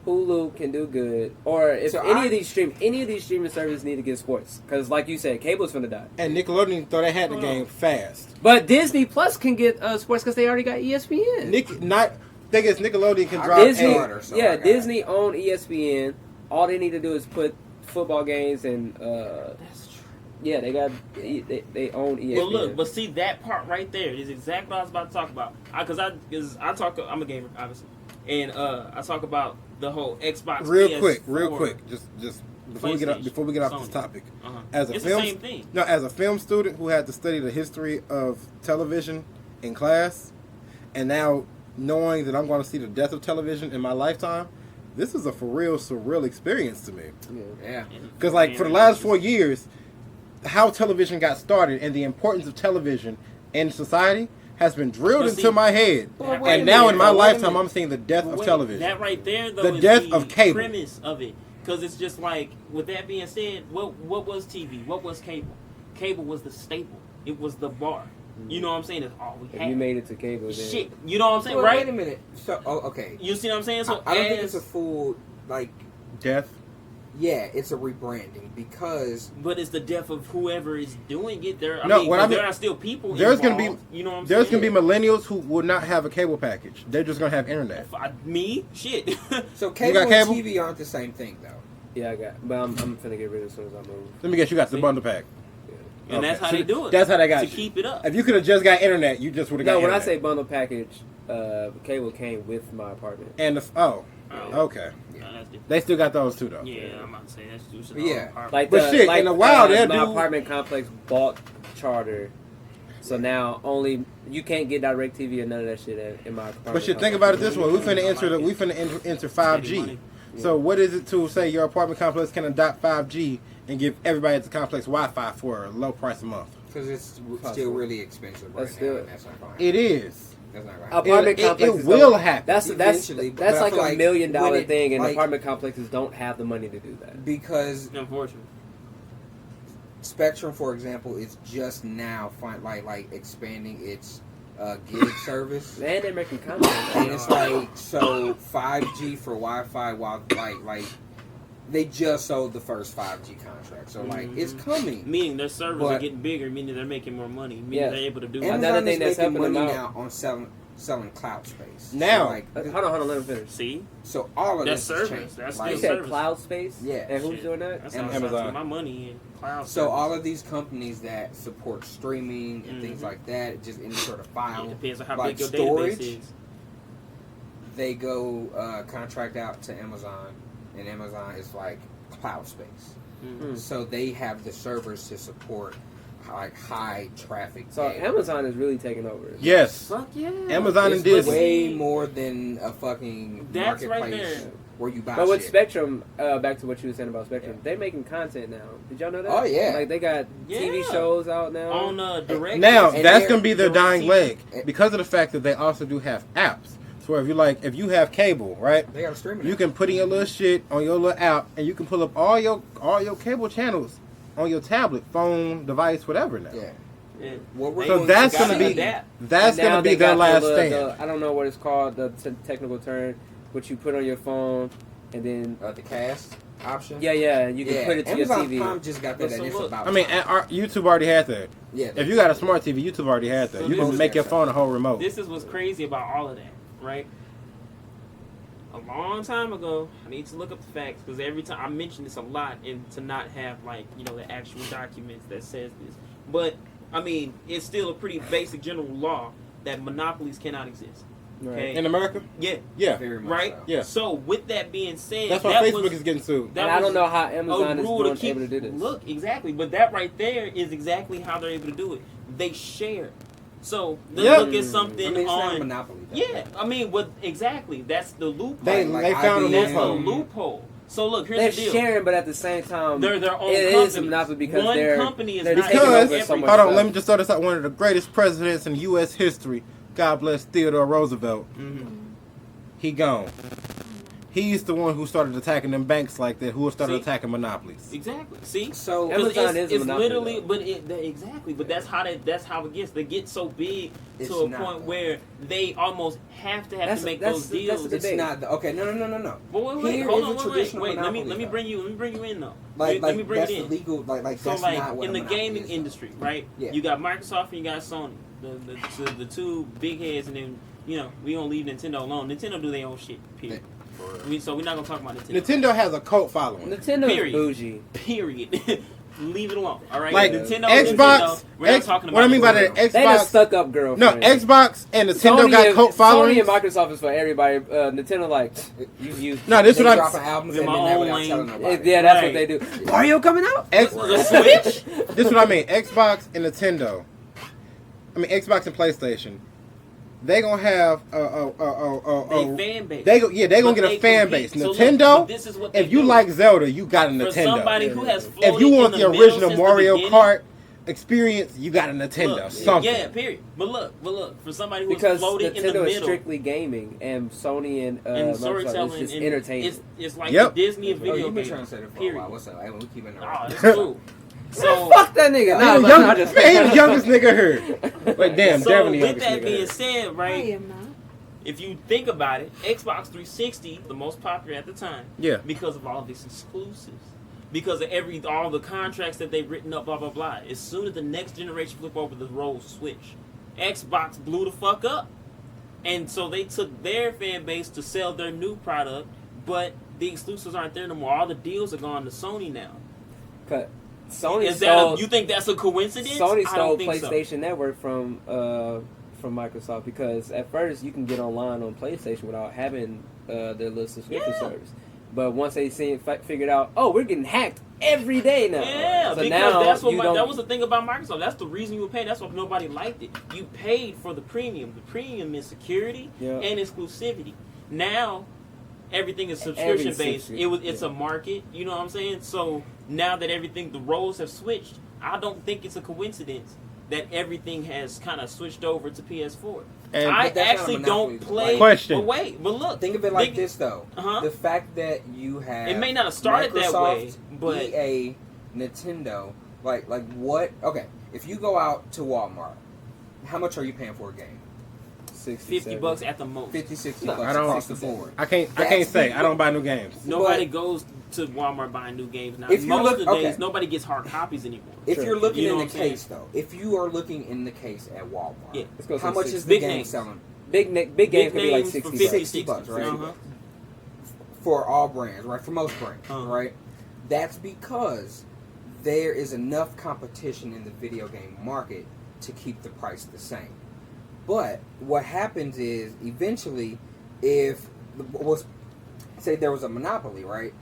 Hulu can do good, or if So any of these streaming services need to get sports, because like you said, cable's gonna die. And Nickelodeon thought they had the Hold on. game fast. But Disney Plus can get sports because they already got ESPN. Thing is, Nickelodeon can I drop Disney, Starter, so I yeah, got Disney own ESPN. All they need to do is put football games and That's true. yeah, they got they own ESPN. But look, but see that part right there is exactly what I was about to talk about. Because I talk, I'm a gamer, obviously, and I talk about the whole Xbox. real PS4. quick, just before we get off this Sony. topic. Uh-huh. As a It's film, the same thing. No, as a film student who had to study the history of television in class, and now knowing that I'm going to see the death of television in my lifetime, this is a for real surreal experience to me. yeah, Because like for the last 4 years, how television got started and the importance of television in society has been drilled But see- into my head. But wait And a now minute, in my but wait a lifetime, minute. I'm seeing the death But of wait, television. That right there, though, The is death the of cable. premise of it. Because it's just like, with that being said, what was TV? What was cable? Cable was the staple. It was the bar. You know what I'm saying? That's all we if had. you made it to cable, then Shit. You know what I'm saying, Well, right? wait a minute. So, okay. You see what I'm saying? So I don't think as- it's a full like. Death. Yeah, it's a rebranding because But it's the death of whoever is doing it. There, No, what I mean- there are still people. There's gonna be- involved, you know what I'm There's saying? going to be millennials who will not have a cable package. They're just going to have internet. Me, shit. so got cable and cable? TV aren't the same thing though. yeah, I got. But I'm finna get rid of it as soon as I move. Let me guess, you got the See? bundle pack. And that's Okay. how they do it. That's how they got to you. keep it up. If you could have just got internet, you just would have got No, when I internet. say bundle package, cable came with my apartment. And the, Oh. okay. Yeah, that's different. They still got those too, though. Yeah, I'm about to say that's just Yeah. Like, But shit, in a while, they'll my do- apartment complex bought Charter, so now only you can't get DirecTV or none of that shit in my apartment. But shit, think about it this way: we finna enter 5G. So what is it to say your apartment complex can adopt 5G and give everybody at the complex Wi-Fi for a low price a month? Because it's Possible. still really expensive right That's now. still- And that's not right. It is. That's not right. Apartment It complexes will don't- happen. That's Eventually, but I like feel a like $1 million when it- thing, and like- apartment complexes don't have the money to do that. Because Unfortunately. Spectrum, for example, is just now expanding its gig service. Man, they're making content. And it's like, so 5G for Wi-Fi, while like they just sold the first 5G contract, so like it's coming. Meaning their servers are But- getting bigger, meaning they're making more money, meaning Yeah. they're able to do Amazon- more. Another Amazon thing is that's making helping them money out- now on selling cloud space. Now- so, like, Hold on, let him finish. See, so all of that's this has servers. changed. That's Like, You still said service. cloud space? Yeah. And who's Shit. doing that? That's how I Amazon. put my money in cloud. So service. all of these companies that support streaming and things Mhm. like that, just any sort of file, It depends on how like big your storage, database is. they go contract out to Amazon, and Amazon is like cloud space. Mhm. So they have the servers to support like high traffic. So data. Amazon is really taking over. Yes. Fuck yeah. Amazon It's and Disney. way more than a fucking That's right marketplace there. where you buy But with shit. Spectrum, back to what you were saying about Spectrum, they're making content now. Did y'all know that? Oh, yeah. Like they got TV Yeah. shows out now. On direct. Now And that's they're- gonna be their they're dying TV. leg because of the fact that they also do have apps. So if you have cable, right? They got a streaming. You app. can put in your little shit on your little app, and you can pull up all your cable channels on your tablet, phone, device, whatever. Now, Yeah. Yeah. What we're so doing that's is gonna gotta be adapt. that's And now gonna be they their got last the, stand. I don't know what it's called, the technical term, which you put on your phone, and then the cast option. yeah, you can Yeah. put it to Amazon your TV. Prime just got that, So and it's look, about. I mean, time. YouTube already had that. yeah. If you got a smart TV, YouTube already had that. So You this can is- make your phone a whole remote. This is what's crazy about all of that, right? A long time ago, I need to look up the facts because every time I mention this a lot, and to not have the actual documents that says this. But I mean, it's still a pretty basic general law that monopolies cannot exist. Right. Okay. In America, Yeah. yeah, Very much Right. so. Yeah. So with that being said, that's why that Facebook was, is getting sued. that And I was don't know how a Amazon is rule doing, to keep, able to do this. Look, exactly, but that right there is exactly how they're able to do it. They share. So they Yeah. look at something I mean, it's not a on. monopoly. though. Yeah, I mean, exactly. That's the loophole. They Like found a IBM. That's the loophole. loophole. So look, here's They're the deal. sharing, but at the same time, They're their own it company. is a monopoly because one they're company is they're not taking Because- over so much Hold on, stuff. let me just throw this out. One of the greatest presidents in U.S. history, God bless Theodore Roosevelt. Mhm. He gone. He's the one who started attacking them banks like that. Who started See? attacking monopolies. Exactly. See, So 'Cause Amazon is a it's monopoly, literally, though. but exactly. But that's how it gets. They get so big It's to a not, point though. where they almost have to That's- make that's those the- deals. that's the it's debate. not. Okay, no. But wait, Here hold is on, a traditional wait. Let me monopoly, though. bring you in though. Like, let me bring that's it in. the legal. Like So that's like not what in a the monopoly gaming is, though. industry, right? Yeah. You got Microsoft and you got Sony, the two big heads, and then we gonna leave Nintendo alone. Nintendo do their own shit. Period. So we're not gonna talk about Nintendo. Nintendo has a cult following. Nintendo Period. is bougie. Period. Leave it alone. All right. Like Nintendo, Xbox, we're not talking about what I mean by Nintendo. that, They just Xbox. stuck up girlfriend. No, Xbox and Nintendo got cult Sony followings. and Microsoft is for everybody. Nintendo like you. No, this They is what I'm. dropping albums In and my then that own without lane. telling nobody. Yeah, that's Right. what they do. Mario coming out? X, The Switch. this is what I mean. Xbox and Nintendo. I mean Xbox and PlayStation. They gonna have They fan base. They gonna But get a they fan compete. base. So look, Nintendo. but this is what they If you do. like Zelda, you got a For Nintendo. somebody who has floated If you want in the the middle original since the Mario beginning, Kart experience, you got a Nintendo. Look, Something. Yeah, period. But look, for somebody who's Because floated in the Nintendo is middle strictly gaming, and Sony and and Microsoft storytelling, is just and entertainment. it's like Yep. the Disney of Oh, video you've been games. trying to say that for a Period. while. What's up? Hey, we keep it Oh, it's cool. So, Fuck that nigga. Man, No, young, I just man, he the youngest nigga here. Wait, damn, so Devin the with youngest that nigga being here. said, I right? am not. If you think about it, Xbox 360, the most popular at the time, Yeah. because of all these exclusives, because of all the contracts that they've written up, blah blah blah. As soon as the next generation flip over, the roles switch. Xbox blew the fuck up, and so they took their fan base to sell their new product, but the exclusives aren't there no more. All the deals are gone to Sony now. cut. Sony Is that stole. you think that's a coincidence? Sony I stole don't think so. PlayStation Network from Microsoft because at first you can get online on PlayStation without having their little subscription Yeah. service. But once they figured out, oh, we're getting hacked every day now. Yeah, so because now that's what you that don't- was the thing about Microsoft. That's the reason you were paying. That's why nobody liked it. You paid for the premium. The premium is security Yeah. and exclusivity. Now everything is Every subscription based. subscription, It's yeah. a market. You know what I'm saying? So now that the roles have switched, I don't think it's a coincidence that everything has kind of switched over to PS4. And- I But that's not a actually monopoly, don't though. play. Like- Question. But wait, but look. Think of it like think- this, though. Uh-huh. The fact that you have It may not have started that way, Microsoft, but EA, Nintendo, Like what? Okay, if you go out to Walmart, how much are you paying for a game? 60, $50 at the most. 50, 60 No, bucks I don't- across the board. I can't That's say. the- I don't buy new games. Nobody But- goes to Walmart buying new games now. If you Most look- of the days, okay. nobody gets hard copies anymore. If Sure. you're looking You know in what the I'm saying? case, though, if you are looking in the case at Walmart, Yeah. Let's go how to much 60. is the Big game names. selling Big games Big can be like names 60 for bucks. 60 bucks, right? Uh-huh. for all brands, right? For most brands, Uh-huh. right? That's because there is enough competition in the video game market to keep the price the same. But what happens is eventually, if say there was a monopoly, right?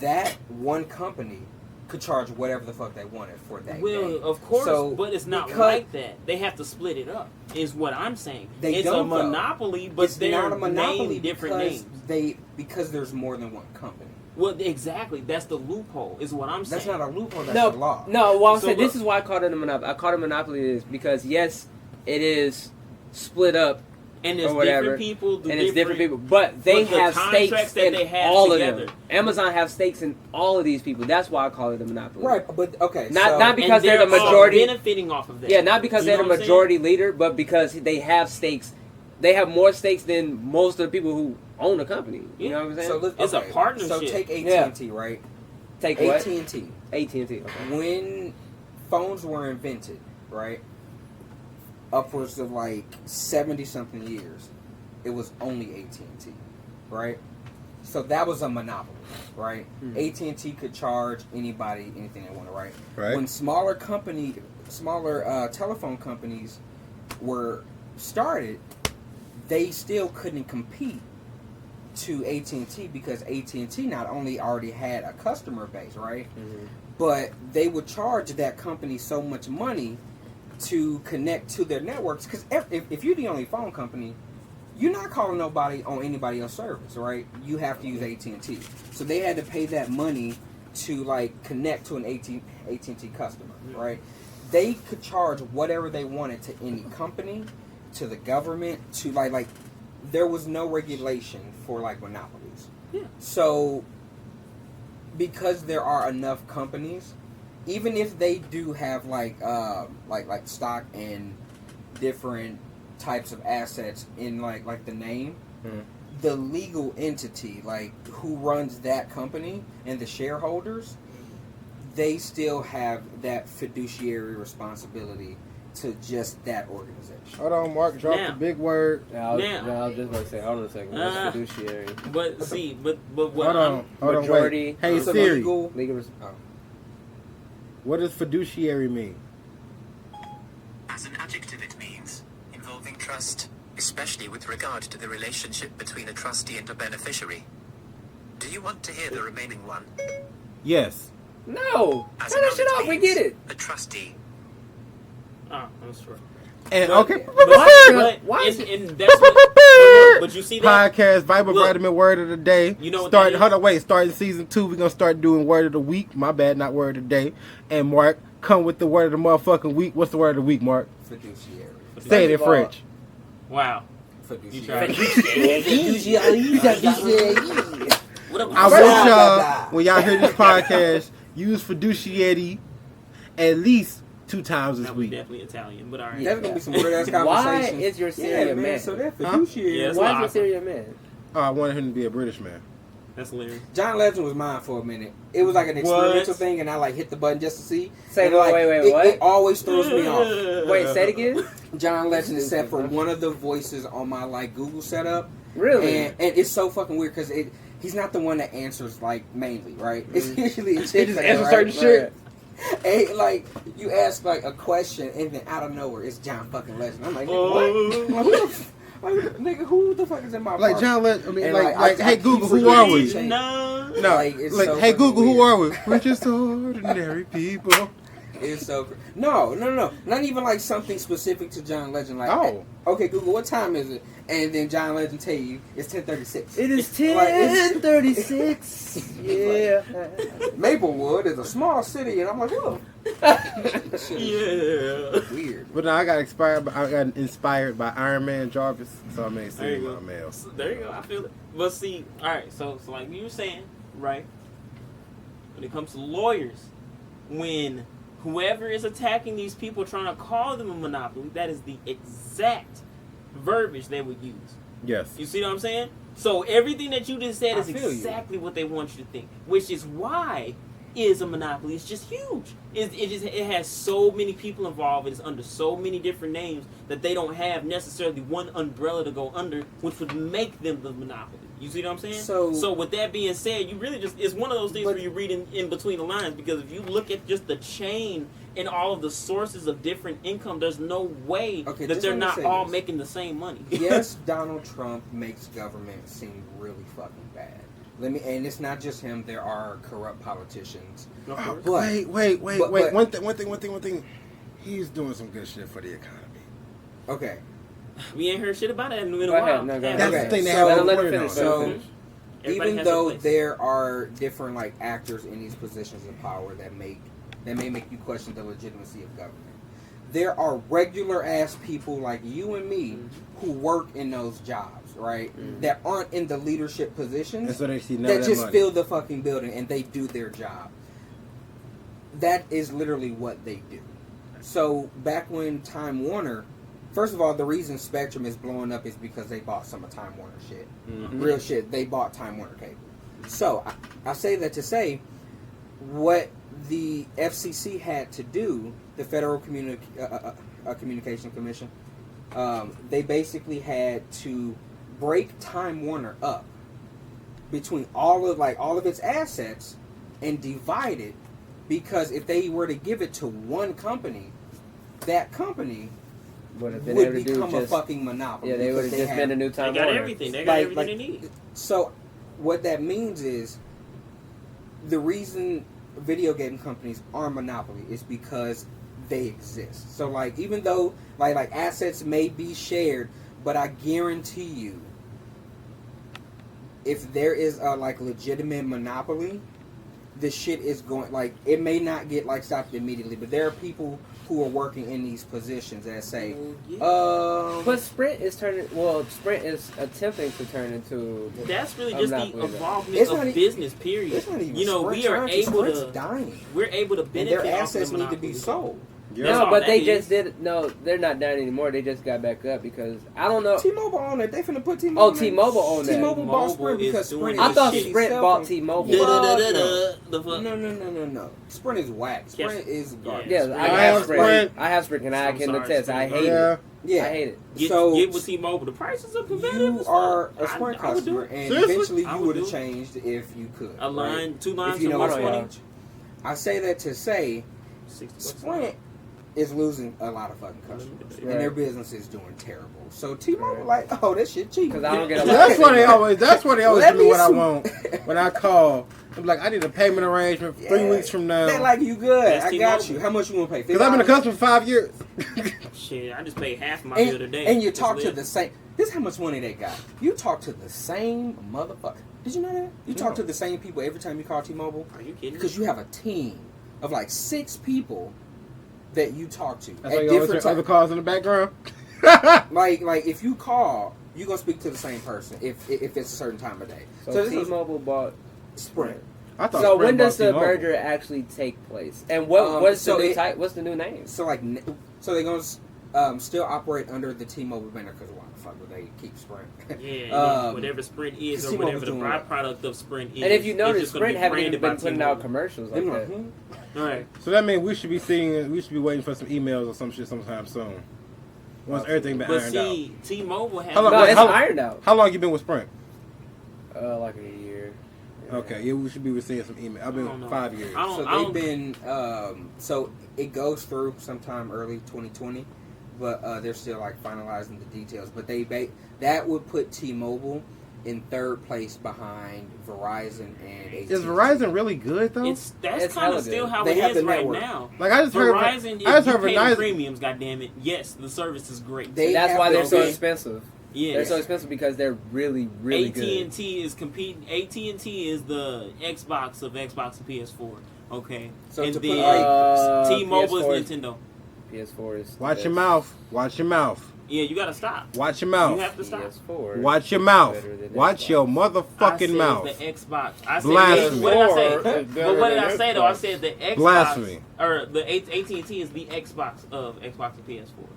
That one company could charge whatever the fuck they wanted for that Well, game. of course, So, but it's not because- like that. They have to split it up. Is what I'm saying. They It's don't, a though. monopoly, but It's they're not a monopoly named different because names. because there's more than one company. Well, exactly. That's the loophole. Is what I'm saying. That's not a loophole. That's No, the law. no. Well, I'm So saying this look- is why I called it a monopoly. I called it a monopoly is because yes, it is split up And there's or whatever, different people. Do and it's different people, but they but the have contracts stakes that in they have all together. of them. Amazon have stakes in all of these people. That's why I call it a monopoly. Right, but okay. Not- so, not because they're the all majority- benefiting off of that. Yeah, not because You they're know the what I'm majority leader, but because they have stakes. They have more stakes than most of the people who own the company. You know what I'm saying? So let's, It's a partnership. So take AT&T, right? Take what? AT&T. AT&T. Okay. When phones were invented, right? Upwards of like 70-something years, it was only AT&T, right? So that was a monopoly, right? Hmm. AT&T could charge anybody anything they wanted, right? Right. When smaller telephone companies were started, they still couldn't compete to AT&T because AT&T not only already had a customer base, right? Mhm. But they would charge that company so much money to connect to their networks because if you're the only phone company, you're not calling nobody on anybody else's service, right? You have to use AT&T. So they had to pay that money to like connect to an AT&T customer, right? They could charge whatever they wanted to any company, to the government, to like there was no regulation for like monopolies. Yeah. So because there are enough companies, even if they do have like stock and different types of assets in like the name, Mhm. the legal entity like who runs that company and the shareholders, they still have that fiduciary responsibility to just that organization. Hold on, Mark. Drop Now. the big word. Now, I was Now- just about to say, hold on a second. What's fiduciary? But see, but what Hold on. Hold on. majority- Wait. Hey It's a Siri. legal- Legal What does fiduciary mean? As an adjective, it means involving trust, especially with regard to the relationship between a trustee and a beneficiary. Do you want to hear the remaining one? Yes. No! As Turn that shit off. We get it. A trustee. Oh, that's true. And But- okay. But Why is and that's what. But you see that? Podcast Viper Look. Vitamin Word of the Day. You know what Start. that is? Hold on. Wait. Starting season 2, we're gonna start doing Word of the Week. My bad, not Word of the Day. And Mark, come with the Word of the motherfucking week. What's the Word of the week, Mark? Fiduciary. Say it in First of all- French. Wow. Fiduciary. What up? I First want of y'all, all- when y'all hear this podcast, use fiduciary at least 2 times this That was week. definitely Italian, but all right. There's gonna be some weird ass Why conversations. is your Siri yeah, a man? So that Huh? fiduciary. Yeah, that's Why what is your I Siri a man? Oh, I wanted him to be a British man. That's hilarious. John Legend was mine for a minute. It was like an experimental What? thing, and I like hit the button just to see. Say And, no, like, wait, what? It always throws me off. Wait, say it again? John Legend is set for one of the voices on my like Google setup, Really? and it's so fucking weird because he's not the one that answers like mainly, right? It's usually a He chick just that, answers right? certain shit. And like you ask like a question, and then out of nowhere it's John fucking Legend. I'm like, nigga, Oh. what? Like, who the like, nigga, who the fuck is in my Like party? John Legend. I mean, And, like, I hey keep Google, who forgetting are to we? change. No. No, Like, it's like, so hey fucking Google, who weird. are we? We're just ordinary people. It's so no, not even like something specific to John Legend. Like, Oh. okay, Google, what time is it? And then John Legend tell you it's 10:36. It is Like, it's- 10:36. Yeah. Maplewood is a small city, and I'm like, whoa. Yeah. Weird. But no, I got inspired by Iron Man Jarvis, so I made There Siri you my go. mail. So there you go. I feel it. But see, all right. So like you were saying, right? When it comes to lawyers, when whoever is attacking these people trying to call them a monopoly, that is the exact verbiage they would use. Yes. You see what I'm saying? So everything that you just said I is feel you. exactly what they want you to think, which is why is a monopoly. It's just huge. It has so many people involved. It's under so many different names that they don't have necessarily one umbrella to go under, which would make them the monopoly. You see what I'm saying? So with that being said, you really just, it's one of those things where you read in between the lines, because if you look at just the chain and all of the sources of different income, there's no way that just they're let me not say all this. making the same money. Yes, Donald Trump makes government seem really fucking bad. And it's not just him. There are corrupt politicians. Of course. But- Wait. but- One thing. He's doing some good shit for the economy. Okay. We ain't heard shit about that in a Go while. ahead. No, go ahead. That's Okay, the thing they so- have Let to him work finish. on. So- Everybody Even has a though place. there are different like actors in these positions of power that may make you question the legitimacy of government, there are regular ass people like you and me who work in those jobs, right? That aren't in the leadership positions. And so they see none of that that just money. fill the fucking building and they do their job. That is literally what they do. So back when Time Warner, first of all, the reason Spectrum is blowing up is because they bought some of Time Warner shit. Real shit. They bought Time Warner cable. So I say that to say what the FCC had to do, the Federal Communication Commission, they basically had to break Time Warner up between all of its assets and divide it, because if they were to give it to one company, that company Would have been would able to do become a just. fucking monopoly. Yeah, they would have because just been a new They Time got Warner. everything. They got Like- everything like- they need. So, what that means is the reason video game companies are monopoly is because they exist. So, like, even though like assets may be shared, but I guarantee you, if there is a legitimate monopoly, the shit is going it may not get stopped immediately, but there are people who are working in these positions that say, But Sprint is Sprint is attempting to turn into. That's really I'm just not the believing that. involvement It's of not e- business. Period. it's not even You know, Sprint's we are trying to- able Sprint's to. dying, We're able to and benefit. their off assets the need to be monopoly. sold. Yeah. That's No, all but that they is. just did. No, they're not down anymore. They just got back up because I don't know. T-Mobile owned it. They finna put T-Mobile. Oh, T-Mobile owned that. T-Mobile bought T-Mobile Sprint is because doing Sprint. this I thought shit. Sprint bought T-Mobile. Da-da-da-da-da. The fuck? No. Sprint is whack. Sprint is garbage. Yeah, Sprint. I I have have Sprint. Sprint. I have Sprint, and I I'm can sorry, attest. I Sprint. hate Yeah. it. Yeah. I hate it. Get with T-Mobile. The prices are competitive. You as are fuck. a Sprint I would do customer, it. and Seriously? eventually I you would would have do it. changed if you could. A line, two lines If you for know what what's I 120. mean. I say that to say $60 Sprint is losing a lot of fucking customers, Right. and their business is doing terrible. So T-Mobile, oh, that shit cheap. 'Cause I don't get a lot. That's what they always. That's what they always Let do. me What I sw- want when I call. I'm like, I need a payment arrangement for 3 Yeah. weeks from They now. like you good. That's I got T-Mobile. you. How much you want to pay? Because I've been a customer for 5 years. Shit, I just paid half my bill today. And you Just talk to live. the same. This is how much money they got. You talk to the same motherfucker. Did you know that? You talk to the same people every time you call T-Mobile Are you kidding? because you have a team of 6 people that you talk to That's why at you always different hear other times. calls in the background. Like if you call, you gonna speak to the same person if it's a certain time of day. So this is T-Mobile bought. Sprint. I thought So Sprint when does bought the T-Mobile. merger actually take place? And what's so the new it- type? What's the new name? So so they're gonna still operate under the T-Mobile banner because why the fuck would they keep Sprint? Yeah, whatever Sprint is or T-Mobile's whatever the doing that. byproduct of Sprint is. And if you it's notice, just gonna Sprint be haven't even branded by been putting out T-Mobile. commercials They're like like, that. Right. So that means we should be waiting for some emails or some shit sometime soon. Once everything been But ironed see, T-Mobile has. How long- No, wait, it's how- ironed out. out. How long you been with Sprint? Like a year. Yeah. Okay, yeah, we should be receiving some email. I've I don't been know. 5 years. I don't- So they've been so it goes through sometime early 2020, but they're still finalizing the details. But that would put T-Mobile in third place behind Verizon and AT&T. Is Verizon really good though? That's It's kind hella of still good. how They it have is the right network. now. Like I just heard, Verizon, I just if heard you pay the Verizon. premiums, goddammit, yes, the service is great. They That's have why the they're so big- expensive. Yeah, They're so expensive because they're really, really good. AT&T is competing. AT&T is the Xbox of Xbox and PS4. Okay, So and to put, then like, T-Mobile PS4 is Nintendo. PS4 is. Watch your mouth. Watch your mouth. Yeah, you gotta stop. Watch your You mouth. have to stop. PS4. Watch your mouth. better than Watch Xbox. your I motherfucking said mouth. the Xbox. I said Blasphemy. what did I say? Or- But what did I say though? I said the Xbox Blasphemy. or the AT&T is the Xbox of Xbox and PS4.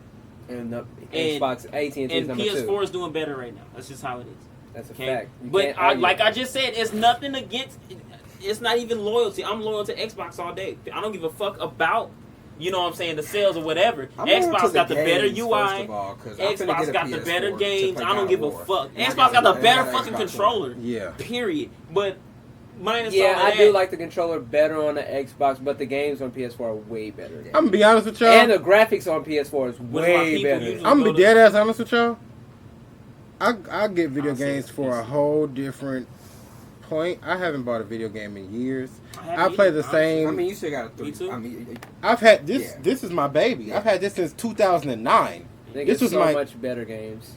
And the And- Xbox AT&T is And number PS4 2. is doing better right now. That's just how it is. That's a Okay, fact. You but can't argue like with I that. just said, it's nothing against. It's not even loyalty. I'm loyal to Xbox all day. I don't give a fuck about, you know what I'm saying, the sales or whatever. I'm loyal to Xbox got the better games, UI. first of all, 'cause I'm finna Xbox get a got the PS4 better to games. play I don't God give a of War. fuck. And I Xbox got got the the better Xbox fucking One. controller. Yeah. Period. But minus Yeah, all of I that, do like the controller better on the Xbox, but the games on PS4 are way better. I'm gonna be honest with y'all. And the graphics on PS4 is What about way people better. usually- I'm gonna be dead ass honest with y'all. I get video I'll say games it's for a PC. whole different point. I haven't bought a video game in years. I haven't play either, the honestly. same. I mean, you still got a 3. Me too. I mean, I've had this. Yeah. This is my baby. Yeah. I've had this since 2009. They This get was so my- much better games.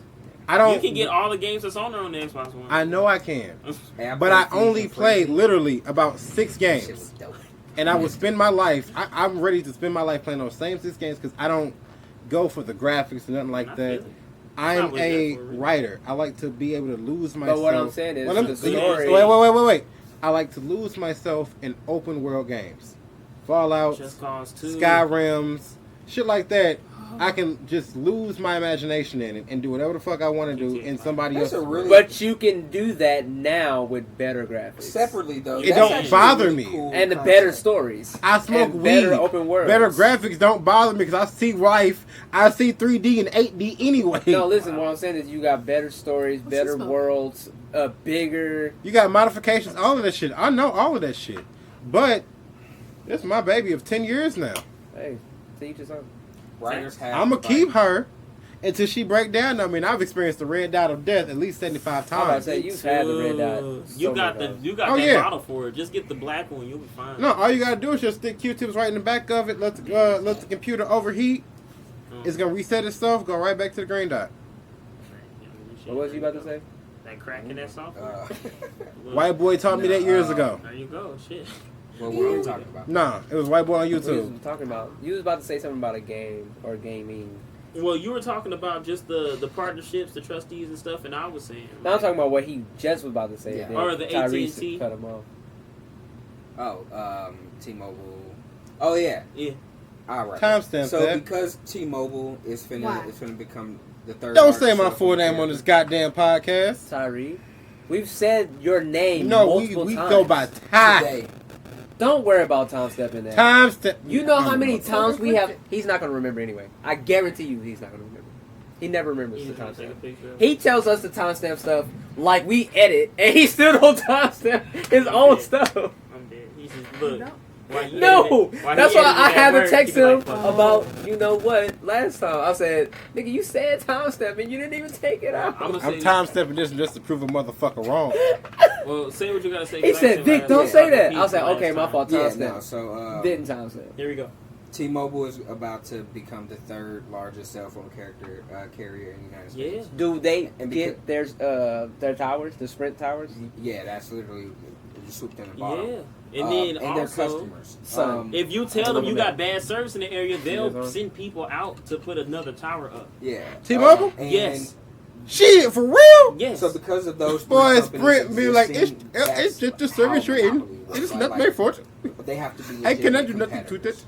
I don't. You can get all the games that's on there on the Xbox One. I know I can, hey, but I played only FIFA played 14. literally about 6 Shit games, was dope. and I would spend my life. I'm ready to spend my life playing those same 6 games because I don't go for the graphics or nothing like I that. feel it. I'm Probably a there for a reason. writer. I like to be able to lose myself. But what I'm saying is Well, the story. Wait. I like to lose myself in open world games. Fallout, Just Cause 2. Skyrims, shit like that. I can just lose my imagination in it and do whatever the fuck I want to do in somebody That's else's a really- world. But you can do that now with better graphics. Separately, though, It that's don't actually bother really me. cool And the concept. better stories. I smoke and weed. better open worlds. Better graphics don't bother me because I see life. I see 3D and 8D anyway. No, listen, what I'm saying is you got better stories, What's better this about? worlds, bigger. You got modifications, all of that shit. I know all of that shit. But it's my baby of 10 years now. Hey, teach us something. Writers have. I'm going to keep her until she break down. I mean, I've experienced the red dot of death at least 75 I'm about to times. say, you've had the red dot. You so got many the times. you got Oh, that yeah. bottle for it. Just get the black one. You'll be fine. No, all you got to do is just stick Q-tips right in the back of it. Let the computer overheat. It's going to reset itself. Go right back to the green dot. What was you about to say? That crack in that software. Look, White boy taught me that years ago. There you go. Shit. What were we talking about? Nah, it was white boy on What was YouTube. you talking about? You was about to say something about a game or gaming. Well, you were talking about just the partnerships, the trustees and stuff, and I was saying. Now I'm talking about what he just was about to say. Yeah. Then Or the Tyrese AT&T. cut him off. Oh, T-Mobile. Oh yeah. Yeah. All right. Timestamp So that. because T-Mobile is Why? finna become the third. Don't largest say my cell full phone name on carrier. this goddamn podcast. Tyree, we've said your name No, we multiple times. go by Ty. Today. Don't worry about Tom stepping that. Timestamp. You know how many I'm- times we have. He's not gonna remember anyway. I guarantee you, he's not gonna remember. He never remembers He's the gonna take a timestamp. picture of it. He tells us the timestamp stuff like we edit, and he still don't timestamp his own stuff. I'm dead. He's just look. No. Why he No, edited- why he that's why edited I that had to word, text he be him like, fuck. about you know what last time. I said, "Nigga, you said timestamp and you didn't even take it out." I'm gonna I'm say timestamping this just to prove a motherfucker wrong. Well, say what you gotta say. He 'cause I said, "Vic, last- don't yeah, say I that." repeat I said, last "Okay, my time. fault." Yeah, Timestamp. no. So Didn't timestamp. Here we go. T-Mobile is about to become the third largest cell phone carrier in the United Yeah. States. Do they And get their towers, the Sprint towers? Yeah, that's literally you swooped in the Yeah. bottom. And then and their also, customers. Son. if you I tell them love you that. got bad service in the area, they'll Yeah, send people out to put another tower up. Yeah. T-Mobile? And Yes. Shit, for real? Yes. So because of those three Boy, companies Sprint be like, existing, it's that's just a how service rating. monopoly works. It's Like- not my fault. But they have to be. I cannot legitimate do nothing to competitors. that.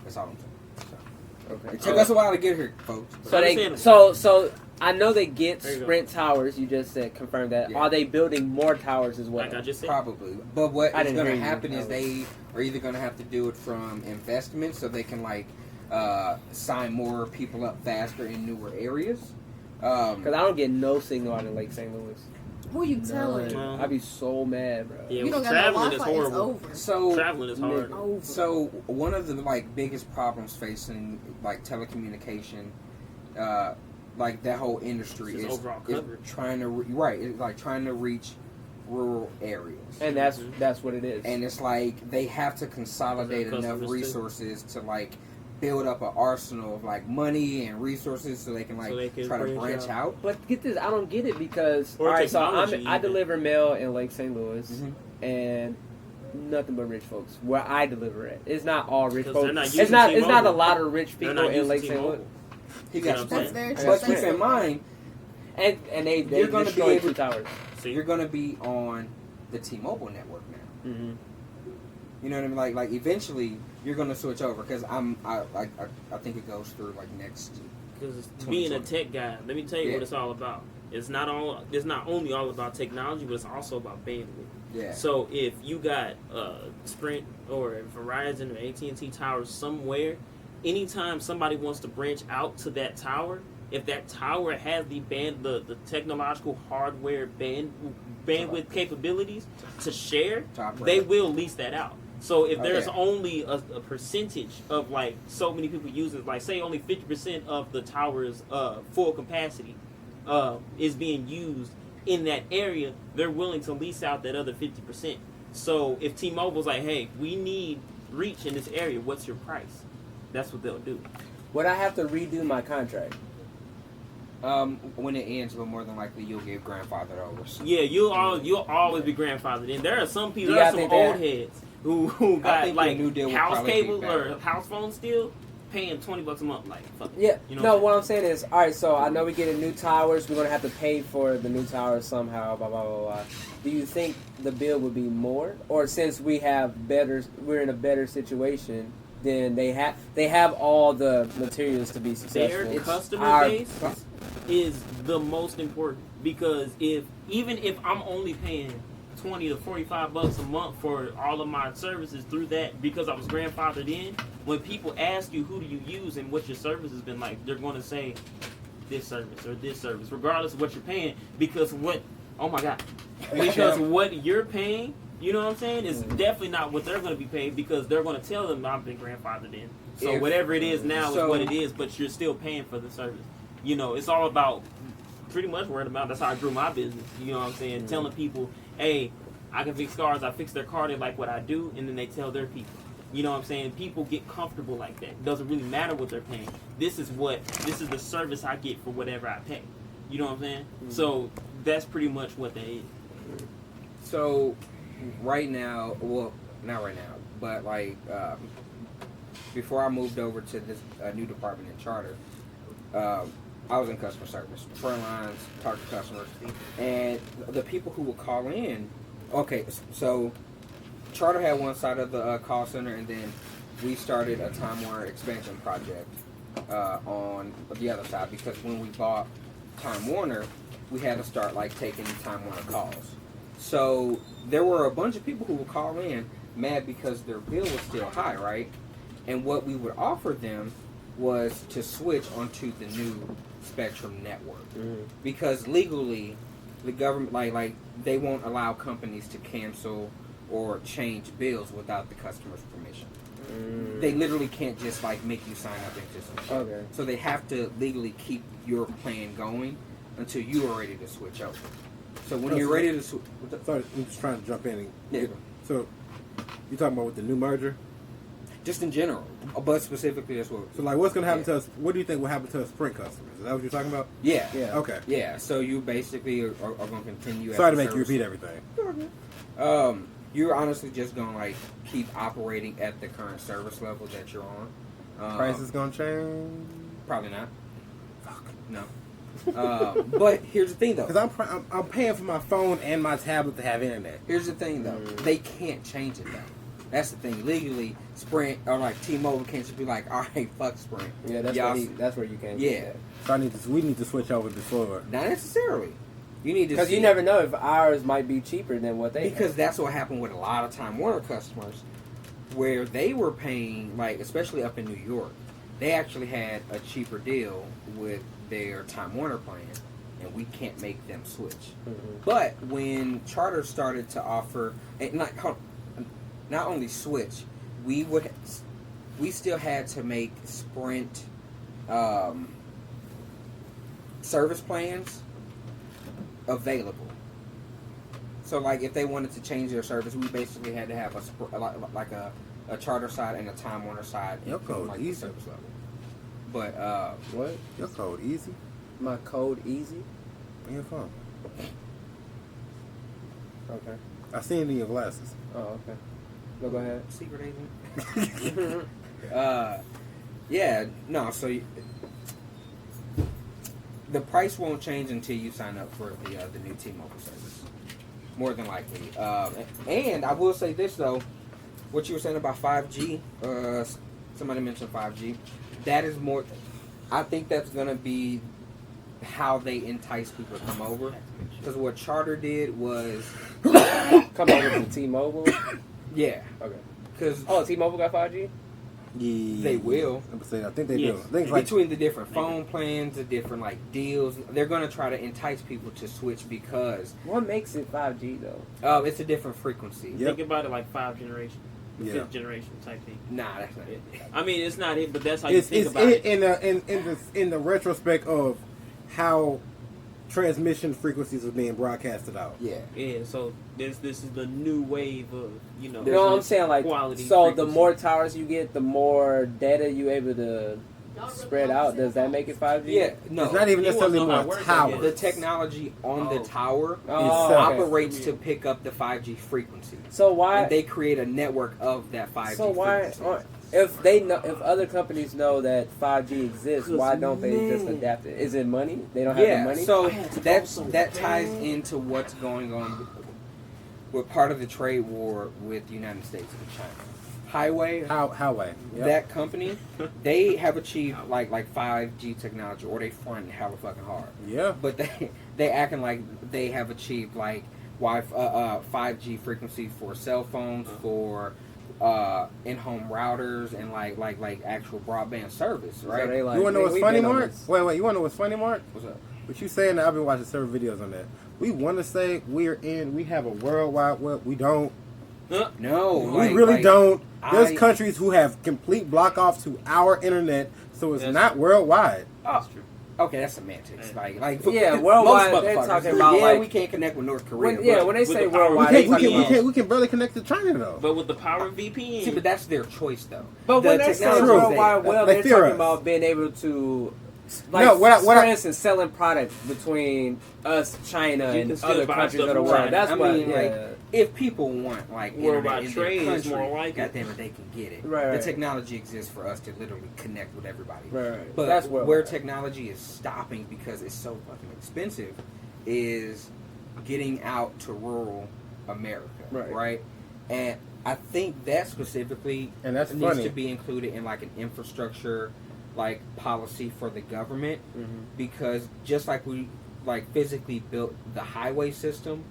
That's all I'm saying. Okay. It took us a while to get here, folks. So they Understandable. so I know they get There you go. Sprint towers. You just said confirm that. Yeah. Are they building more towers as well? like I just said. Probably, but what I is didn't going to hear you. happen is they are either going to have to do it from investment, so they can like sign more people up faster in newer areas. Because I don't get no signal out in Lake St. Louis. Who you telling? None. I'd be so mad, bro. Yeah, You don't got traveling no is Wi-Fi. It's horrible. over. So Traveling is hard. Over. So one of the like biggest problems facing like telecommunication, like that whole industry Just is overall coverage. trying to it's like trying to reach rural areas. And that's what it is. And it's like they have to consolidate Is there enough customers too? resources to like build up an arsenal of like money and resources so they can like So they can try to branch branch out. But get this, I don't get it because Or all right, so technology I even. deliver mail in Lake St. Louis, Mhm. and nothing but rich folks where I deliver at. It's not all rich 'Cause folks. they're not It's using not a T-Mobile. lot of rich They're people not in using Lake St. T-Mobile. Louis. He You know got what I'm That's saying? very true. But Thanks keep in for- mind, And they You're gonna be destroyed able- 2 towers. So you're going to be on the T-Mobile network now. Mm-hmm. You know what I mean? Like eventually you're going to switch over because I think it goes through like next. Because being a 2020. tech guy, let me tell you Yeah. what it's all about. It's not only all about technology, but it's also about bandwidth. Yeah. So if you got Sprint or Verizon or AT&T towers somewhere, anytime somebody wants to branch out to that tower, if that tower has the technological hardware bandwidth capabilities to share, Top they rate. will lease that out. So if there's Okay. only a percentage of like so many people using, like say only 50% of the tower's full capacity is being used in that area, they're willing to lease out that other 50%. So if T-Mobile's like, hey, we need reach in this area, what's your price? That's what they'll do. Would I have to redo my contract? When it ends, but more than likely you'll get grandfathered over. Yeah, you'll always be grandfathered in. There are some people, Do there are y'all some think that- old heads who I got think like your new deal will house probably be cable better. or house phone still paying $20 a month. Like, fuck it. Yeah. You know No, what I'm what I'm saying is, all right. So I know we get new towers. We're gonna have to pay for the new towers somehow. Blah blah blah blah. Do you think the bill would be more, or since we're in a better situation, then they have all the materials to be successful? Their customer Our- base is the most important, because even if I'm only paying $20 to $45 a month for all of my services through that because I was grandfathered in, when people ask you who do you use and what your service has been like, they're going to say this service or this service, regardless of what you're paying, because what you're paying, you know what I'm saying, is definitely not what they're going to be paid, because they're going to tell them I've been grandfathered in. So If- whatever it is now so- is what it is, but you're still paying for the service. You know, it's all about pretty much word of mouth. That's how I grew my business. You know what I'm saying? Telling people, hey, I can fix cars. I fix their car. They like what I do, and then they tell their people. You know what I'm saying? People get comfortable like that. It doesn't really matter what they're paying. This is the service I get for whatever I pay. You know what I'm saying? So that's pretty much what that is. So right now, well, not right now, but like before I moved over to this new department in Charter, I was in customer service, front lines, talk to customers, and the people who would call in. Okay, so Charter had one side of the call center, and then we started a Time Warner expansion project on the other side, because when we bought Time Warner, we had to start like taking Time Warner calls. So there were a bunch of people who would call in mad because their bill was still high, right? And what we would offer them was to switch onto the new Spectrum network, because legally, the government like they won't allow companies to cancel or change bills without the customer's permission. They literally can't just like make you sign up and just. Okay. So they have to legally keep your plan going until you are ready to switch over. So when you're ready to switch, Sorry, I'm just trying to jump in. Yeah. So, you talking about with the new merger? just in general, but specifically that's what. So, like, what's going to happen Yeah. to us? What do you think will happen to us Sprint customers? Is that what you're talking about? Yeah. Yeah. Okay. Yeah. So you basically are going to continue. as Sorry to the make you service- repeat everything. You're honestly just going to like keep operating at the current service level that you're on. Price is going to change. Probably not. Fuck. No. But here's the thing, though. Because I'm paying for my phone and my tablet to have internet. Here's the thing, though. They can't change it, though. That's the thing. Legally, Sprint or like T-Mobile can't just be like, all right, fuck Sprint. Yeah, that's Y'all where you can. Yeah. So we need to switch over before. Not necessarily. You need to Because you see- never know if ours might be cheaper than what they. Because have. that's what happened with a lot of Time Warner customers, where they were paying, like, especially up in New York, they actually had a cheaper deal with their Time Warner plan, and we can't make them switch. Mhm. But when Charter started to offer, and not only switch, we still had to make Sprint service plans available. So, like, if they wanted to change their service, we basically had to have a Charter side and a Time Warner side. Your code like easy. the service level. But What? Your code easy My code easy. on your phone. Okay. I seen it in your glasses. Oh, okay. No, go ahead. Secret agent. Yeah, no. So the price won't change until you sign up for the new T-Mobile service. More than likely. And I will say this though, what you were saying about 5G. Somebody mentioned 5G. That is more. I think that's gonna be how they entice people to come over. Because what Charter did was, Come over to T-Mobile. yeah, Okay. because T-Mobile got 5G. they will. I think they Yes. do. I think it's like Between the different phone plans, the different like deals, they're gonna try to entice people to switch because What makes it 5G though? it's a different frequency. Yep. Think about it like 5 generation, Yeah. 5th generation type thing. Nah, that's not it. I mean, it's not it, but that's how you it's think about it. in the retrospect of how transmission frequencies are being broadcasted out. Yeah. Yeah, so this is the new wave of You know what I'm saying? Like, quality so the frequency. more towers you get, the more data you able to spread out. Does that make it 5G? Yeah, no. It's not even He necessarily wants to know how it more works, towers. The technology on the tower Oh, okay. operates to pick up the 5G frequency. So why? And they create a network of that 5G So why? frequency. If they know, if other companies know that 5G exists, why don't they just adapt it? Is it money? They don't have the Yeah, money. so had to that go so that ties bad. into what's going on with part of the trade war with the United States and China. Highway, Highway. Yep. that company, they have achieved like 5G technology, or they front hella fucking hard. Yeah. But they acting like they have achieved like 5G frequency for cell phones, for in-home routers, and like actual broadband service, So right? they like, You wanna know what's we funny, been on Mark? this. Wait. You wanna know what's funny, Mark? What's up? What you saying? That I've been watching several videos on that. We want to say we have a worldwide web. We don't. No, We really don't. There's I- countries who have complete block off to our internet, so it's That's not worldwide. Oh, okay, that's semantics. Like Yeah, most worldwide, they're motherfuckers, talking about, yeah, like- we can't connect with North Korea. When they with say the power- worldwide, We they can, we, talking can, we, about. can, we can barely connect to China though. But with the power of VPN, See, but that's their choice, though. But when The they say technology is worldwide, there. well, They they're fear talking us. about being able to, like, No, what for I- instance, selling products between us, China, You and can still other buy countries stuff of the in world. China. That's I what, mean, yeah. like, if people want like Worldwide internet in trade their is country, more like it. goddamn it, they can get it. Right, The right. technology exists for us to literally connect with everybody. Right. But That's where worldwide. technology is stopping because it's so fucking expensive is getting out to rural America, Right. And I think that specifically And that's needs funny. to be included in like an infrastructure like policy for the government, because just like we like physically built the highway system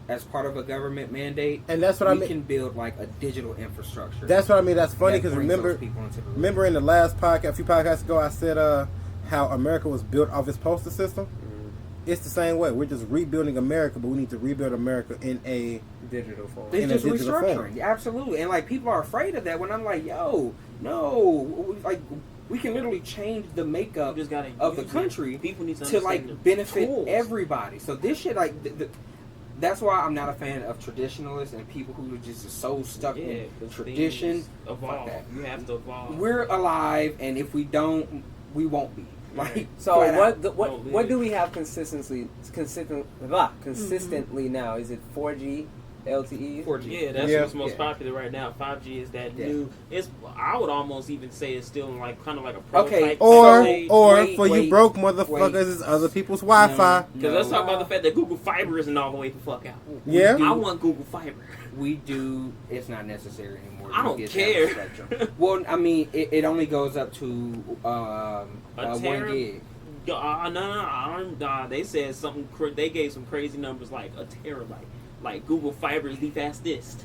as part of a government mandate, And that's what I we mean. can build like a digital infrastructure. That's what I mean. That's funny that because brings those remember people into the room. Remember in the last podcast, a few podcasts ago, I said how America was built off its postal system. It's the same way. We're just rebuilding America, but we need to rebuild America in a Digital form. It's in a just digital restructuring, form. absolutely, and like people are afraid of that. When I'm like, yo, no, like we can literally change the makeup You just gotta of the use it. country People need to to understand like the benefit tools. everybody. So this shit, like, that's why I'm not a fan of traditionalists and people who are just so stuck Yeah, in 'cause tradition. things evolve. that. You have to evolve. We're alive, and if we don't, we won't be. Like, So flat out. what do we have consistently now? Is it 4G, LTE? 4G. Yeah, that's Yeah. what's most Yeah. popular right now. 5G is that Yeah. new. It's I would almost even say it's still like kind of like a Okay, prototype. or stage. wait, for you wait, broke motherfuckers, wait. it's other people's Wi-Fi. Because let's talk about the fact that Google Fiber isn't all the way the fuck out. Yeah. I want Google Fiber. We do. It's not necessary anymore. I We don't get care. that spectrum. Well, I mean, it only goes up to 1 tera? gig. No. They said something. They gave some crazy numbers like a terabyte. Like Google Fiber is the fastest.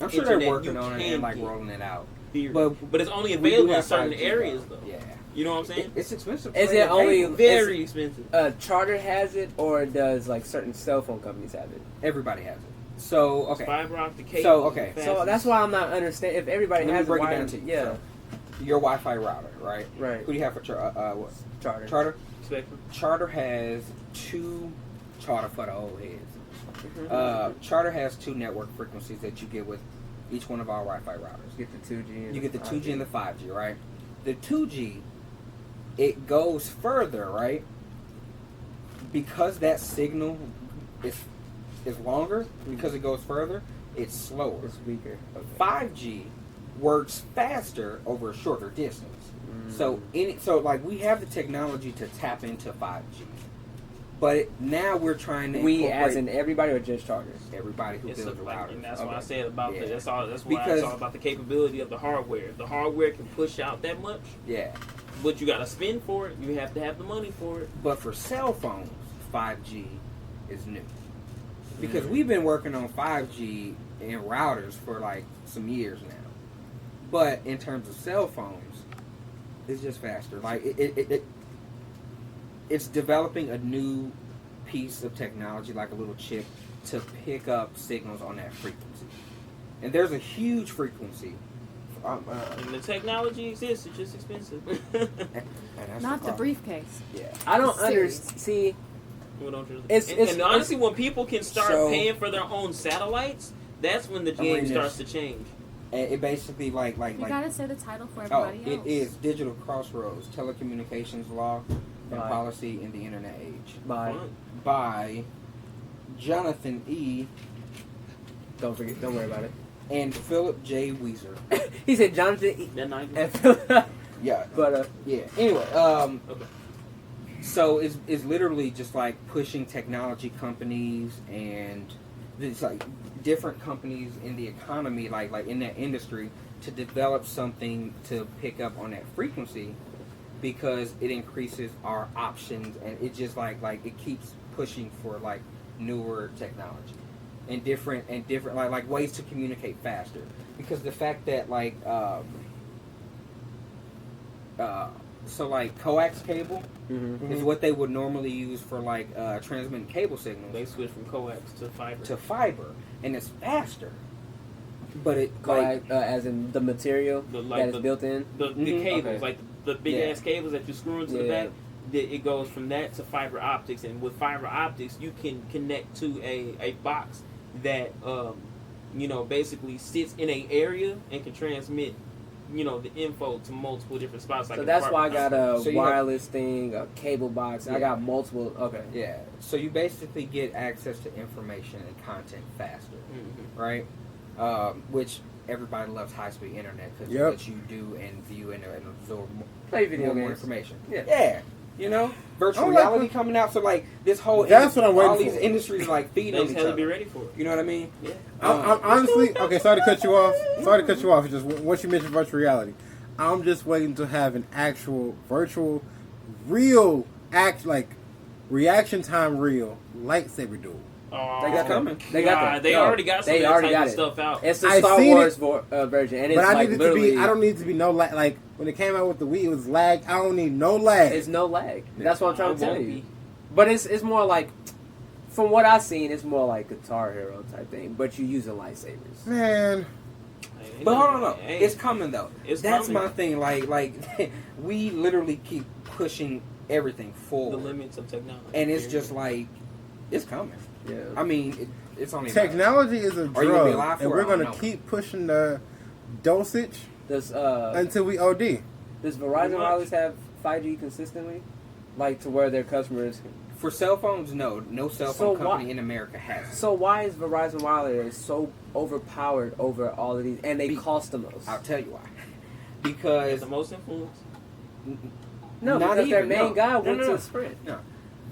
I'm sure Internet they're working you on it can and like get. rolling it out. Theory. But But it's only we do available in have certain 5G, areas though. Yeah, You know what I'm saying? it's expensive. Is to it pay only- cable. Very expensive. Charter has it, or does like certain cell phone companies have it? Everybody has it. So okay, Fiber optic cable. So, okay. is the So fastest. that's why I'm not understanding. If everybody let me has break it, it why? down to you. Yeah, So, your Wi-Fi router, right? right. Who do you have for what? Charter. Charter? Spectrum. Charter has two. Charter for the old heads. Mm-hmm. Charter has 2 network frequencies that you get with each one of our Wi-Fi routers. Get the 2G. And You get the 2G 5G. and the 5G, right? The 2G, it goes further, right? Because that signal is longer, because it goes further, it's slower. It's weaker. 5G works faster over a shorter distance. So like we have the technology to tap into 5G, but now we're trying to We, as incorporate in everybody, or just chargers? everybody who It's builds a like, router. and that's why I Okay. said about Yeah. the, that's all. That's why Because- it's all about the capability of the hardware. If the hardware can push out that much, Yeah, but you got to spend for it. You have to have the money for it. but for cell phones, 5G is new because we've been working on 5G in routers for like some years now. But in terms of cell phones, it's just faster. Like it's developing a new piece of technology, like a little chip, to pick up signals on that frequency. And there's a huge frequency. And the technology exists. It's just expensive. And that's Not the problem. briefcase. Yeah. I don't Serious. understand. See, Well, don't you- It's- and, it's- and honestly, when people can start So- paying for their own satellites, that's when the game reading starts to this. change. And it basically You gotta say the title for oh, everybody it else. is Digital Crossroads, Telecommunications Law and By- Policy in the Internet Age by Fun. by Jonathan E. don't worry about it. and Philip J. Weezer. He said Jonathan. That night. Yeah. But Yeah. Anyway, Okay. so it's literally just like pushing technology companies and it's like different companies in the economy, like in that industry, to develop something to pick up on that frequency because it increases our options and it just like it keeps pushing for like newer technology and different like ways to communicate faster because the fact that like so like coax cable is what they would normally use for like transmitting cable signals They switched from coax to fiber. to fiber, and it's faster. But it like as in the material The- that like is the- built in. the Mhm. cables, Okay. like the big Yeah. ass cables that you screw into the Yeah. back, it goes from that to fiber optics. And with fiber optics, you can connect to a box that basically sits in a area and can transmit the info to multiple different spots. Like So an that's why I apartment got a So you have- wireless thing, a cable box. I Yeah. got multiple. Okay. yeah, so you basically get access to information and content faster, Mhm. right? Which everybody loves high speed internet because Yep. it lets you do and view and absorb Play video more games. information. Yeah. Virtual I like reality the- coming out. So like this whole That's what I'm all waiting these for. industries like feed They on just each have to be other. ready for it. You know what I mean? Yeah. I'm honestly okay. Sorry to cut you off. Just once you mentioned virtual reality, I'm just waiting to have an actual virtual, real reaction time real lightsaber duel. They got coming. They got that. They No, already got some they of that already type got of it. stuff out. It's the I Star seen Wars version, and it's But I like need it to literally. be. I don't need to be no like when it came out with the Wii, it was lag. I don't need no lag. It's no lag. That's what I'm trying It to tell won't you. be. But it's more like, from what I've seen, it's more like Guitar Hero type thing. But you using lightsabers. Man, Hey, But hold on, no. hey, It's coming though. It's That's coming. my thing. Like we literally keep pushing everything the forward, limits of technology. and it's just like it's coming. Yeah. I mean, it's only a matter- technology is a Are you gonna be drug, alive and for it? we're I don't gonna know. keep pushing the dosage Does until we OD. does Pretty Verizon much. Wireless have 5G consistently, like to where their customers? For cell phones, no cell phone So company why- in America has it. So why is Verizon Wireless so overpowered over all of these, and they Be- cost the most? I'll tell you why. They Because have the most influence. No, not because their even, main no. guy No, went no, no. to Sprint.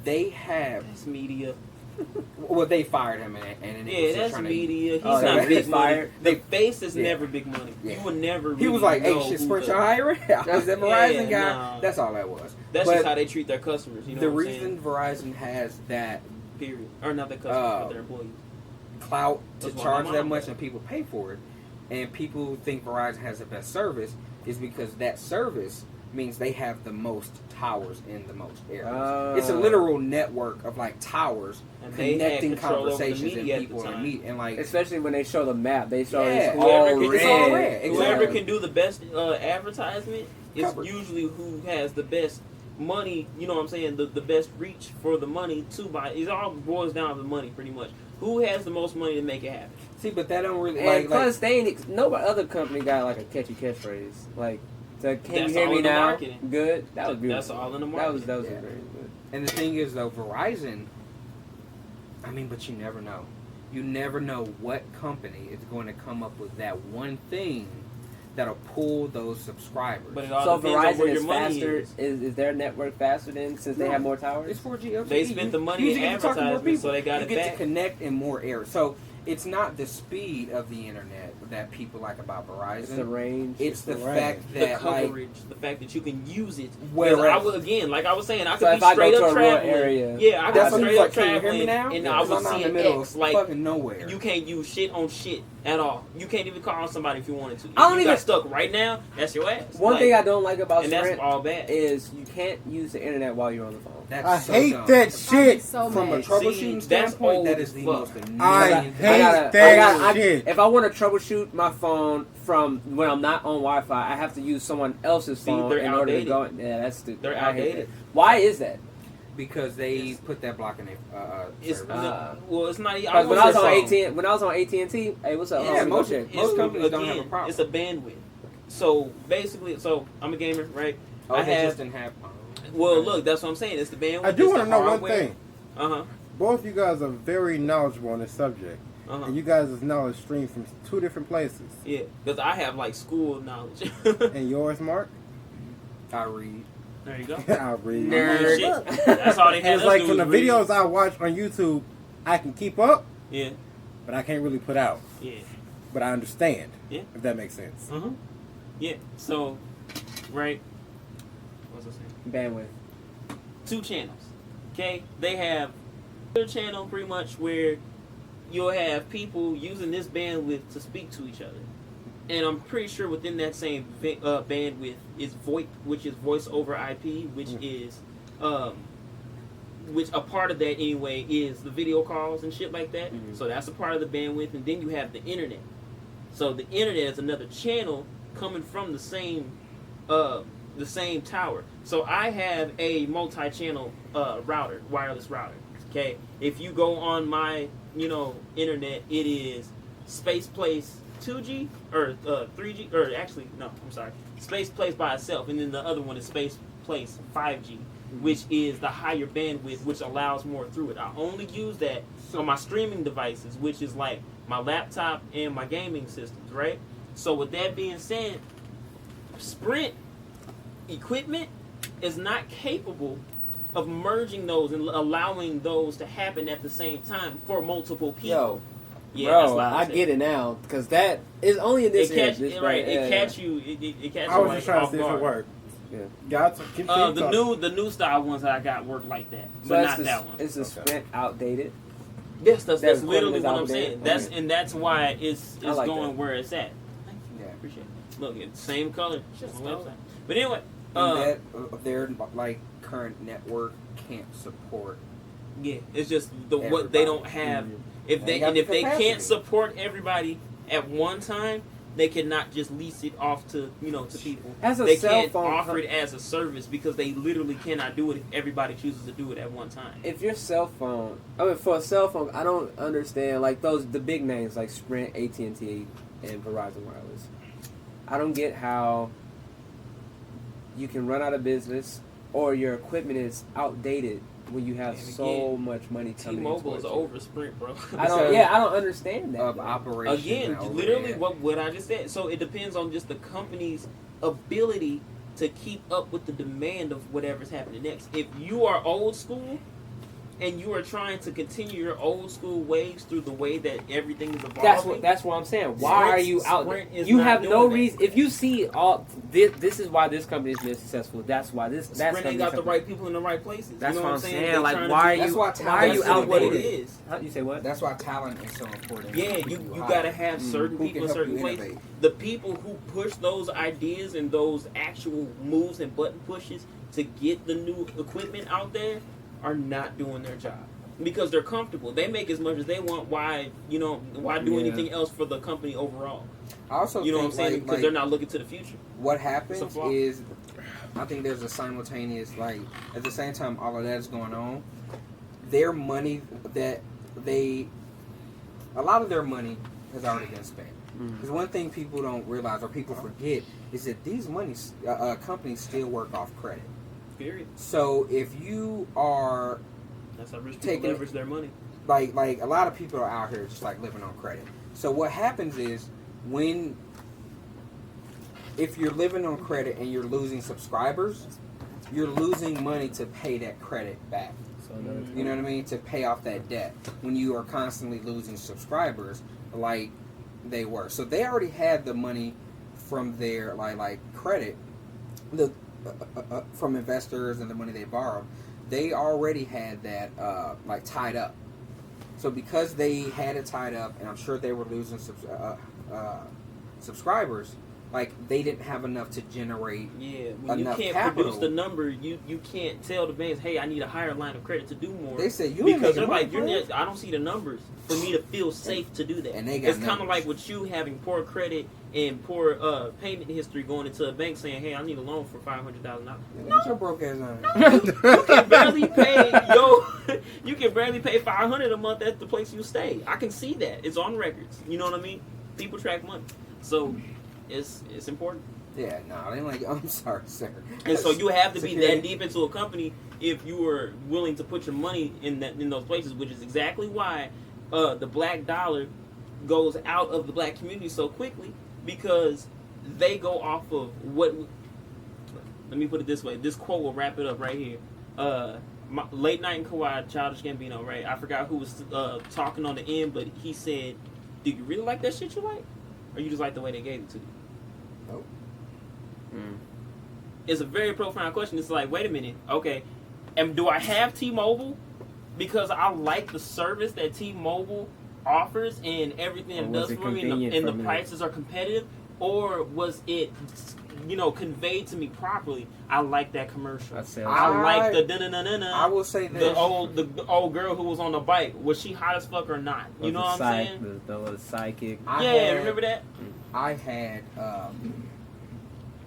they have, That's media. well, they fired him, and Yeah, it was that's trying media. He's Oh, not he's big money. fired? The face is Yeah. never big money. Yeah. You would never. He was really like, "Hey, know shit, who Sprint the- hiring." I was that Verizon Yeah, guy. nah. That's all that was. That's But just how they treat their customers. You know the what I'm reason saying? Verizon has that Period. Or not their customers, but their employees. clout to That's why charge my that mom much does. and people pay for it, and people think Verizon has the best service is because that service means they have the most towers in the most areas. Oh. It's a literal network of like towers And they had connecting control over the conversations and media at the people and time. meet and like Especially when they show the map, they show Yeah. it's Whoever all can, red. It's all red. whoever Exactly. can do the best advertisement is Covered. usually who has the best money. You know what I'm saying? The best reach for the money to buy. It all boils down to money, pretty much. Who has the most money to make it happen? see, but that don't really And like plus, they ain't, no other company got like a catchy catchphrase. Like, can That's you hear all me in the now? marketing. Good. That was beautiful. That's all in the That was marketing. Yeah. very good. And the thing is though, Verizon. I mean, but you never know. You never know what company is going to come up with that one thing that'll pull those subscribers. But it all So depends on Verizon where is your money faster. is. Is their network faster than since they have more towers? It's 4G LTE. They spent the money You in get to talk to more advertisement, so people. they got you it get back. to connect in more areas. So it's not the speed of the internet that people like about Verizon. It's the range. It's the the fact The that like coverage, the fact that you can use it. Where- Because I would, again, like I was saying, I So could if be I go straight to up a rural traveling. area, Yeah, I that's could what straight he's up like. Can you hear traveling, me now? and Yeah, I 'cause was I'm not in seeing the middle X. of Like fucking nowhere. you can't use shit on shit at all. You can't even call somebody if you wanted to. If I don't you even- got stuck right now, that's your ass. One Like, thing I don't like about and that's Sprint all bad. is you can't use the internet while you're on the phone. That's I so hate dumb. that I'd be shit. so From a mad. troubleshooting See, that's standpoint, that old is the as most fuck. annoying I thing. hate that shit. If I want to troubleshoot my phone from when I'm not on Wi-Fi, I have to use someone else's See, phone they're in order to outdated. go. Yeah, that's stupid. They're I hate outdated. that. Why is that? Because they put that block in their It's service. well, it's not. Because when I was on saying- AT, when I was on AT&T, hey, what's up? Yeah, Let me go most- check. most It's- companies don't have a again, problem. It's a bandwidth. So basically, I'm a gamer, right? Oh, I they have. just didn't have. Well, look, that's what I'm saying. It's the bandwidth. I do it's want to the know one hardware. thing. Uh huh. Both of you guys are very knowledgeable on this subject, Uh-huh. and you guys' knowledge streams from two different places. Yeah, because I have like school knowledge. And yours, Mark? I read. There you go. I read. Nerd. Shit. That's all they And had. it's us like do from the was read. videos I watch on YouTube, I can keep up, Yeah, but I can't really put out. yeah, But I understand. Yeah. If that makes sense. uh huh, yeah. So, right. What's I saying? Bandwidth. 2 channels. Okay, they have their channel pretty much where you'll have people using this bandwidth to speak to each other, and I'm pretty sure within that same bandwidth is VoIP, which is voice over IP, which is which a part of that anyway is the video calls and shit like that. So that's a part of the bandwidth, and then you have the internet. So the internet is another channel coming from the same tower. So I have a multi-channel router, wireless router. Okay, if you go on my internet, it is Space Place 2G or 3G, or actually no, I'm sorry, Space Place by itself, and then the other one is Space Place 5G, which is the higher bandwidth, which allows more through it. I only use that on my streaming devices, which is like my laptop and my gaming systems, right? So with that being said, Sprint equipment is not capable of merging those and allowing those to happen at the same time for multiple people. Yo, Yeah, that's bro, what I get it now because that is only in this It catch, area. right? It catch you. It catch I you was like just trying to off see if it guard. worked. Yeah. Got to keep The new style ones that I got work like that, So but that's not the, that one. Is the Okay. Sprint outdated? Yes, that's equipment literally is what I'm outdated? saying. That's Okay. and that's why it's I like going that. where it's at. Yeah. Appreciate it. Look, it's the same color. Just on the know website. But anyway, And that their like current network can't support. yeah, it's just what they don't have. If They they got and the if they can't capacity. support everybody at one time, they cannot just lease it off to to people. As a They cell can't phone, offer it as a service because they literally cannot do it if everybody chooses to do it at one time. If your cell phone, I mean, for a cell phone, I don't understand like the big names like Sprint, AT&T, and Verizon Wireless. I don't get how you can run out of business or your equipment is outdated when you have And so again, much money coming T-Mobile towards is you. over Sprint, bro. I don't understand that. Of bro. operation Again, and literally overhead. what I just said. So it depends on just the company's ability to keep up with the demand of whatever's happening next. If you are old school and you are trying to continue your old school ways through the way that everything is evolving, That's what I'm saying. Why are you out? Sprint is You not have no doing that. reason. If you see all this is why this company is been successful. That's why this. That's Sprint ain't got the company- right people in the right places. That's you know what I'm I'm saying? saying. They Like, trying to why are do- you? That's why Why are talent you is what it outdated? is. How you say what? That's why talent is so important. Yeah, Who you hire. gotta have certain Who people can in help certain you places. innovate. The people who push those ideas and those actual moves and button pushes to get the new equipment out there are not doing their job because they're comfortable. They make as much as they want. Why do Yeah. anything else for the company overall? I also You know what I'm think, saying? like- Because they're not looking to the future. What It's a happens flaw. is, I think there's a simultaneous, like, at the same time all of that is going on, their money that a lot of their money has already been spent. Because one thing people don't realize or people forget is that these companies still work off credit. Period. So if you are That's how rich people Taking it- leverage their money. like a lot of people are out here just like living on credit. So what happens is if you're living on credit and you're losing subscribers, you're losing money to pay that credit back. You know what I mean? To pay off that debt when you are constantly losing subscribers like they were. So they already had the money from their like credit, from investors and the money they borrowed. They already had that like tied up. So because they had it tied up, and I'm sure they were losing subscribers, like they didn't have enough to generate. Yeah, when you enough can't capital. produce the number, you can't tell the banks, hey, I need a higher line of credit to do more. They said you ain't because making they're like, money, I don't see the numbers for me to feel safe to do that. And they got it's kind of numbers. like with you having poor credit and poor payment history, going into a bank saying, hey, I need a loan for $500,000. Get your broke ass on. You can barely pay you can barely pay $500 a month at the place you stay. I can see that. It's on records. You know what I mean? People track money. So it's important. Yeah, no, they like. I'm sorry, sir. And so you have to be Security. that deep into a company if you are willing to put your money in those places, which is exactly why the black dollar goes out of the black community so quickly, because they go off of what. Let me put it this way. This quote will wrap it up right here. Late Night in Kawhi, Childish Gambino, right? I forgot who was talking on the end, but he said, "Do you really like that shit you like, or you just like the way they gave it to you?" Nope. It's a very profound question. It's like, wait a minute, okay, and do I have T-Mobile because I like the service that T-Mobile offers and everything it Or was does it for me, and convenient the for me? prices are competitive, or was it, conveyed to me properly? I like that commercial. I like the da-na-na-na-na. I will say this. The old girl who was on the bike, was she hot as fuck or not? You know what I'm saying? The little sidekick. Remember that? I had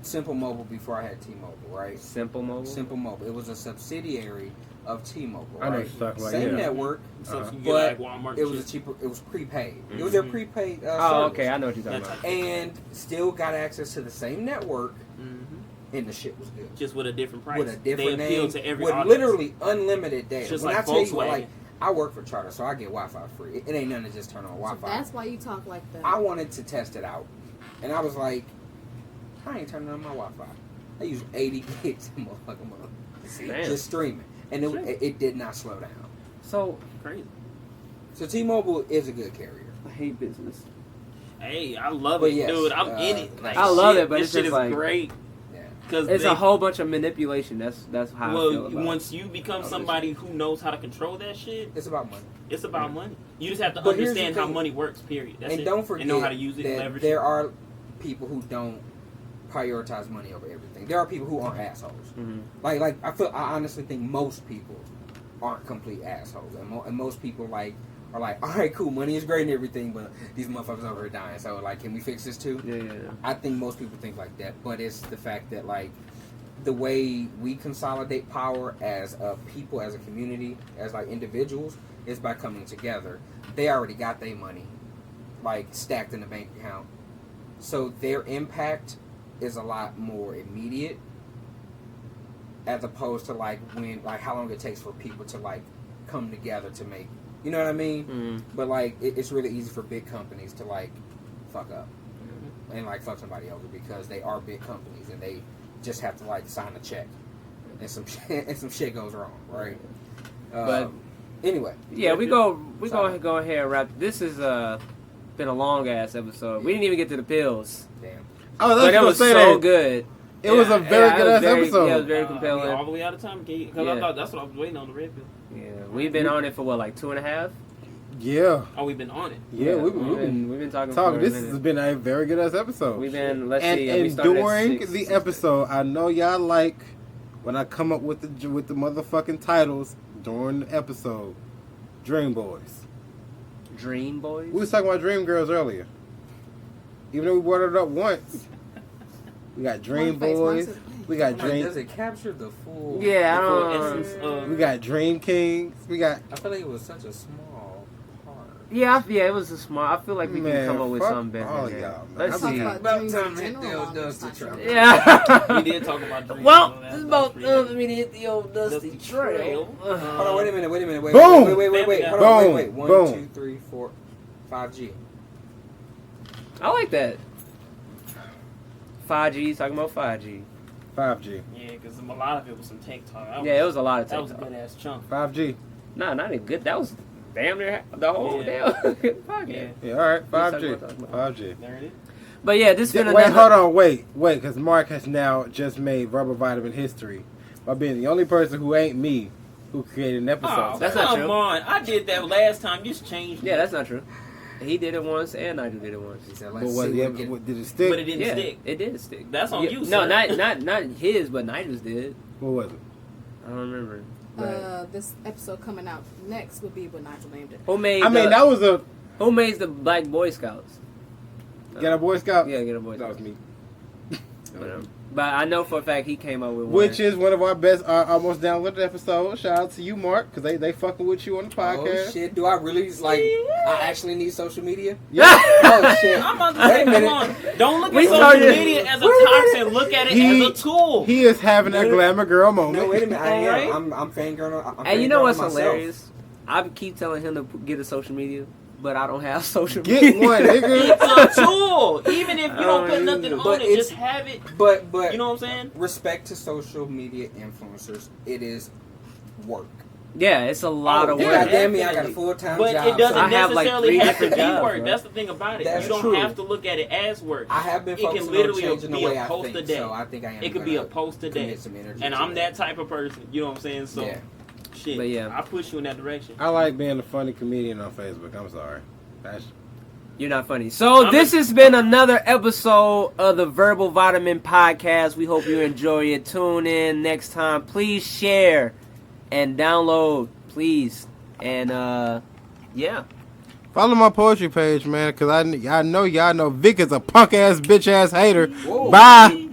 Simple Mobile before I had T-Mobile, right? Simple Mobile. Simple Mobile. It was a subsidiary of T-Mobile. I know Right? what you're talking about, Same yeah. network, So you get but like Walmart. it and was a shit. cheaper. It was prepaid. It Mhm. was their prepaid. Oh, service. okay. I know what you're talking That's about. And still got access to the same network, Mhm. and the shit was good. Just with a different price. With a different they appeal name, to every with audience. literally unlimited data. Just when like I tell you, Volkswagen. like I work for Charter, so I get Wi-Fi free. It ain't nothing to just turn on So Wi-Fi. that's why you talk like that. I wanted to test it out, and I was like, I ain't turning on my Wi-Fi. I use 80 gigs a motherfucking month, Damn. just streaming, and it did not slow down. So Crazy. So T-Mobile is a good carrier. I hate business. Hey, I love But it, yes, dude. I'm in it. Like, I love shit, it, but this it's shit just is like- great. Yeah. Because It's a whole bunch of manipulation. That's how I feel well, about once you become somebody who knows how to control that shit, It's about money. it's about money. You just have to But here's the understand how thing. money works. Period. That's And it. don't forget and know how to use it and that leverage there it. are people who don't prioritize money over everything. There are people who aren't assholes. Mhm. Like I honestly think most people aren't complete assholes, and most people are like, all right, cool, money is great and everything, but these motherfuckers over here dying. So like, can we fix this too? Yeah. I think most people think like that, but it's the fact that like the way we consolidate power as a people, as a community, as like individuals, is by coming together. They already got their money like stacked in the bank account, so their impact is a lot more immediate, as opposed to like how long it takes for people to like come together to make, you know what I mean? Mm. But like it's really easy for big companies to like fuck up and like fuck somebody over because they are big companies and they just have to like sign a check and some shit goes wrong, right? But- anyway, Yeah, we go Sorry. go ahead and wrap. This has been a long ass episode. We didn't even get to the pills, damn. Oh, but it that's was say so that. good. It was a very Yeah, good it ass was very- episode. Yeah, it was very We all compelling. the way out of time because Yeah. I thought that's what I was waiting on the red pill. Yeah, we've been on it for what, like 2.5? Yeah, Oh, we've been on it. yeah, we've been talking. talking. For This a minute. has been a very good ass episode. We've been. Let's and see. we and started at during 6. the episode, I know y'all like when I come up with the motherfucking titles during the episode. Dream Boys. Dream Boys. We was talking about Dream Girls earlier. Even though we brought it up once, we got Dream One face, one Boys. face. We got Like, Dream. does it capture the full? Yeah, I The full don't. essence of We got Dream Kings. We got I feel like it was such a small part. Yeah, it was a smart. I feel like we can Man, come up with fuck something better. all than y'all, that. man. Let's Talk see. about About dreams time in to hit general the old on Dusty this Trail. podcast. Yeah. We did talk about dreams. Well, on that it's about last time for me to hit the old Dusty Dusty Trail. Trail. Hold on, wait a minute. Wait. Boom! Wait. Hold on, Boom! wait. 1, Boom. 2, 3, 4, 5G. I like that. 5G, talking about 5G. 5G. Yeah, because a lot of it was some tech talk. Yeah, it was a lot of That was a TikTok. good ass chunk. 5G. Nah, not even good. That was damn near the whole Yeah. damn podcast. Yeah, Yeah, all right. talking 5G. about- 5G. there it is. But yeah, this been Wait, another. hold on, wait, because Mark has now just made Rubber Vitamin history by being the only person who ain't me who created an episode. Oh, That's not come true. on. I did that last time. You just changed it. Yeah, that's not true. He did it once, and Nigel did it once. He said, But let's what, see yeah, what get. what, did it stick? But it didn't Yeah, stick. it did stick. That's on you, No, sir. not his, but Nigel's did. What was it? I don't remember. This episode coming out next would be what Nigel named it. Who made? I mean, that was a who made the Black Boy Scouts? Get a Boy Scout. Yeah, get a Boy That Scout. was me. Whatever. But I know for a fact he came up with one. Which is one of our best, almost downloaded episodes. Shout out to you, Mark, because they fucking with you on the podcast. Oh shit! Do I really I actually need social media? Yeah. Oh shit! I'm about to Wait say, a come minute. on. Don't look We at social started- media as a toxin. Look at it as a tool. He is having a glamour girl moment. No, wait a minute. I am. Alright. I'm fangirling. I'm And you know what's fangirling myself. hilarious? I keep telling him to get a social media, but I don't have social Get media. one, nigga. It's a tool. Even if you don't put nothing on But it, it's- just have it. But You know what I'm saying? respect to social media influencers. It is work. Yeah, it's a lot of yeah, work. God damn me, I got a definitely. full-time But job. it doesn't so I have, like, necessarily 3 have to different be jobs, work. bro. That's the thing about it. That's You don't true. have to look at it as work. I have been It can focusing literally on changing be the way a I post think. a day. So I think I am. It could be a gonna post a day. commit some energy And to I'm that type of person. You know what I'm saying? So, Yeah. shit. But yeah. I push you in that direction. I like being a funny comedian on Facebook. I'm sorry. That's You're not funny. So this has been another episode of the Verbal Vitamin Podcast. We hope you enjoy it. Tune in next time. Please share and download, please. And yeah. follow my poetry page, man, because I know y'all know Vic is a punk ass bitch ass hater. Whoa. Bye.